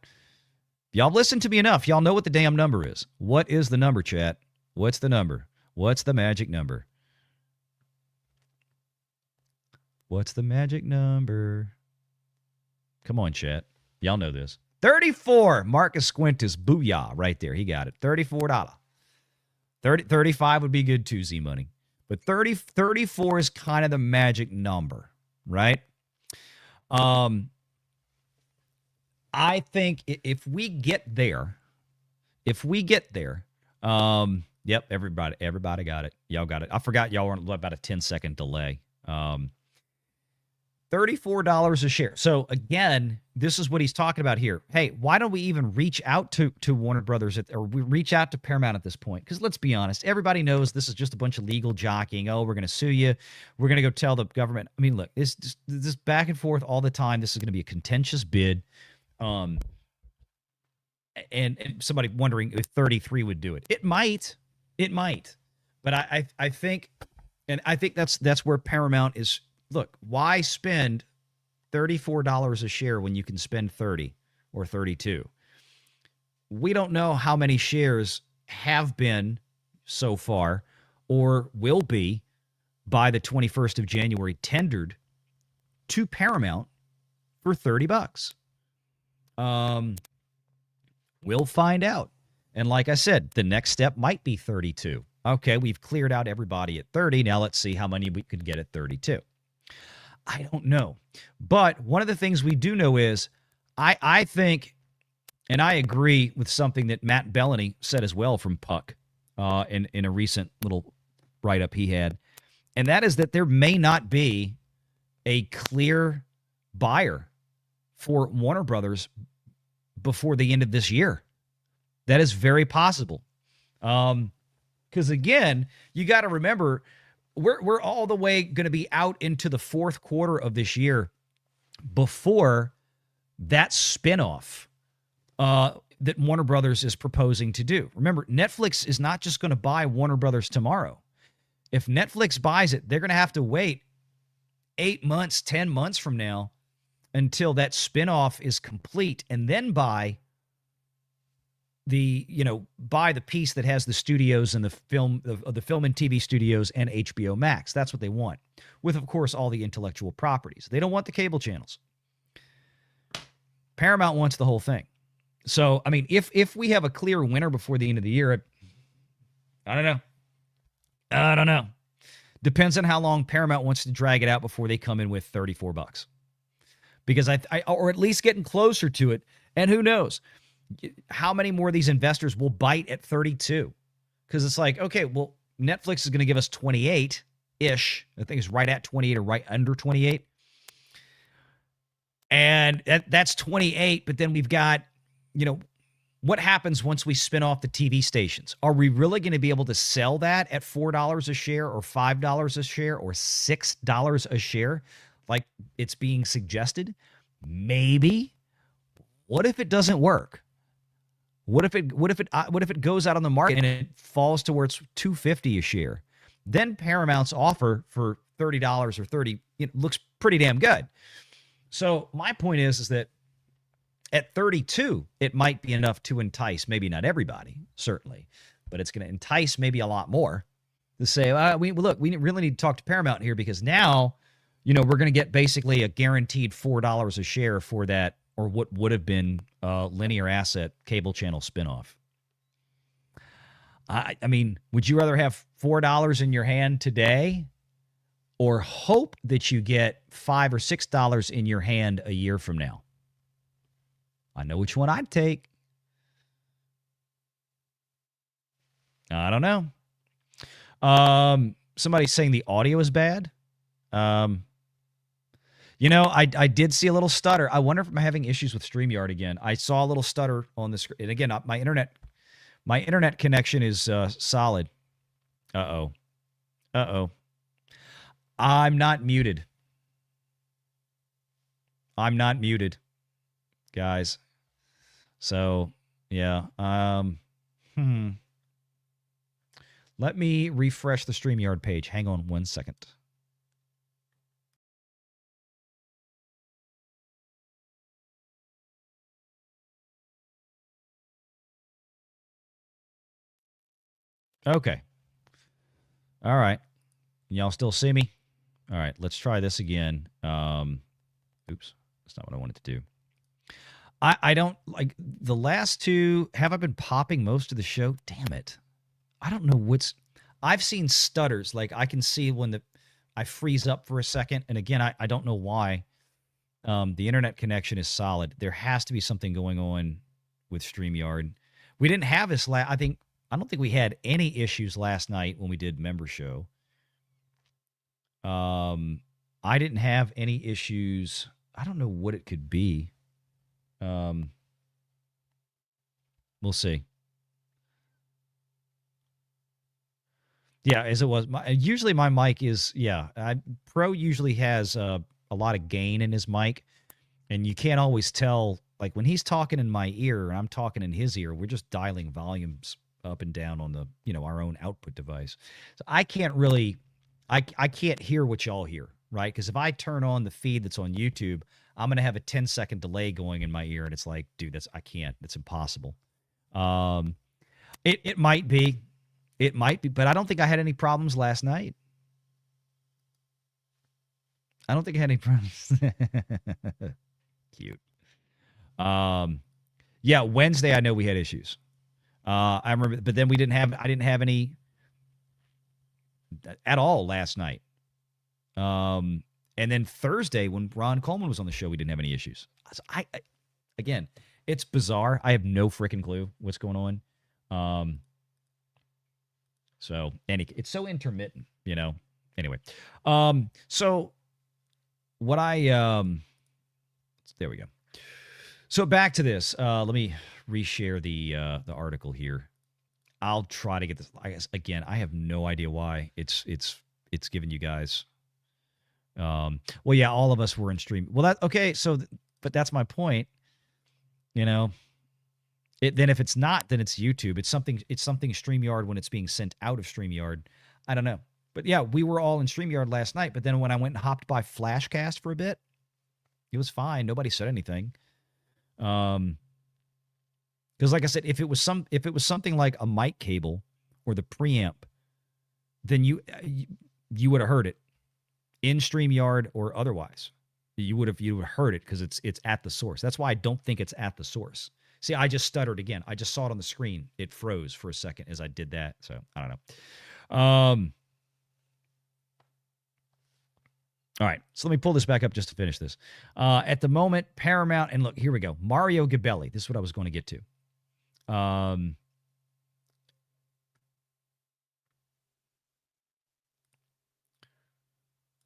Y'all listen to me enough. Y'all know what the damn number is. What is the number, chat? What's the number? What's the magic number? What's the magic number? Come on, chat. Y'all know this. 34. Marcus Squintus. Booyah. Right there. He got it. $34. 35 would be good too, Z Money. But 34 is kind of the magic number, right? I think if we get there, yep, everybody got it. Y'all got it. I forgot y'all were about a 10-second delay. $34 a share. So again, this is what he's talking about here. Hey, why don't we even reach out to Warner Brothers or we reach out to Paramount at this point? Because let's be honest, everybody knows this is just a bunch of legal jockeying. Oh, we're going to sue you. We're going to go tell the government. I mean, look, this back and forth all the time. This is going to be a contentious bid. And somebody wondering if 33 would do it. It might, but I think that's where Paramount is. Look, why spend $34 a share when you can spend 30 or 32? We don't know how many shares have been so far or will be by the 21st of January tendered to Paramount for $30. We'll find out. And like I said, the next step might be 32. Okay, we've cleared out everybody at 30. Now let's see how many we could get at 32. I don't know. But one of the things we do know is I think, and I agree with something that Matt Bellany said as well from Puck in a recent little write-up he had, and that is that there may not be a clear buyer for Warner Brothers before the end of this year. That is very possible. Because again, you got to remember, we're all the way going to be out into the fourth quarter of this year before that spinoff that Warner Brothers is proposing to do. Remember, Netflix is not just going to buy Warner Brothers tomorrow. If Netflix buys it, they're going to have to wait 8 months, 10 months from now until that spinoff is complete, and then buy the piece that has the studios and the film and TV studios and HBO Max. That's what they want, with, of course, all the intellectual properties. They don't want the cable channels. Paramount wants the whole thing. So, I mean, if we have a clear winner before the end of the year, I don't know. Depends on how long Paramount wants to drag it out before they come in with $34. Because I or at least getting closer to it. And who knows how many more of these investors will bite at 32? Because it's like, okay, well, Netflix is going to give us 28-ish. I think it's right at 28 or right under 28. And that's 28. But then we've got, what happens once we spin off the TV stations? Are we really going to be able to sell that at $4 a share or $5 a share or $6 a share like it's being suggested? Maybe. What if it doesn't work? What if it goes out on the market and it falls towards $2.50 a share? Then Paramount's offer for $30 or $30 looks pretty damn good. So my point is that at 32, it might be enough to entice, maybe not everybody, certainly, but it's going to entice maybe a lot more to say, we really need to talk to Paramount here, because now, we're going to get basically a guaranteed $4 a share for that, or what would have been a linear asset cable channel spinoff. I mean, would you rather have $4 in your hand today, or hope that you get $5 or $6 in your hand a year from now? I know which one I'd take. I don't know. Somebody's saying the audio is bad. I did see a little stutter. I wonder if I'm having issues with StreamYard again. I saw a little stutter on the screen. And again, my internet connection is solid. Uh-oh. I'm not muted. Guys. So, yeah. Let me refresh the StreamYard page. Hang on 1 second. Okay. All right. Y'all still see me? All right, let's try this again. Oops. That's not what I wanted to do. I don't like the last two. Have I been popping most of the show? Damn it. I don't know I've seen stutters. Like I can see when I freeze up for a second. And again, I don't know why. The internet connection is solid. There has to be something going on with StreamYard. We didn't have this I don't think we had any issues last night when we did Member Show. I didn't have any issues. I don't know what it could be. We'll see. Yeah, as it was. Usually my mic is, Pro usually has a lot of gain in his mic, and you can't always tell, like when he's talking in my ear and I'm talking in his ear, we're just dialing volumes up and down on the, our own output device. So I can't really, I can't hear what y'all hear, right? Because if I turn on the feed that's on YouTube, I'm going to have a 10-second delay going in my ear, and it's like, dude, I can't. It's impossible. It might be, but I don't think I had any problems last night. I don't think I had any problems. Cute. Yeah, Wednesday I know we had issues. I remember, but then I didn't have any at all last night. And then Thursday when Ron Coleman was on the show, we didn't have any issues. So again, it's bizarre. I have no freaking clue what's going on. So it's so intermittent, you know. Anyway, so what there we go. So back to this. Let me reshare the article here. I'll try to get this. I guess again, I have no idea why it's giving you guys. Well, yeah, all of us were in stream. Well, okay. So, but that's my point. You know, then if it's not, then it's YouTube. It's something StreamYard when it's being sent out of StreamYard. I don't know. But yeah, we were all in StreamYard last night. But then when I went and hopped by Flashcast for a bit, it was fine. Nobody said anything. Because like I said, if it was something like a mic cable or the preamp, then you would have heard it in StreamYard or otherwise. You would have heard it because it's at the source. That's why I don't think it's at the source. See, I just stuttered again. I just saw it on the screen. It froze for a second as I did that. So I don't know. All right, so let me pull this back up just to finish this. At the moment, Paramount, and look, here we go. Mario Gabelli. This is what I was going to get to.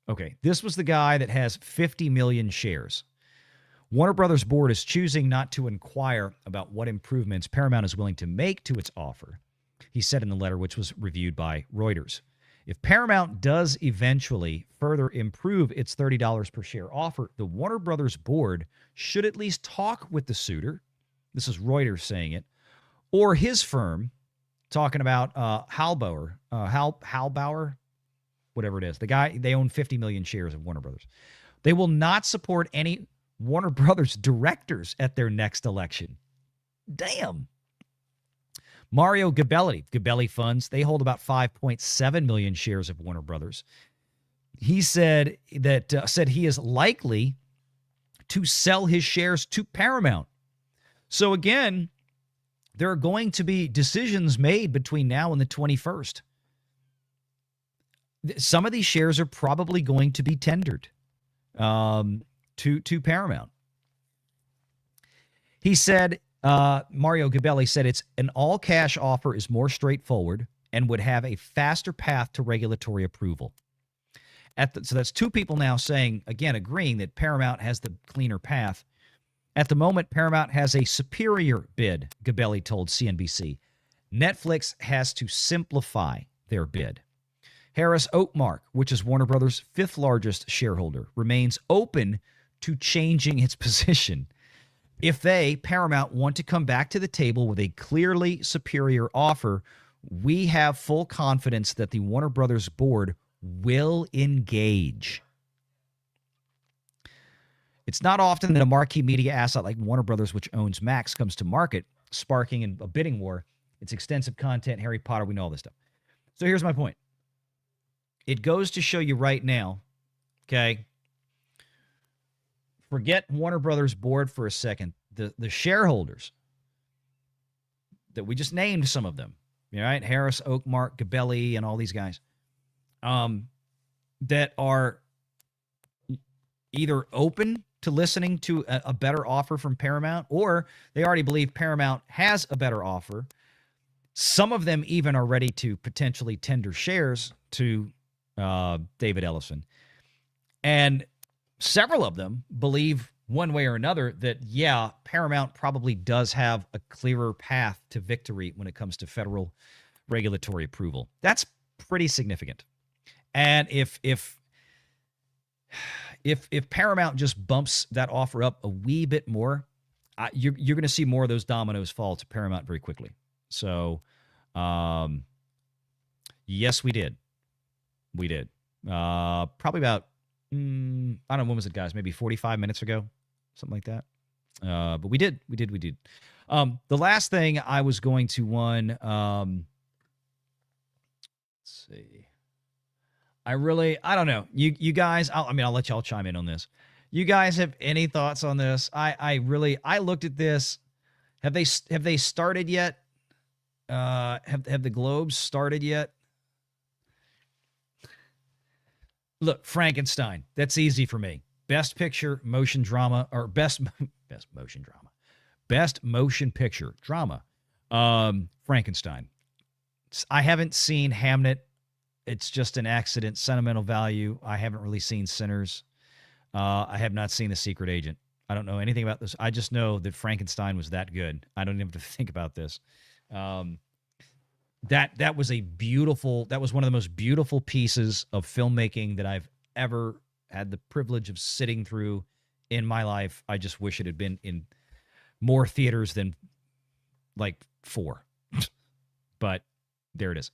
Okay, this was the guy that has 50 million shares. Warner Brothers board is choosing not to inquire about what improvements Paramount is willing to make to its offer, he said in the letter, which was reviewed by Reuters. If Paramount does eventually further improve its $30 per share offer, the Warner Brothers board should at least talk with the suitor. This is Reuters saying it, or his firm, talking about Halbauer, whatever it is. The guy, they own 50 million shares of Warner Brothers. They will not support any Warner Brothers directors at their next election. Damn. Mario Gabelli Funds, they hold about 5.7 million shares of Warner Brothers. He said that he is likely to sell his shares to Paramount. So again, there are going to be decisions made between now and the 21st. Some of these shares are probably going to be tendered to Paramount. He said, Mario Gabelli said it's an all-cash offer is more straightforward and would have a faster path to regulatory approval. So that's two people now saying, again, agreeing that Paramount has the cleaner path. At the moment, Paramount has a superior bid, Gabelli told CNBC. Netflix has to simplify their bid. Harris Oakmark, which is Warner Brothers' fifth largest shareholder, remains open to changing its position. If they, Paramount, want to come back to the table with a clearly superior offer, we have full confidence that the Warner Brothers board will engage. It's not often that a marquee media asset like Warner Brothers, which owns Max, comes to market, sparking a bidding war. It's extensive content, Harry Potter, we know all this stuff. So here's my point. It goes to show you right now, okay, forget Warner Brothers board for a second. The shareholders that we just named, some of them, all right, Harris, Oakmark, Gabelli, and all these guys, that are either open to listening to a better offer from Paramount, or they already believe Paramount has a better offer. Some of them even are ready to potentially tender shares to David Ellison. And several of them believe one way or another that, yeah, Paramount probably does have a clearer path to victory when it comes to federal regulatory approval. That's pretty significant. And if Paramount just bumps that offer up a wee bit more, you're going to see more of those dominoes fall to Paramount very quickly. So, yes, we did. We did. Probably about, I don't know, when was it, guys? Maybe 45 minutes ago, something like that. But we did. The last thing I was going to let's see. I don't know. You guys, I'll let y'all chime in on this. You guys have any thoughts on this? I looked at this. Have they started yet? Have the Globes started yet? Look, Frankenstein. That's easy for me. Best picture, motion drama, or best motion drama. Best motion picture drama. Frankenstein. I haven't seen Hamnet. It's just an accident. Sentimental value. I haven't really seen Sinners. I have not seen The Secret Agent. I don't know anything about this. I just know that Frankenstein was that good. I don't even have to think about this. That was one of the most beautiful pieces of filmmaking that I've ever had the privilege of sitting through in my life. I just wish it had been in more theaters than like 4. But there it is.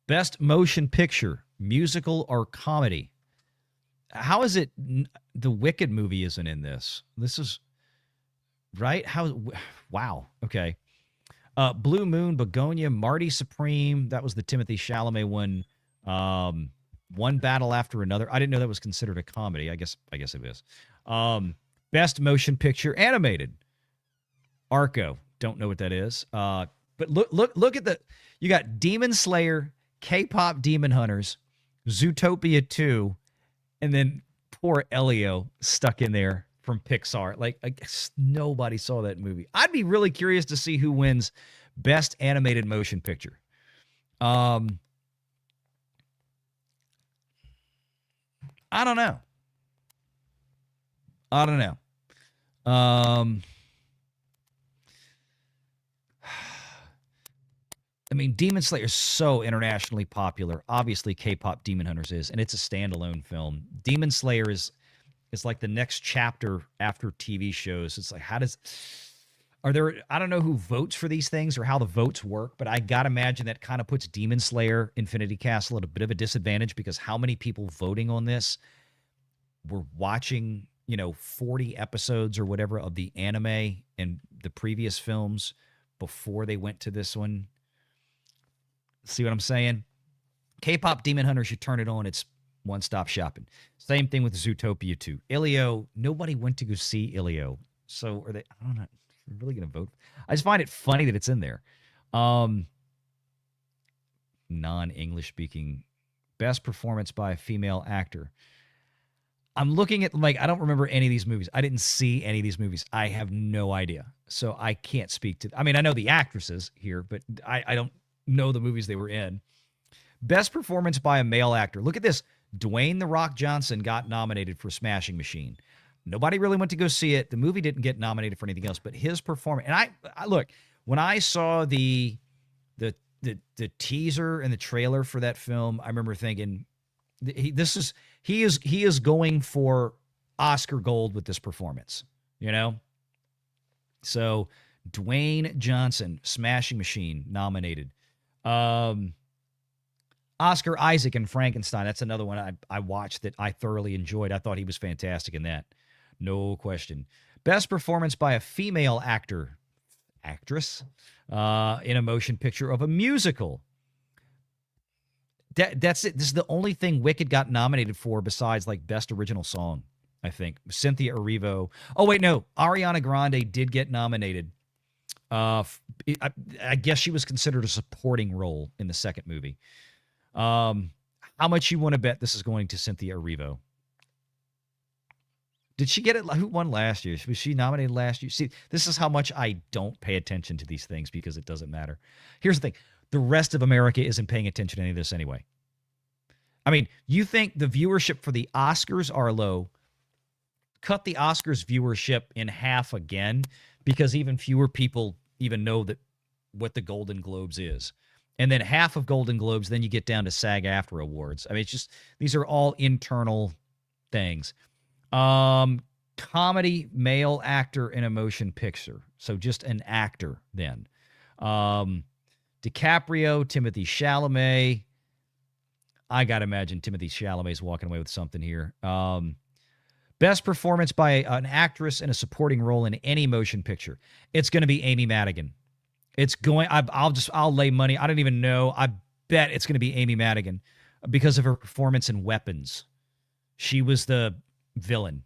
Best motion picture, musical or comedy. How is it the Wicked movie isn't in this? This is right? Wow. Okay. Blue Moon, Begonia, Marty Supreme. That was the Timothy Chalamet one. One Battle After Another. I didn't know that was considered a comedy. I guess it is. Best motion picture animated. Arco. Don't know what that is. But look at you got Demon Slayer, K-pop Demon Hunters, Zootopia 2, and then poor Elio stuck in there from Pixar. Like, I guess nobody saw that movie. I'd be really curious to see who wins best animated motion picture. I don't know. I mean, Demon Slayer is so internationally popular. Obviously, K-pop Demon Hunters is, and it's a standalone film. Demon Slayer is like the next chapter after TV shows. It's like, I don't know who votes for these things or how the votes work, but I got to imagine that kind of puts Demon Slayer Infinity Castle at a bit of a disadvantage because how many people voting on this were watching, 40 episodes or whatever of the anime and the previous films before they went to this one. See what I'm saying? K-pop Demon Hunters, you turn it on, it's one-stop shopping. Same thing with Zootopia 2. Ilio, nobody went to go see Ilio. So are they, I don't know, they're really going to vote. I just find it funny that it's in there. Non-English speaking. Best performance by a female actor. I'm looking at, I don't remember any of these movies. I didn't see any of these movies. I have no idea. So I can't speak to, I know the actresses here, but I don't know the movies they were in. Best performance by a male actor. Look at this. Dwayne "The Rock" Johnson got nominated for Smashing Machine. Nobody really went to go see it. The movie didn't get nominated for anything else, but his performance. And I look, when I saw the teaser and the trailer for that film, I remember thinking, he is going for Oscar gold with this performance. So Dwayne Johnson, Smashing Machine, nominated. Oscar Isaac in Frankenstein. That's another one I watched that I thoroughly enjoyed. I thought he was fantastic in that. No question. Best performance by a female actress, in a motion picture of a musical. That's it. This is the only thing Wicked got nominated for besides best original song, I think. Cynthia Erivo. Oh, wait, no. Ariana Grande did get nominated. I guess she was considered a supporting role in the second movie. How much you want to bet this is going to Cynthia Erivo? Did she get it? Who won last year? Was she nominated last year? See, this is how much I don't pay attention to these things because it doesn't matter. Here's the thing. The rest of America isn't paying attention to any of this anyway. You think the viewership for the Oscars are low? Cut the Oscars viewership in half again because even fewer people even know what the Golden Globes is. And then half of Golden Globes, then you get down to SAG-AFTRA awards. It's just, these are all internal things. Comedy male actor in a motion picture. So just an actor then. DiCaprio, Timothy Chalamet. I got to imagine Timothy Chalamet's walking away with something here. Best performance by an actress in a supporting role in any motion picture. It's going to be Amy Madigan. It's going, I'll lay money. I don't even know. bet it's going to be Amy Madigan because of her performance in Weapons. She was the villain.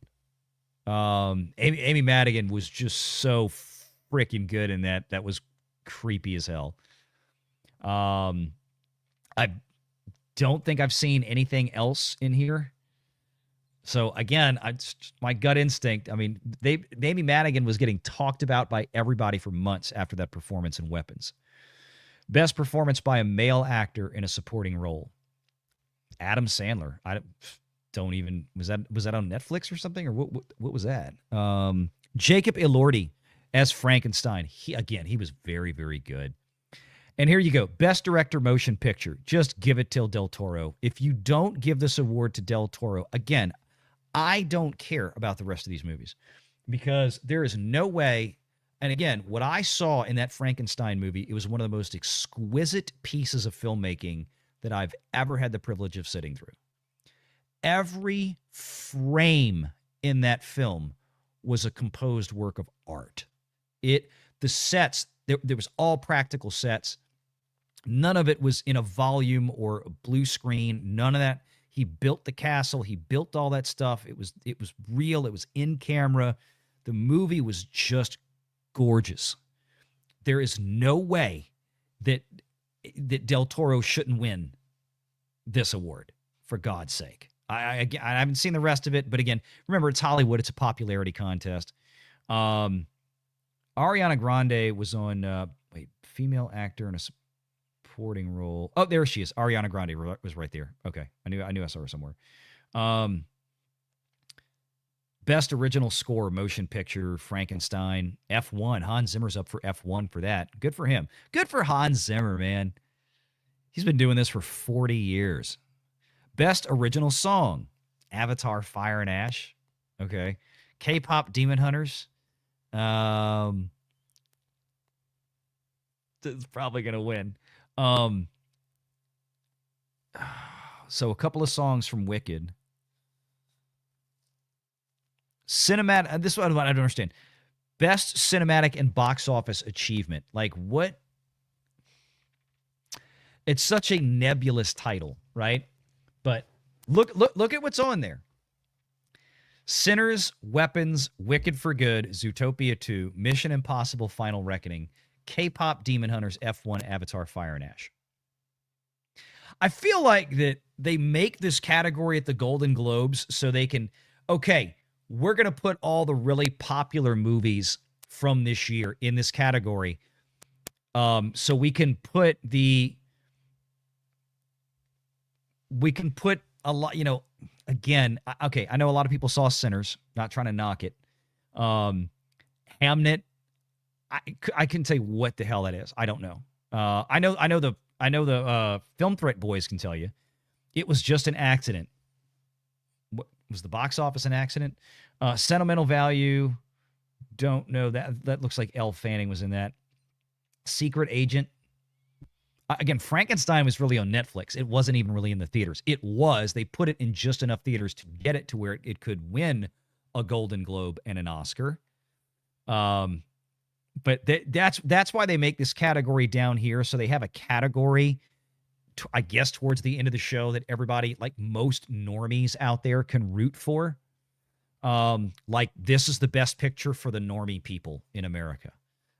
Amy Madigan was just so freaking good in that. That was creepy as hell. I don't think I've seen anything else in here. So again, my gut instinct. I mean, Amy Madigan was getting talked about by everybody for months after that performance in Weapons. Best performance by a male actor in a supporting role. Adam Sandler. I don't even, was that on Netflix or something, or what was that? Jacob Elordi as Frankenstein. He was very, very good. And here you go. Best Director Motion Picture. Just give it to Del Toro. If you don't give this award to Del Toro, again, I don't care about the rest of these movies because there is no way. And again, what I saw in that Frankenstein movie, it was one of the most exquisite pieces of filmmaking that I've ever had the privilege of sitting through. Every frame in that film was a composed work of art. The sets, there was all practical sets. None of it was in a volume or a blue screen. None of that. He built the castle. He built all that stuff. It was real. It was in camera. The movie was just gorgeous. There is no way that Del Toro shouldn't win this award, for God's sake. I haven't seen the rest of it, but again, remember, it's Hollywood. It's a popularity contest. Ariana Grande was on, female actor in a supporting role. Oh, there she is. Ariana Grande was right there. Okay. I knew I saw her somewhere. Best original score, motion picture, Frankenstein, F1. Hans Zimmer's up for F1 for that. Good for him. Good for Hans Zimmer, man. He's been doing this for 40 years. Best original song, Avatar, Fire and Ash. Okay. K-pop, Demon Hunters. This is probably going to win. So a couple of songs from Wicked. Cinematic. This one I don't understand. Best cinematic and box office achievement. Like what? It's such a nebulous title, right? But look at what's on there. Sinners, Weapons, Wicked for Good, Zootopia 2, Mission Impossible: Final Reckoning, K-pop, Demon Hunters, F1, Avatar, Fire and Ash. I feel like that they make this category at the Golden Globes so they can, okay, we're going to put all the really popular movies from this year in this category. So we can put a lot, again, okay, I know a lot of people saw Sinners, not trying to knock it. Hamnet, I couldn't tell you what the hell that is. I don't know. I know the Film Threat boys can tell you. It was just an accident. What, was the box office an accident? Sentimental Value, don't know that. That looks like Elle Fanning was in that. Secret Agent. Again, Frankenstein was really on Netflix. It wasn't even really in the theaters. It was. They put it in just enough theaters to get it to where it could win a Golden Globe and an Oscar. But that's why they make this category down here. So they have a category, I guess, towards the end of the show that everybody, like most normies out there, can root for. Like this is the best picture for the normie people in America.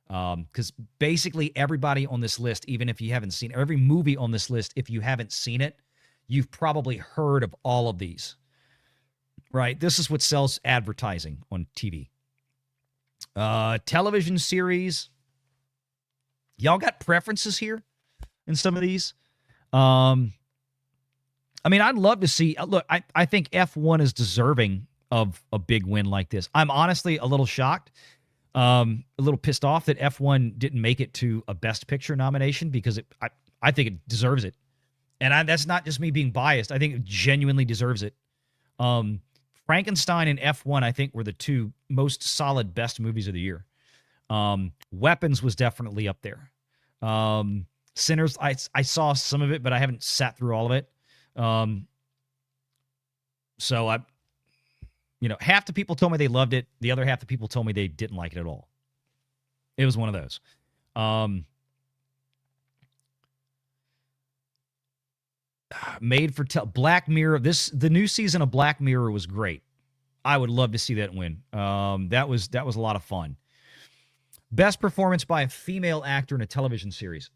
Because basically everybody on this list, even if you haven't seen every movie on this list, if you haven't seen it, you've probably heard of all of these, right? This is what sells advertising on TV. Television series. Y'all got preferences here in some of these? I mean, I'd love to see, look, I think F1 is deserving of a big win like this. I'm honestly a little shocked. A little pissed off that F1 didn't make it to a Best Picture nomination because I think it deserves it. And that's not just me being biased. I think it genuinely deserves it. Frankenstein and F1, I think, were the two most solid best movies of the year. Weapons was definitely up there. Sinners, I saw some of it, but I haven't sat through all of it. So half the people told me they loved it. The other half the people told me they didn't like it at all. It was one of those. made for Black Mirror. The new season of Black Mirror was great. I would love to see that win. That was a lot of fun. Best performance by a female actor in a television series.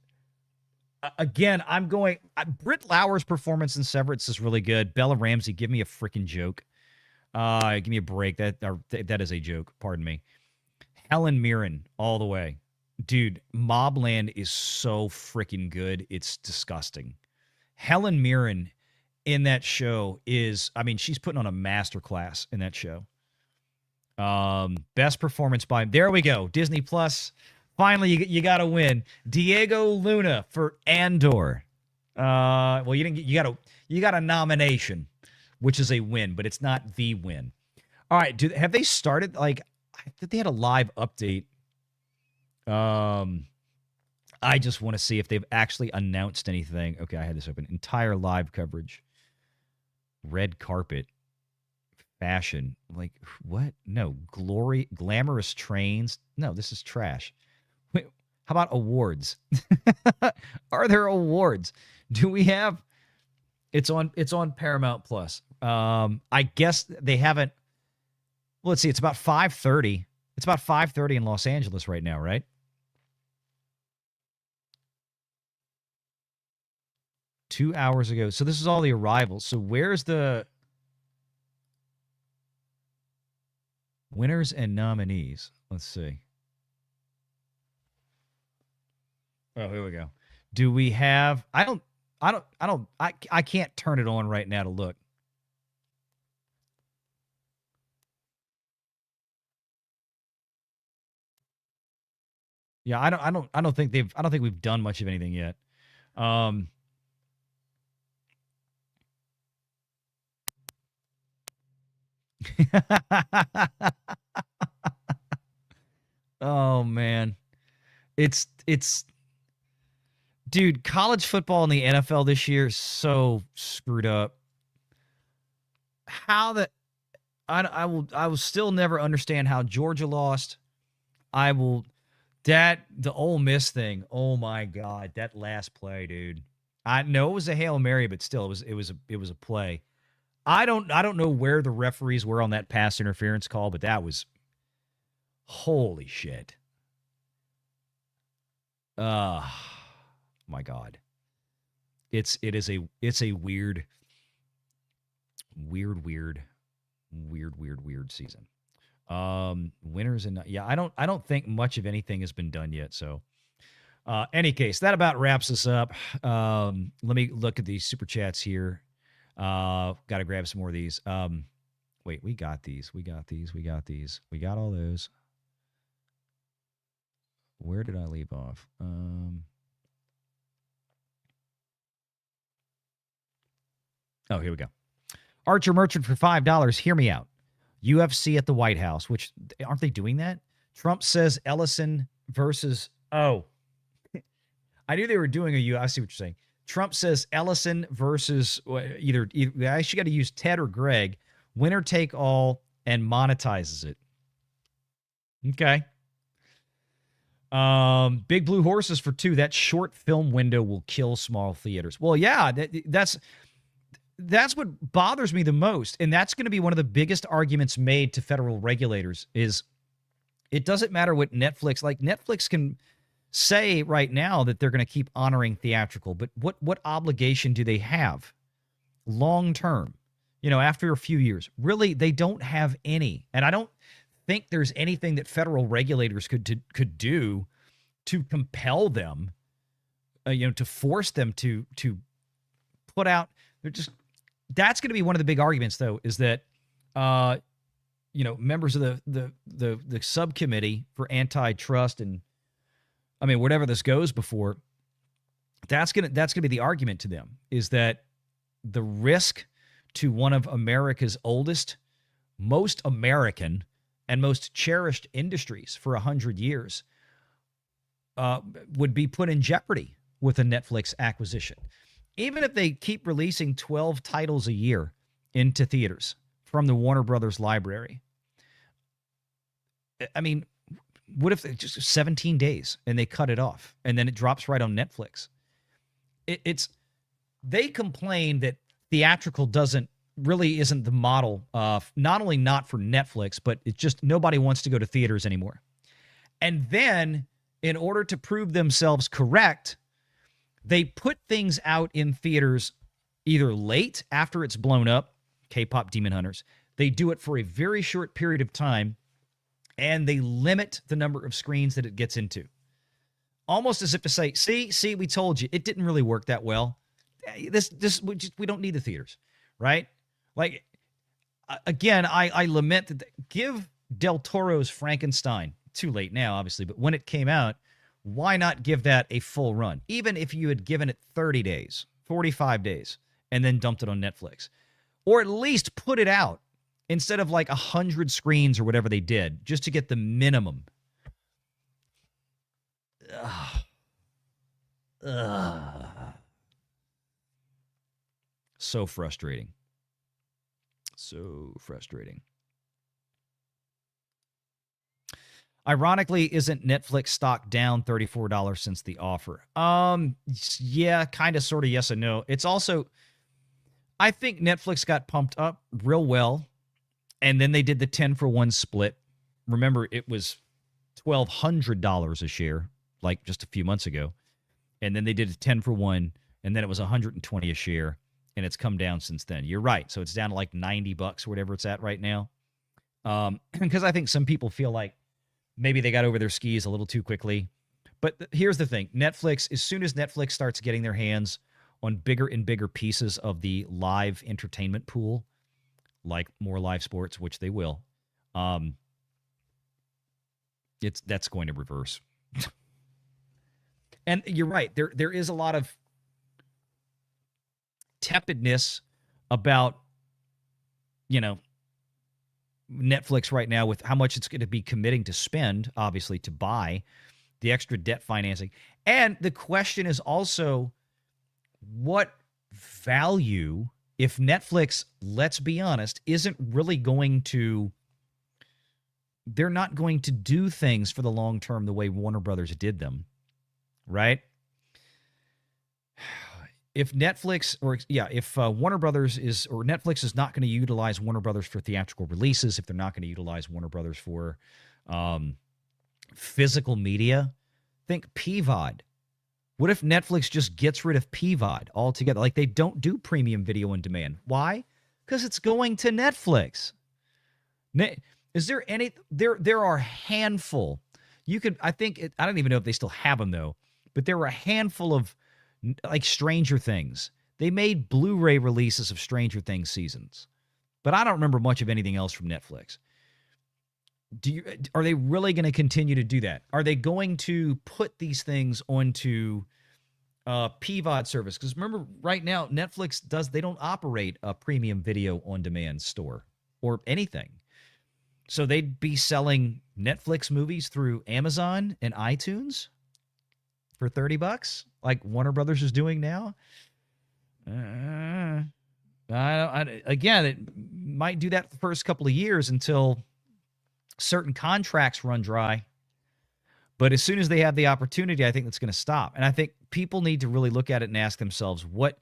Again, I'm going. Britt Lauer's performance in Severance is really good. Bella Ramsey, give me a freaking joke. Give me a break. That is a joke. Pardon me. Helen Mirren, all the way. Dude, Mobland is so freaking good. It's disgusting. Helen Mirren in that show is, I mean, she's putting on a masterclass in that show. Best performance by, there we go, Disney Plus. Finally, you got to win. Diego Luna for Andor. Well, you got a nomination, which is a win, but it's not the win. All right, have they started? Like, I think they had a live update. I just want to see if they've actually announced anything. Okay, I had this open. Entire live coverage. Red carpet. Fashion. Like, what? No. Glamorous trains. No, this is trash. Wait, how about awards? Are there awards? Do we have... It's on Paramount Plus. I guess they haven't... Well, let's see. It's about 5:30. It's about 5:30 in Los Angeles right now, right? 2 hours ago. So this is all the arrivals. So where's the winners and nominees? Let's see. Oh, here we go. Do we have... I can't turn it on right now to look. Yeah, I don't think we've done much of anything yet. Oh man. It's dude, college football in the NFL this year is so screwed up. I will still never understand how Georgia lost. The Ole Miss thing. Oh my God, that last play, dude. I know it was a Hail Mary, but still it was a play. I don't know where the referees were on that pass interference call, but that was holy shit. My God. It's a weird season. Winners and yeah, I don't think much of anything has been done yet. So, any case, that about wraps us up. Let me look at these super chats here. Got to grab some more of these. Wait, we got these. We got all those. Where did I leave off? Oh, here we go. Archer Merchant for $5. Hear me out. UFC at the White House, which aren't they doing that? Trump says Ellison versus... Oh, I knew they were doing I see what you're saying. Trump says Ellison versus either I actually got to use Ted or Greg. Winner take all and monetizes it. Okay. Big Blue Horses for $2. That short film window will kill small theaters. Well, yeah, that's what bothers me the most. And that's going to be one of the biggest arguments made to federal regulators is it doesn't matter what Netflix can say right now that they're going to keep honoring theatrical, but what obligation do they have long term? After a few years, really, they don't have any. And I don't think there's anything that federal regulators could do to compel them, to force them to put out. That's going to be one of the big arguments, though, is that members of the subcommittee for antitrust and whatever this goes before, that's gonna be the argument to them, is that the risk to one of America's oldest, most American, and most cherished industries for 100 years would be put in jeopardy with a Netflix acquisition. Even if they keep releasing 12 titles a year into theaters from the Warner Brothers library. What if it's just 17 days and they cut it off and then it drops right on Netflix? they complain that theatrical isn't the model, not only not for Netflix, but it's just nobody wants to go to theaters anymore. And then, in order to prove themselves correct, they put things out in theaters either late after it's blown up, K-pop Demon Hunters. They do it for a very short period of time, and they limit the number of screens that it gets into. Almost as if to say, see, we told you. It didn't really work that well. We don't need the theaters, right? Like, again, I lament that. Give Del Toro's Frankenstein, too late now, obviously, but when it came out, why not give that a full run? Even if you had given it 30 days, 45 days, and then dumped it on Netflix. Or at least put it out instead of like 100 screens or whatever they did, just to get the minimum. So frustrating. So frustrating. Ironically, isn't Netflix stock down $34 since the offer? Yeah, kind of, sort of, yes and no. It's also, I think Netflix got pumped up real well, and then they did the 10-for-1 split. Remember, it was $1,200 a share, like just a few months ago, and then they did a 10-for-1, and then it was $120 a share, and it's come down since then. You're right, so it's down to like $90 or whatever it's at right now. Because I think some people feel like maybe they got over their skis a little too quickly. But here's the thing. Netflix, as soon as Netflix starts getting their hands on bigger and bigger pieces of the live entertainment pool, like more live sports, which they will, that's going to reverse. And you're right. There is a lot of tepidness about, Netflix right now with how much it's going to be committing to spend, obviously, to buy the extra debt financing. And the question is also, what value, if Netflix, let's be honest, isn't really going to, they're not going to do things for the long term the way Warner Brothers did them, right? If Netflix if Warner Brothers Netflix is not going to utilize Warner Brothers for theatrical releases, if they're not going to utilize Warner Brothers for physical media, think PVOD. What if Netflix just gets rid of PVOD altogether? Like, they don't do premium video on demand. Why? Because it's going to Netflix. Is there any? There are a handful. I don't even know if they still have them though. But there were a handful of, like, Stranger Things. They made Blu-ray releases of Stranger Things seasons, but I don't remember much of anything else from Netflix. Are they really going to continue to do that? Are they going to put these things onto PVOD service? Because remember, right now, Netflix they don't operate a premium video on demand store or anything. So they'd be selling Netflix movies through Amazon and iTunes for $30, like Warner Brothers is doing now. Again, it might do that the first couple of years until certain contracts run dry. But as soon as they have the opportunity, I think that's going to stop. And I think people need to really look at it and ask themselves, what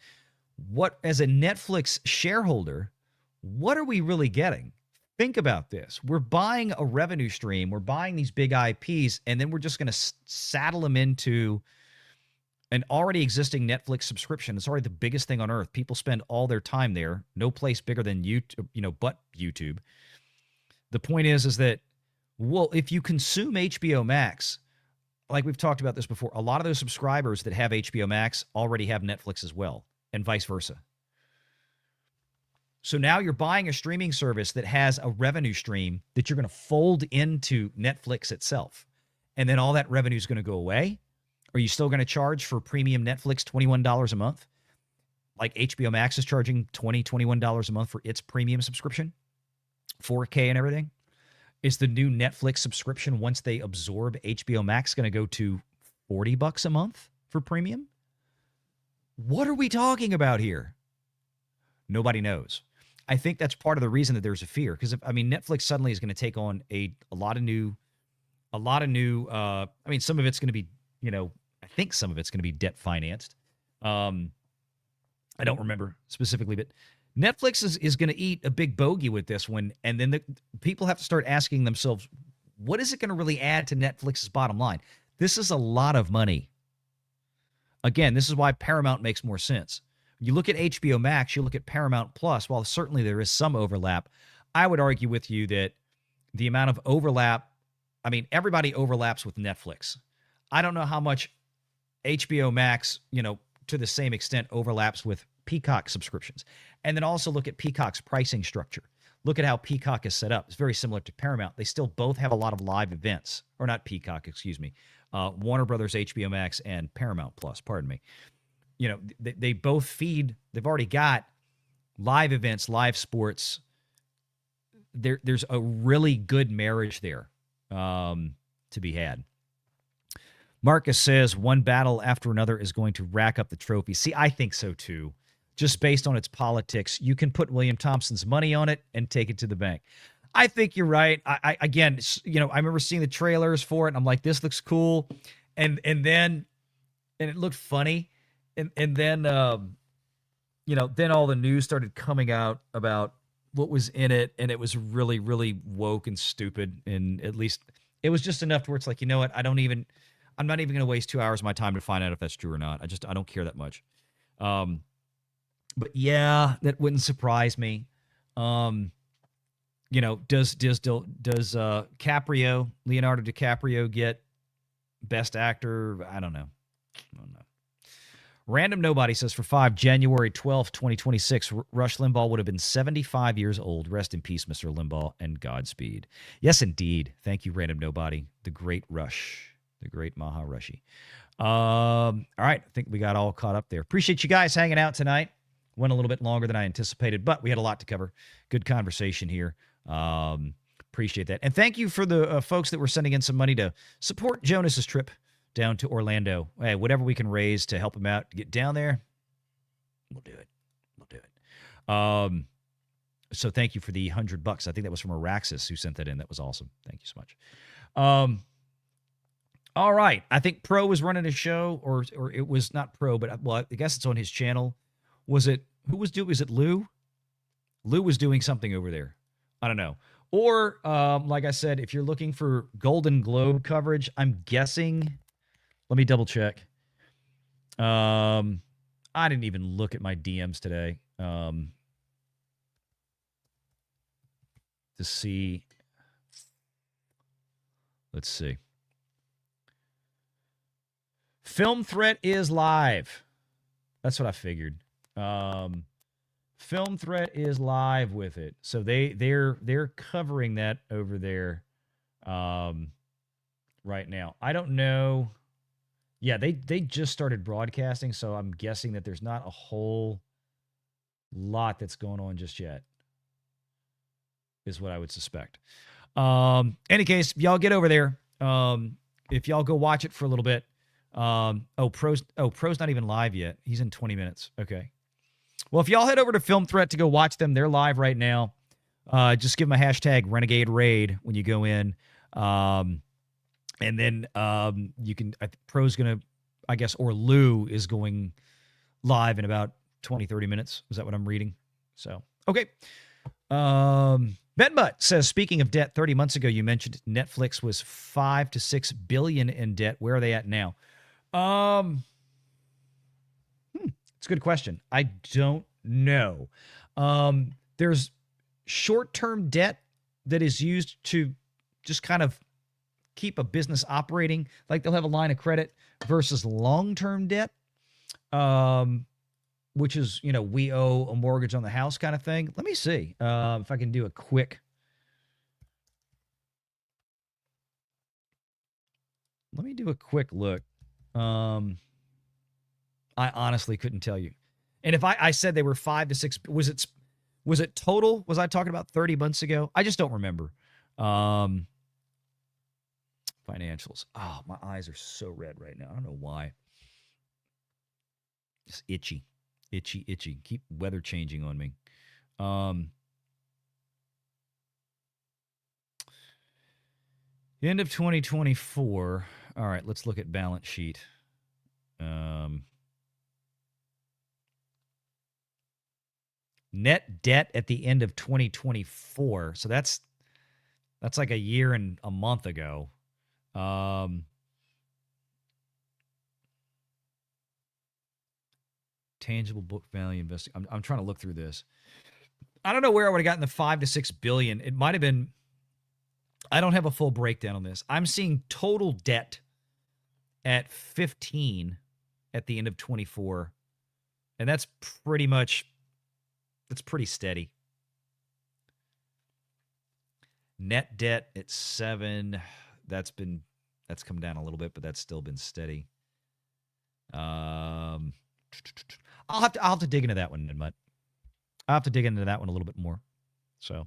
as a Netflix shareholder, what are we really getting? Think about this. We're buying a revenue stream. We're buying these big IPs, and then we're just going to saddle them into an already existing Netflix subscription. It's already the biggest thing on earth. People spend all their time there. No place bigger than YouTube, but YouTube. The point is that, well, if you consume HBO Max, like we've talked about this before, a lot of those subscribers that have HBO Max already have Netflix as well, and vice versa. So now you're buying a streaming service that has a revenue stream that you're going to fold into Netflix itself. And then all that revenue is going to go away. Are you still going to charge for premium Netflix $21 a month? Like HBO Max is charging $21 a month for its premium subscription? 4K and everything? Is the new Netflix subscription, once they absorb HBO Max, going to go to $40 a month for premium? What are we talking about here? Nobody knows. I think that's part of the reason that there's a fear, because Netflix suddenly is going to take on a lot of new. Some of it's going to be, I think some of it's going to be debt financed. I don't remember specifically, but Netflix is going to eat a big bogey with this one. And then the people have to start asking themselves, what is it going to really add to Netflix's bottom line? This is a lot of money. Again, this is why Paramount makes more sense. You look at HBO Max, you look at Paramount Plus, while certainly there is some overlap, I would argue with you that the amount of overlap, I mean, everybody overlaps with Netflix. I don't know how much HBO Max, to the same extent overlaps with Peacock subscriptions. And then also look at Peacock's pricing structure. Look at how Peacock is set up. It's very similar to Paramount. They still both have a lot of live events. Or not Peacock, excuse me. Warner Brothers, HBO Max, and Paramount Plus, pardon me. They both feed, they've already got live events, live sports. There's a really good marriage there to be had. Marcus says one battle after another is going to rack up the trophy. See, I think so too. Just based on its politics, you can put William Thompson's money on it and take it to the bank. I think you're right. I remember seeing the trailers for it, and I'm like, this looks cool, and then it looked funny, and then then all the news started coming out about what was in it, and it was really, really woke and stupid, and at least it was just enough to where it's like, you know what, I'm not even going to waste 2 hours of my time to find out if that's true or not. I don't care that much. But yeah, that wouldn't surprise me. Does Leonardo DiCaprio get Best Actor? I don't know. Random Nobody says, for 5, January 12th, 2026, Rush Limbaugh would have been 75 years old. Rest in peace, Mr. Limbaugh, and Godspeed. Yes, indeed. Thank you, Random Nobody. The great Rush. The great Maha Rushi. All right. I think we got all caught up there. Appreciate you guys hanging out tonight. Went a little bit longer than I anticipated, but we had a lot to cover. Good conversation here. Appreciate that. And thank you for the folks that were sending in some money to support Jonas's trip down to Orlando. Hey, whatever we can raise to help him out to get down there, we'll do it. So thank you for the $100. I think that was from Araxis who sent that in. That was awesome. Thank you so much. All right. I think Pro was running a show, or it was not Pro, but I guess it's on his channel. Was it Lou? Lou was doing something over there. I don't know. Or, like I said, if you're looking for Golden Globe coverage, I'm guessing, let me double check. I didn't even look at my DMs today to see. Let's see. Film Threat is live. That's what I figured. Film Threat is live with it, so they're covering that over there right now. I don't know. Yeah, they just started broadcasting, so I'm guessing that there's not a whole lot that's going on just yet, is what I would suspect. Any case, y'all get over there. If y'all go watch it for a little bit. Pro's not even live yet. He's in 20 minutes. Okay. Well, if y'all head over to Film Threat to go watch them, they're live right now. Just give them a hashtag Renegade Raid when you go in. And then you can, Pro's going to, I guess, or Lou is going live in about 20, 30 minutes. Is that what I'm reading? So, okay. Benbutt says, speaking of debt, 30 months ago, you mentioned Netflix was $5 to $6 billion in debt. Where are they at now? It's a good question. I don't know. There's short-term debt that is used to just kind of keep a business operating. Like they'll have a line of credit versus long-term debt, which is, we owe a mortgage on the house kind of thing. Let me see if I can do a quick. Let me do a quick look. I honestly couldn't tell you. And if I said they were 5 to 6, was it total? Was I talking about 30 months ago? I just don't remember. Financials. Oh, my eyes are so red right now. I don't know why. Just itchy. Keep weather changing on me. End of 2024. All right, let's look at balance sheet. Net debt at the end of 2024. So that's like a year and a month ago. Tangible book value investing. I'm trying to look through this. I don't know where I would have gotten the $5 to $6 billion. It might have been. I don't have a full breakdown on this. I'm seeing total debt at 15 at the end of 24, and that's pretty steady. Net debt at 7. That's come down a little bit, but that's still been steady. I'll have to dig into that one, Mud. I'll have to dig into that one a little bit more. So,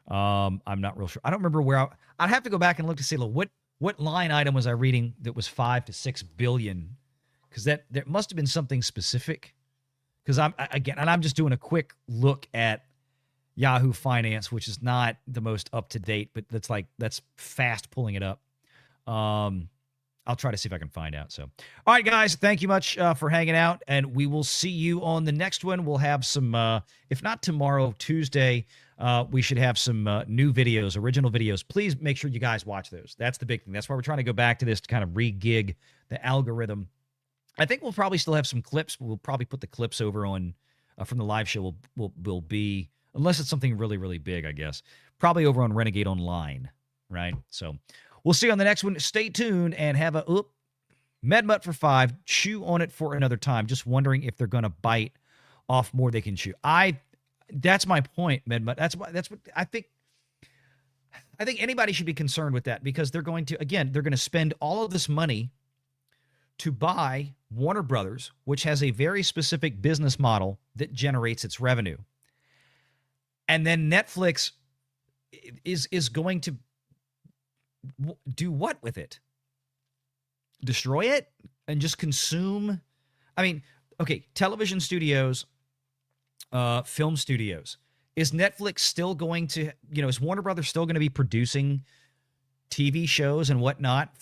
I'm not real sure. I don't remember where I'd have to go back and look to see what line item was I reading that was $5 to $6 billion, because there must have been something specific. Because I'm just doing a quick look at Yahoo Finance, which is not the most up to date, but that's fast pulling it up. I'll try to see if I can find out. So, all right, guys, thank you much for hanging out, and we will see you on the next one. We'll have some, if not tomorrow, Tuesday, we should have some new videos, original videos. Please make sure you guys watch those. That's the big thing. That's why we're trying to go back to this to kind of re-gig the algorithm. I think we'll probably still have some clips. We'll probably put the clips over on from the live show. Will be, unless it's something really, really big, I guess, probably over on Renegade Online, right? So we'll see you on the next one. Stay tuned and have a MedMut for 5. Chew on it for another time. Just wondering if they're going to bite off more they can chew. That's my point, MedMut. That's what I think. I think anybody should be concerned with that, because they're going to spend all of this money to buy Warner Brothers, which has a very specific business model that generates its revenue. And then Netflix is going to do what with it? Destroy it and just consume? I mean, okay, television studios, film studios. Is Netflix still going to, is Warner Brothers still going to be producing TV shows and whatnot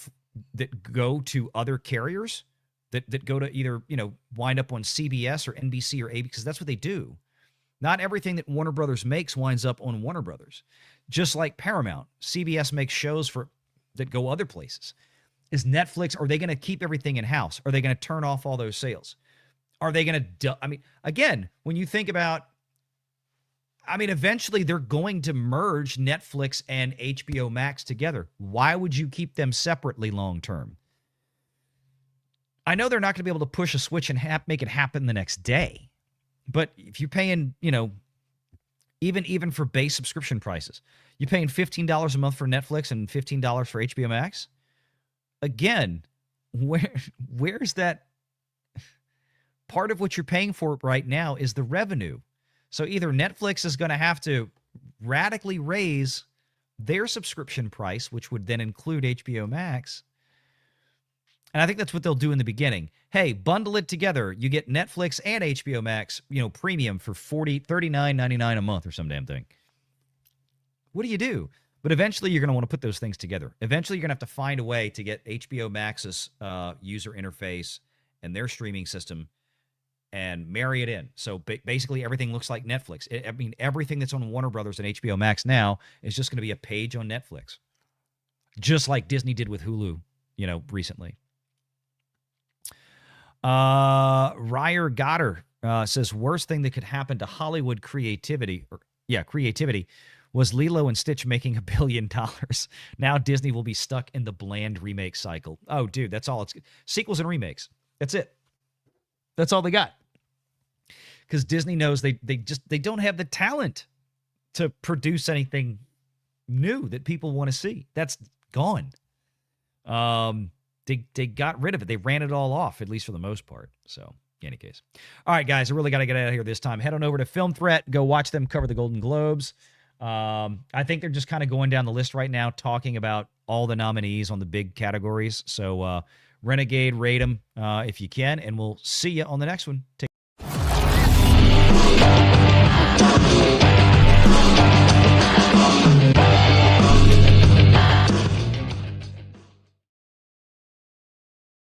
that go to other carriers, that go to either, wind up on CBS or NBC or ABC, because that's what they do. Not everything that Warner Brothers makes winds up on Warner Brothers. Just like Paramount, CBS makes shows that go other places. Is Netflix, are they going to keep everything in-house? Are they going to turn off all those sales? Are they going to, again, when you think about, eventually they're going to merge Netflix and HBO Max together. Why would you keep them separately long term? I know they're not going to be able to push a switch and make it happen the next day. But if you're paying, even for base subscription prices, you're paying $15 a month for Netflix and $15 for HBO Max. Again, where's that? Part of what you're paying for right now is the revenue. So either Netflix is going to have to radically raise their subscription price, which would then include HBO Max. And I think that's what they'll do in the beginning. Hey, bundle it together. You get Netflix and HBO Max, premium for $39.99 a month or some damn thing. What do you do? But eventually you're going to want to put those things together. Eventually you're going to have to find a way to get HBO Max's user interface and their streaming system and marry it in. So basically everything looks like Netflix. Everything that's on Warner Brothers and HBO Max now is just going to be a page on Netflix. Just like Disney did with Hulu, recently. Ryer Goddard says, worst thing that could happen to Hollywood creativity was Lilo and Stitch making $1 billion. Now Disney will be stuck in the bland remake cycle. Oh, dude, that's all. It's sequels and remakes. That's it. That's all they got. Because Disney knows they don't have the talent to produce anything new that people want to see. That's gone. They got rid of it. They ran it all off, at least for the most part. So, in any case. All right, guys, I really got to get out of here this time. Head on over to Film Threat. Go watch them cover the Golden Globes. I think they're just kind of going down the list right now, talking about all the nominees on the big categories. So, Renegade, rate them if you can, and we'll see you on the next one.